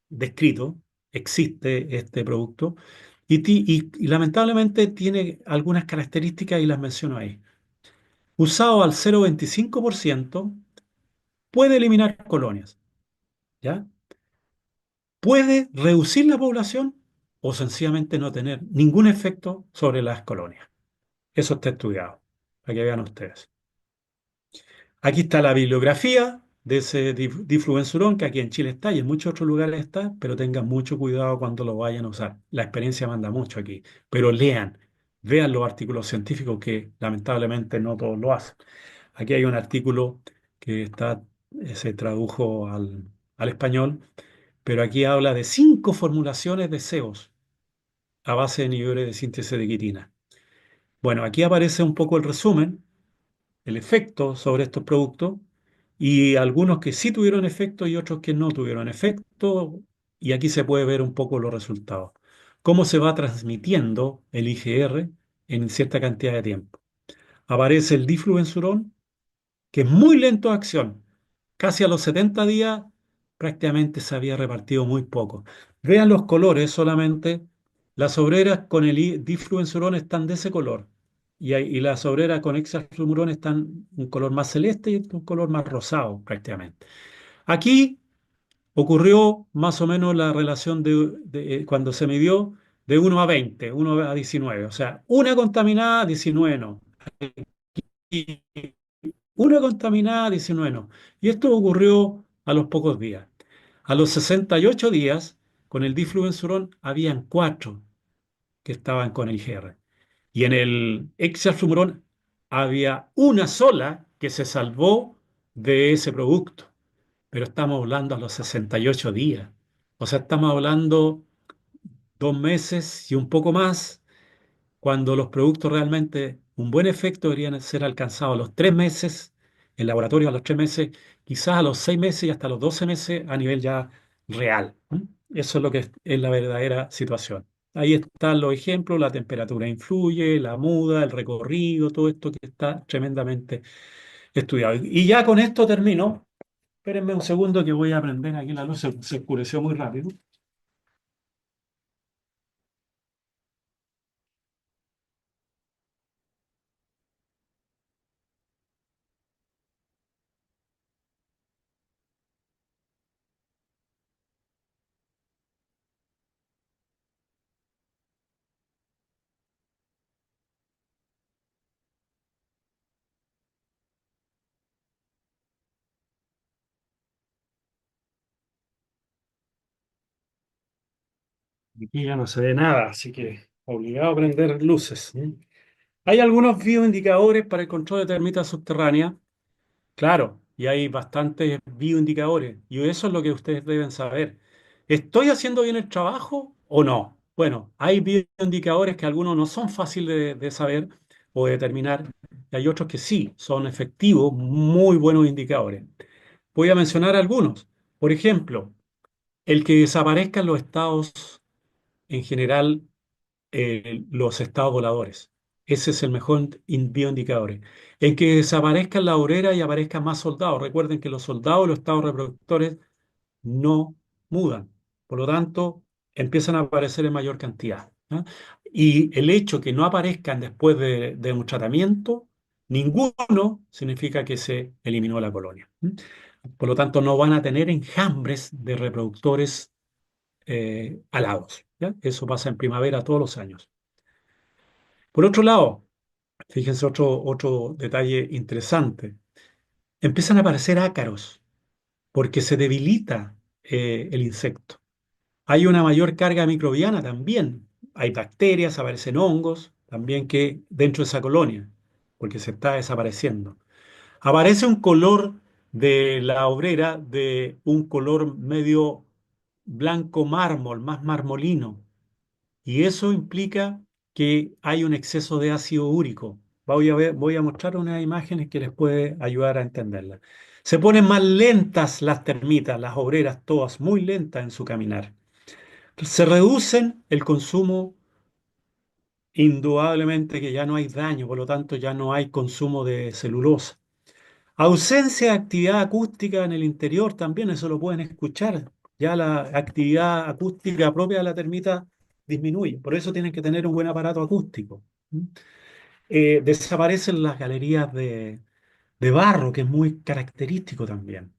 descrito, existe este producto y lamentablemente tiene algunas características y las menciono ahí. Usado al 0,25% puede eliminar colonias, ¿ya? Puede reducir la población o sencillamente no tener ningún efecto sobre las colonias. Eso está estudiado, para que vean ustedes. Aquí está la bibliografía de ese difluensurón, que aquí en Chile está y en muchos otros lugares está, pero tengan mucho cuidado cuando lo vayan a usar. La experiencia manda mucho aquí, pero lean, vean los artículos científicos que lamentablemente no todos lo hacen. Aquí hay un artículo que se tradujo al español, pero aquí habla de 5 formulaciones de SEOs a base de inhibidores de síntesis de quitina. Bueno, aquí aparece un poco el resumen, el efecto sobre estos productos y algunos que sí tuvieron efecto y otros que no tuvieron efecto. Y aquí se puede ver un poco los resultados. Cómo se va transmitiendo el IgR en cierta cantidad de tiempo. Aparece el difluensurón, que es muy lento de acción. Casi a los 70 días prácticamente se había repartido muy poco. Vean los colores solamente. Las obreras con el difluensurón están de ese color y las obreras con hexaflumurón están un color más celeste y un color más rosado prácticamente. Aquí ocurrió más o menos la relación cuando se midió de 1 a 20, 1 a 19. O sea, una contaminada, 19 no. Y una contaminada, 19 no. Y esto ocurrió a los pocos días. A los 68 días, con el difluensurón, habían 4 que estaban con el IgR. Y en el hexaflumurón había una sola que se salvó de ese producto. Pero estamos hablando a los 68 días. O sea, estamos hablando 2 meses y un poco más, cuando los productos realmente, un buen efecto deberían ser alcanzados a los 3 meses, en laboratorio a los 3 meses, quizás a los 6 meses y hasta los 12 meses a nivel ya real. ¿M? Eso es lo que es la verdadera situación. Ahí están los ejemplos, la temperatura influye, la muda, el recorrido, todo esto que está tremendamente estudiado. Y ya con esto termino. Espérenme un segundo que voy a prender aquí la luz, se oscureció muy rápido. Aquí ya no se ve nada, así que obligado a prender luces. ¿M? Hay algunos bioindicadores para el control de termitas subterráneas, claro, y hay bastantes bioindicadores, y eso es lo que ustedes deben saber. ¿Estoy haciendo bien el trabajo o no? Bueno, hay bioindicadores que algunos no son fáciles de saber o de determinar, y hay otros que sí, son efectivos, muy buenos indicadores. Voy a mencionar algunos. Por ejemplo, el que desaparezcan los estados en general, los estados voladores. Ese es el mejor bioindicador. En que desaparezcan la obrera y aparezcan más soldados. Recuerden que los soldados y los estados reproductores no mudan. Por lo tanto, empiezan a aparecer en mayor cantidad. ¿Ah? Y el hecho que no aparezcan después de un tratamiento, ninguno significa que se eliminó la colonia. ¿Mm? Por lo tanto, no van a tener enjambres de reproductores alados. ¿Ya? Eso pasa en primavera todos los años. Por otro lado, fíjense otro detalle interesante. Empiezan a aparecer ácaros porque se debilita el insecto. Hay una mayor carga microbiana también. Hay bacterias, aparecen hongos también que dentro de esa colonia, porque se está desapareciendo. Aparece un color de la obrera de un color medio blanco mármol, más marmolino. Y eso implica que hay un exceso de ácido úrico. Voy a mostrar unas imágenes que les puede ayudar a entenderla. Se ponen más lentas las termitas, las obreras, todas muy lentas en su caminar. Se reducen el consumo, indudablemente que ya no hay daño, por lo tanto ya no hay consumo de celulosa. Ausencia de actividad acústica en el interior también, eso lo pueden escuchar. Ya la actividad acústica propia de la termita disminuye, por eso tienen que tener un buen aparato acústico. ¿Mm? Desaparecen las galerías de barro, que es muy característico también.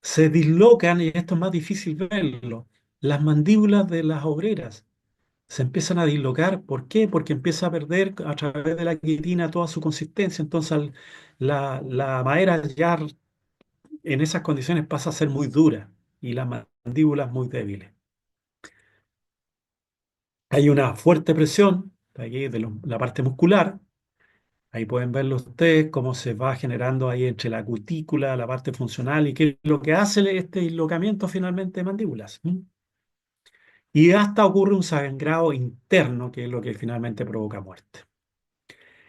Se dislocan, y esto es más difícil verlo, las mandíbulas de las obreras. Se empiezan a dislocar. ¿Por qué? Porque empieza a perder a través de la quitina toda su consistencia. Entonces la madera ya en esas condiciones pasa a ser muy dura y las mandíbulas muy débiles. Hay una fuerte presión aquí de la parte muscular. Ahí pueden verlo ustedes cómo se va generando ahí entre la cutícula, la parte funcional y qué es lo que hace este dislocamiento finalmente de mandíbulas. ¿M? Y hasta ocurre un sangrado interno, que es lo que finalmente provoca muerte.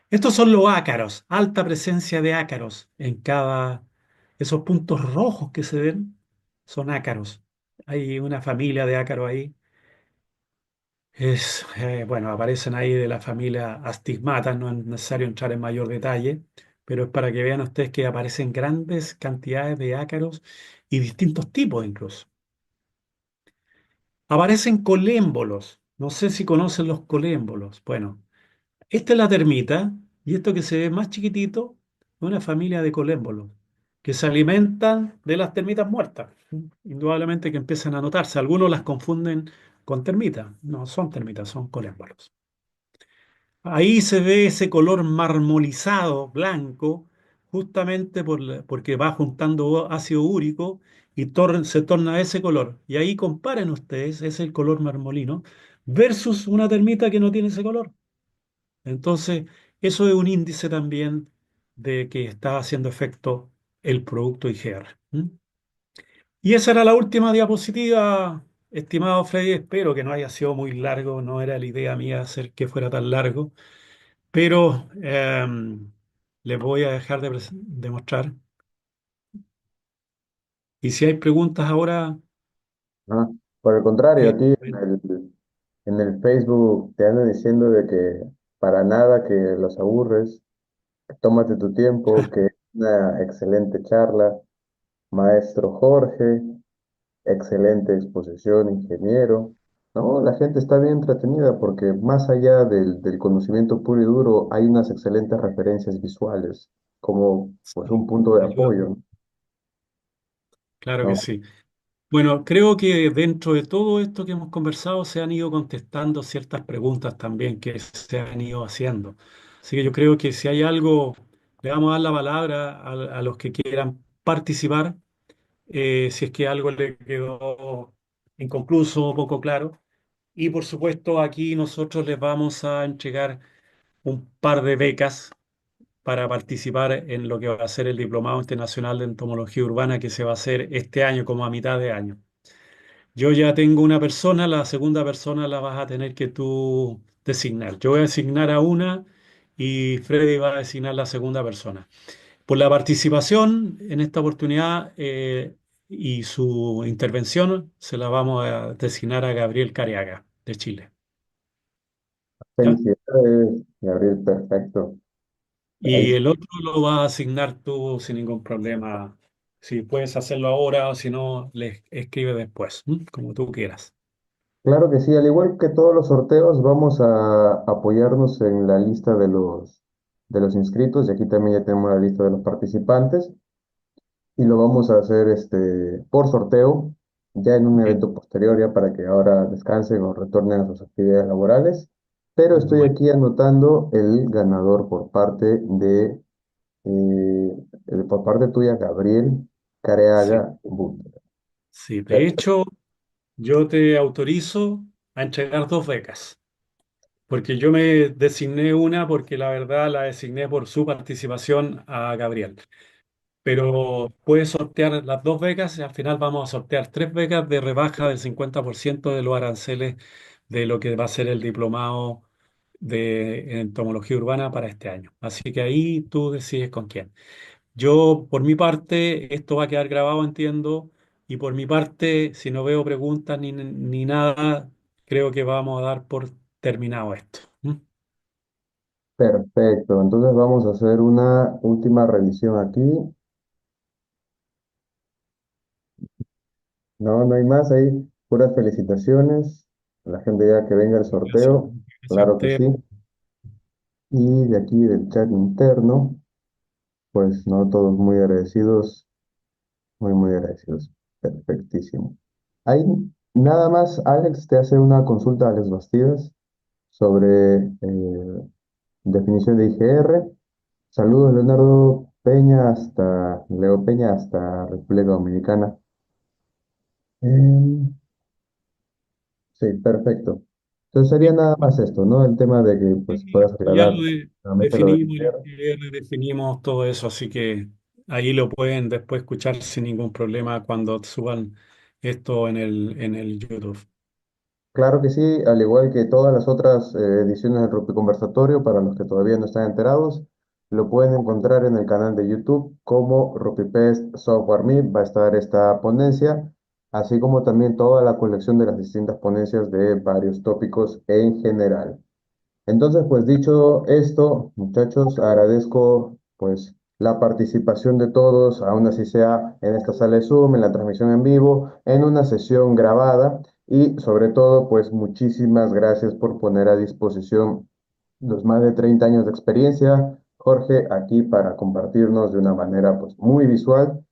Estos son los ácaros, alta presencia de ácaros en cada... Esos puntos rojos que se ven son ácaros. Hay una familia de ácaros ahí. Bueno, aparecen ahí de la familia Astigmata, no es necesario entrar en mayor detalle, pero es para que vean ustedes que aparecen grandes cantidades de ácaros y distintos tipos incluso. Aparecen colémbolos. No sé si conocen los colémbolos. Bueno, esta es la termita y esto que se ve más chiquitito es una familia de colémbolos que se alimentan de las termitas muertas. Indudablemente que empiezan a notarse. Algunos las confunden con termitas. No son termitas, son colémbolos. Ahí se ve ese color marmolizado, blanco, justamente porque va juntando ácido úrico y se torna ese color. Y ahí comparen ustedes, ese es el color marmolino, versus una termita que no tiene ese color. Entonces, eso es un índice también de que está haciendo efecto el producto IGR. ¿M? Y esa era la última diapositiva, estimado Freddy, espero que no haya sido muy largo, no era la idea mía hacer que fuera tan largo, pero les voy a dejar de mostrar. Y si hay preguntas ahora, Ah, por el contrario, eh, aquí en el Facebook te andan diciendo de que para nada que los aburres, que tómate tu tiempo, que es una excelente charla. Maestro Jorge, excelente exposición, ingeniero. No, la gente está bien entretenida porque más allá del conocimiento puro y duro, hay unas excelentes referencias visuales como pues un sí, punto de ayuda. apoyo, Claro que ¿no? sí. Bueno, creo que dentro de todo esto que hemos conversado se han ido contestando ciertas preguntas también que se han ido haciendo. Así que yo creo que si hay algo, le vamos a dar la palabra a los que quieran participar, si es que algo le quedó inconcluso o poco claro. Y por supuesto, aquí nosotros les vamos a entregar un par de becas para participar en lo que va a ser el Diplomado Internacional de Entomología Urbana que se va a hacer este año como a mitad de año. Yo ya tengo una persona, la segunda persona la vas a tener que tú designar. Yo voy a designar a una y Freddy va a designar la segunda persona. Por la participación en esta oportunidad y su intervención, se la vamos a designar a Gabriel Cariaga, de Chile. ¿Ya? Felicidades, Gabriel, perfecto. Ahí Y el otro lo vas a asignar tú sin ningún problema. Si puedes hacerlo ahora o si no, le escribe después, ¿m? Como tú quieras. claro que sí, al igual que todos los sorteos, vamos a apoyarnos en la lista de los inscritos y aquí también ya tenemos la lista de los participantes y lo vamos a hacer por sorteo ya en un Bien. evento posterior ya para que ahora descansen o retornen a sus actividades laborales. Pero estoy Bueno, aquí anotando el ganador por parte tuya, Gabriel sí. Careaga Bunter. Sí, de Perfecto. hecho, yo te autorizo a entregar dos becas, porque yo me designé una porque la verdad la designé por su participación a Gabriel. Pero puedes sortear las dos becas y al final vamos a sortear tres becas de rebaja del 50% de los aranceles de lo que va a ser el diplomado de entomología urbana para este año. Así que ahí tú decides con quién. Yo, por mi parte, esto va a quedar grabado, entiendo, y por mi parte, si no veo preguntas ni nada, creo que vamos a dar por terminado esto. ¿Mm? Perfecto. Entonces vamos a hacer una última revisión aquí. No, no hay más ahí. Puras felicitaciones. La gente ya que venga el Gracias. sorteo. Gracias a Claro que usted. sí. Y de aquí del chat interno, pues no, todos muy agradecidos, muy, muy agradecidos. Perfectísimo. Ahí nada más, Alex, te hace una consulta, Alex Bastidas, sobre definición de IGR. Saludos, Leo Peña hasta República Dominicana. Em, sí, perfecto. Entonces sería Sí, nada más esto, ¿no? El tema de que pues puedas ya aclarar nuevamente lo del definimos el IGR. IPR, definimos todo eso, así que ahí lo pueden después escuchar sin ningún problema cuando suban esto en el YouTube. Claro que sí, al igual que todas las otras ediciones del Rupi Conversatorio, para los que todavía no están enterados, lo pueden encontrar en el canal de YouTube como RupiPest Software Me. Va a estar esta ponencia, así como también toda la colección de las distintas ponencias de varios tópicos en general. Entonces, pues dicho esto, muchachos, agradezco pues la participación de todos, aún así sea en esta sala de Zoom, en la transmisión en vivo, en una sesión grabada y sobre todo, pues muchísimas gracias por poner a disposición los más de 30 años de experiencia, Jorge, aquí para compartirnos de una manera pues muy visual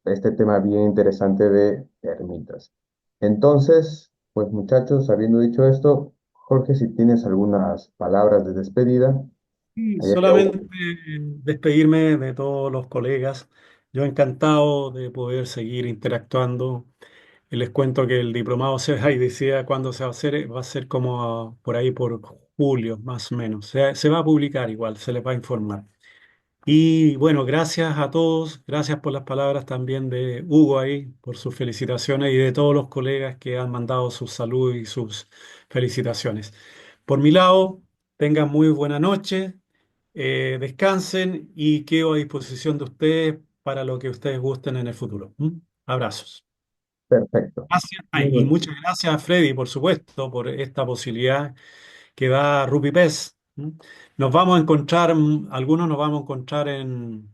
este tema bien interesante de ermitas. Entonces, pues muchachos, habiendo dicho esto, Jorge, si tienes algunas palabras de despedida, Y allá quedó. solamente despedirme de todos los colegas. Yo encantado de poder seguir interactuando. Y les cuento que el diplomado se ahí decía cuándo se va a ser como por ahí por julio, más o menos. Se va a publicar igual, se les va a informar. Y bueno, gracias a todos, gracias por las palabras también de Hugo ahí, por sus felicitaciones y de todos los colegas que han mandado sus saludos y sus felicitaciones. Por mi lado, tengan muy buena noche, descansen y quedo a disposición de ustedes para lo que ustedes gusten en el futuro. ¿Mm? Abrazos. Perfecto. Gracias. Muy Y bien. muchas gracias a Freddy, por supuesto, por esta posibilidad que da RubyPes. ¿Mm? Nos vamos a encontrar, algunos nos vamos a encontrar en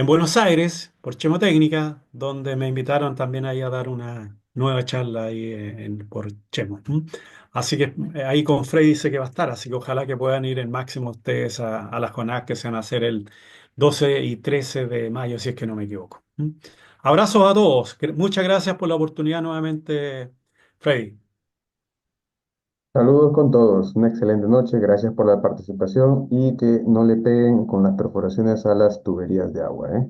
Buenos Aires, por Chemotécnica, donde me invitaron también ahí a dar una nueva charla ahí por Chemo. ¿M? Así que ahí con Freddy dice que va a estar, así que ojalá que puedan ir el máximo ustedes a las jornadas que se van a hacer el 12 y 13 de mayo, si es que no me equivoco. ¿M? Abrazos a todos. Muchas gracias por la oportunidad nuevamente, Freddy. Saludos con todos. Una excelente noche. Gracias por la participación y que no le peguen con las perforaciones a las tuberías de agua, ¿eh?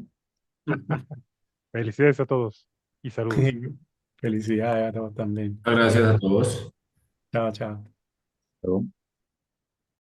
Felicidades a todos y saludos. Felicidades a todos también. Muchas gracias a todos. Chao, chao. Pero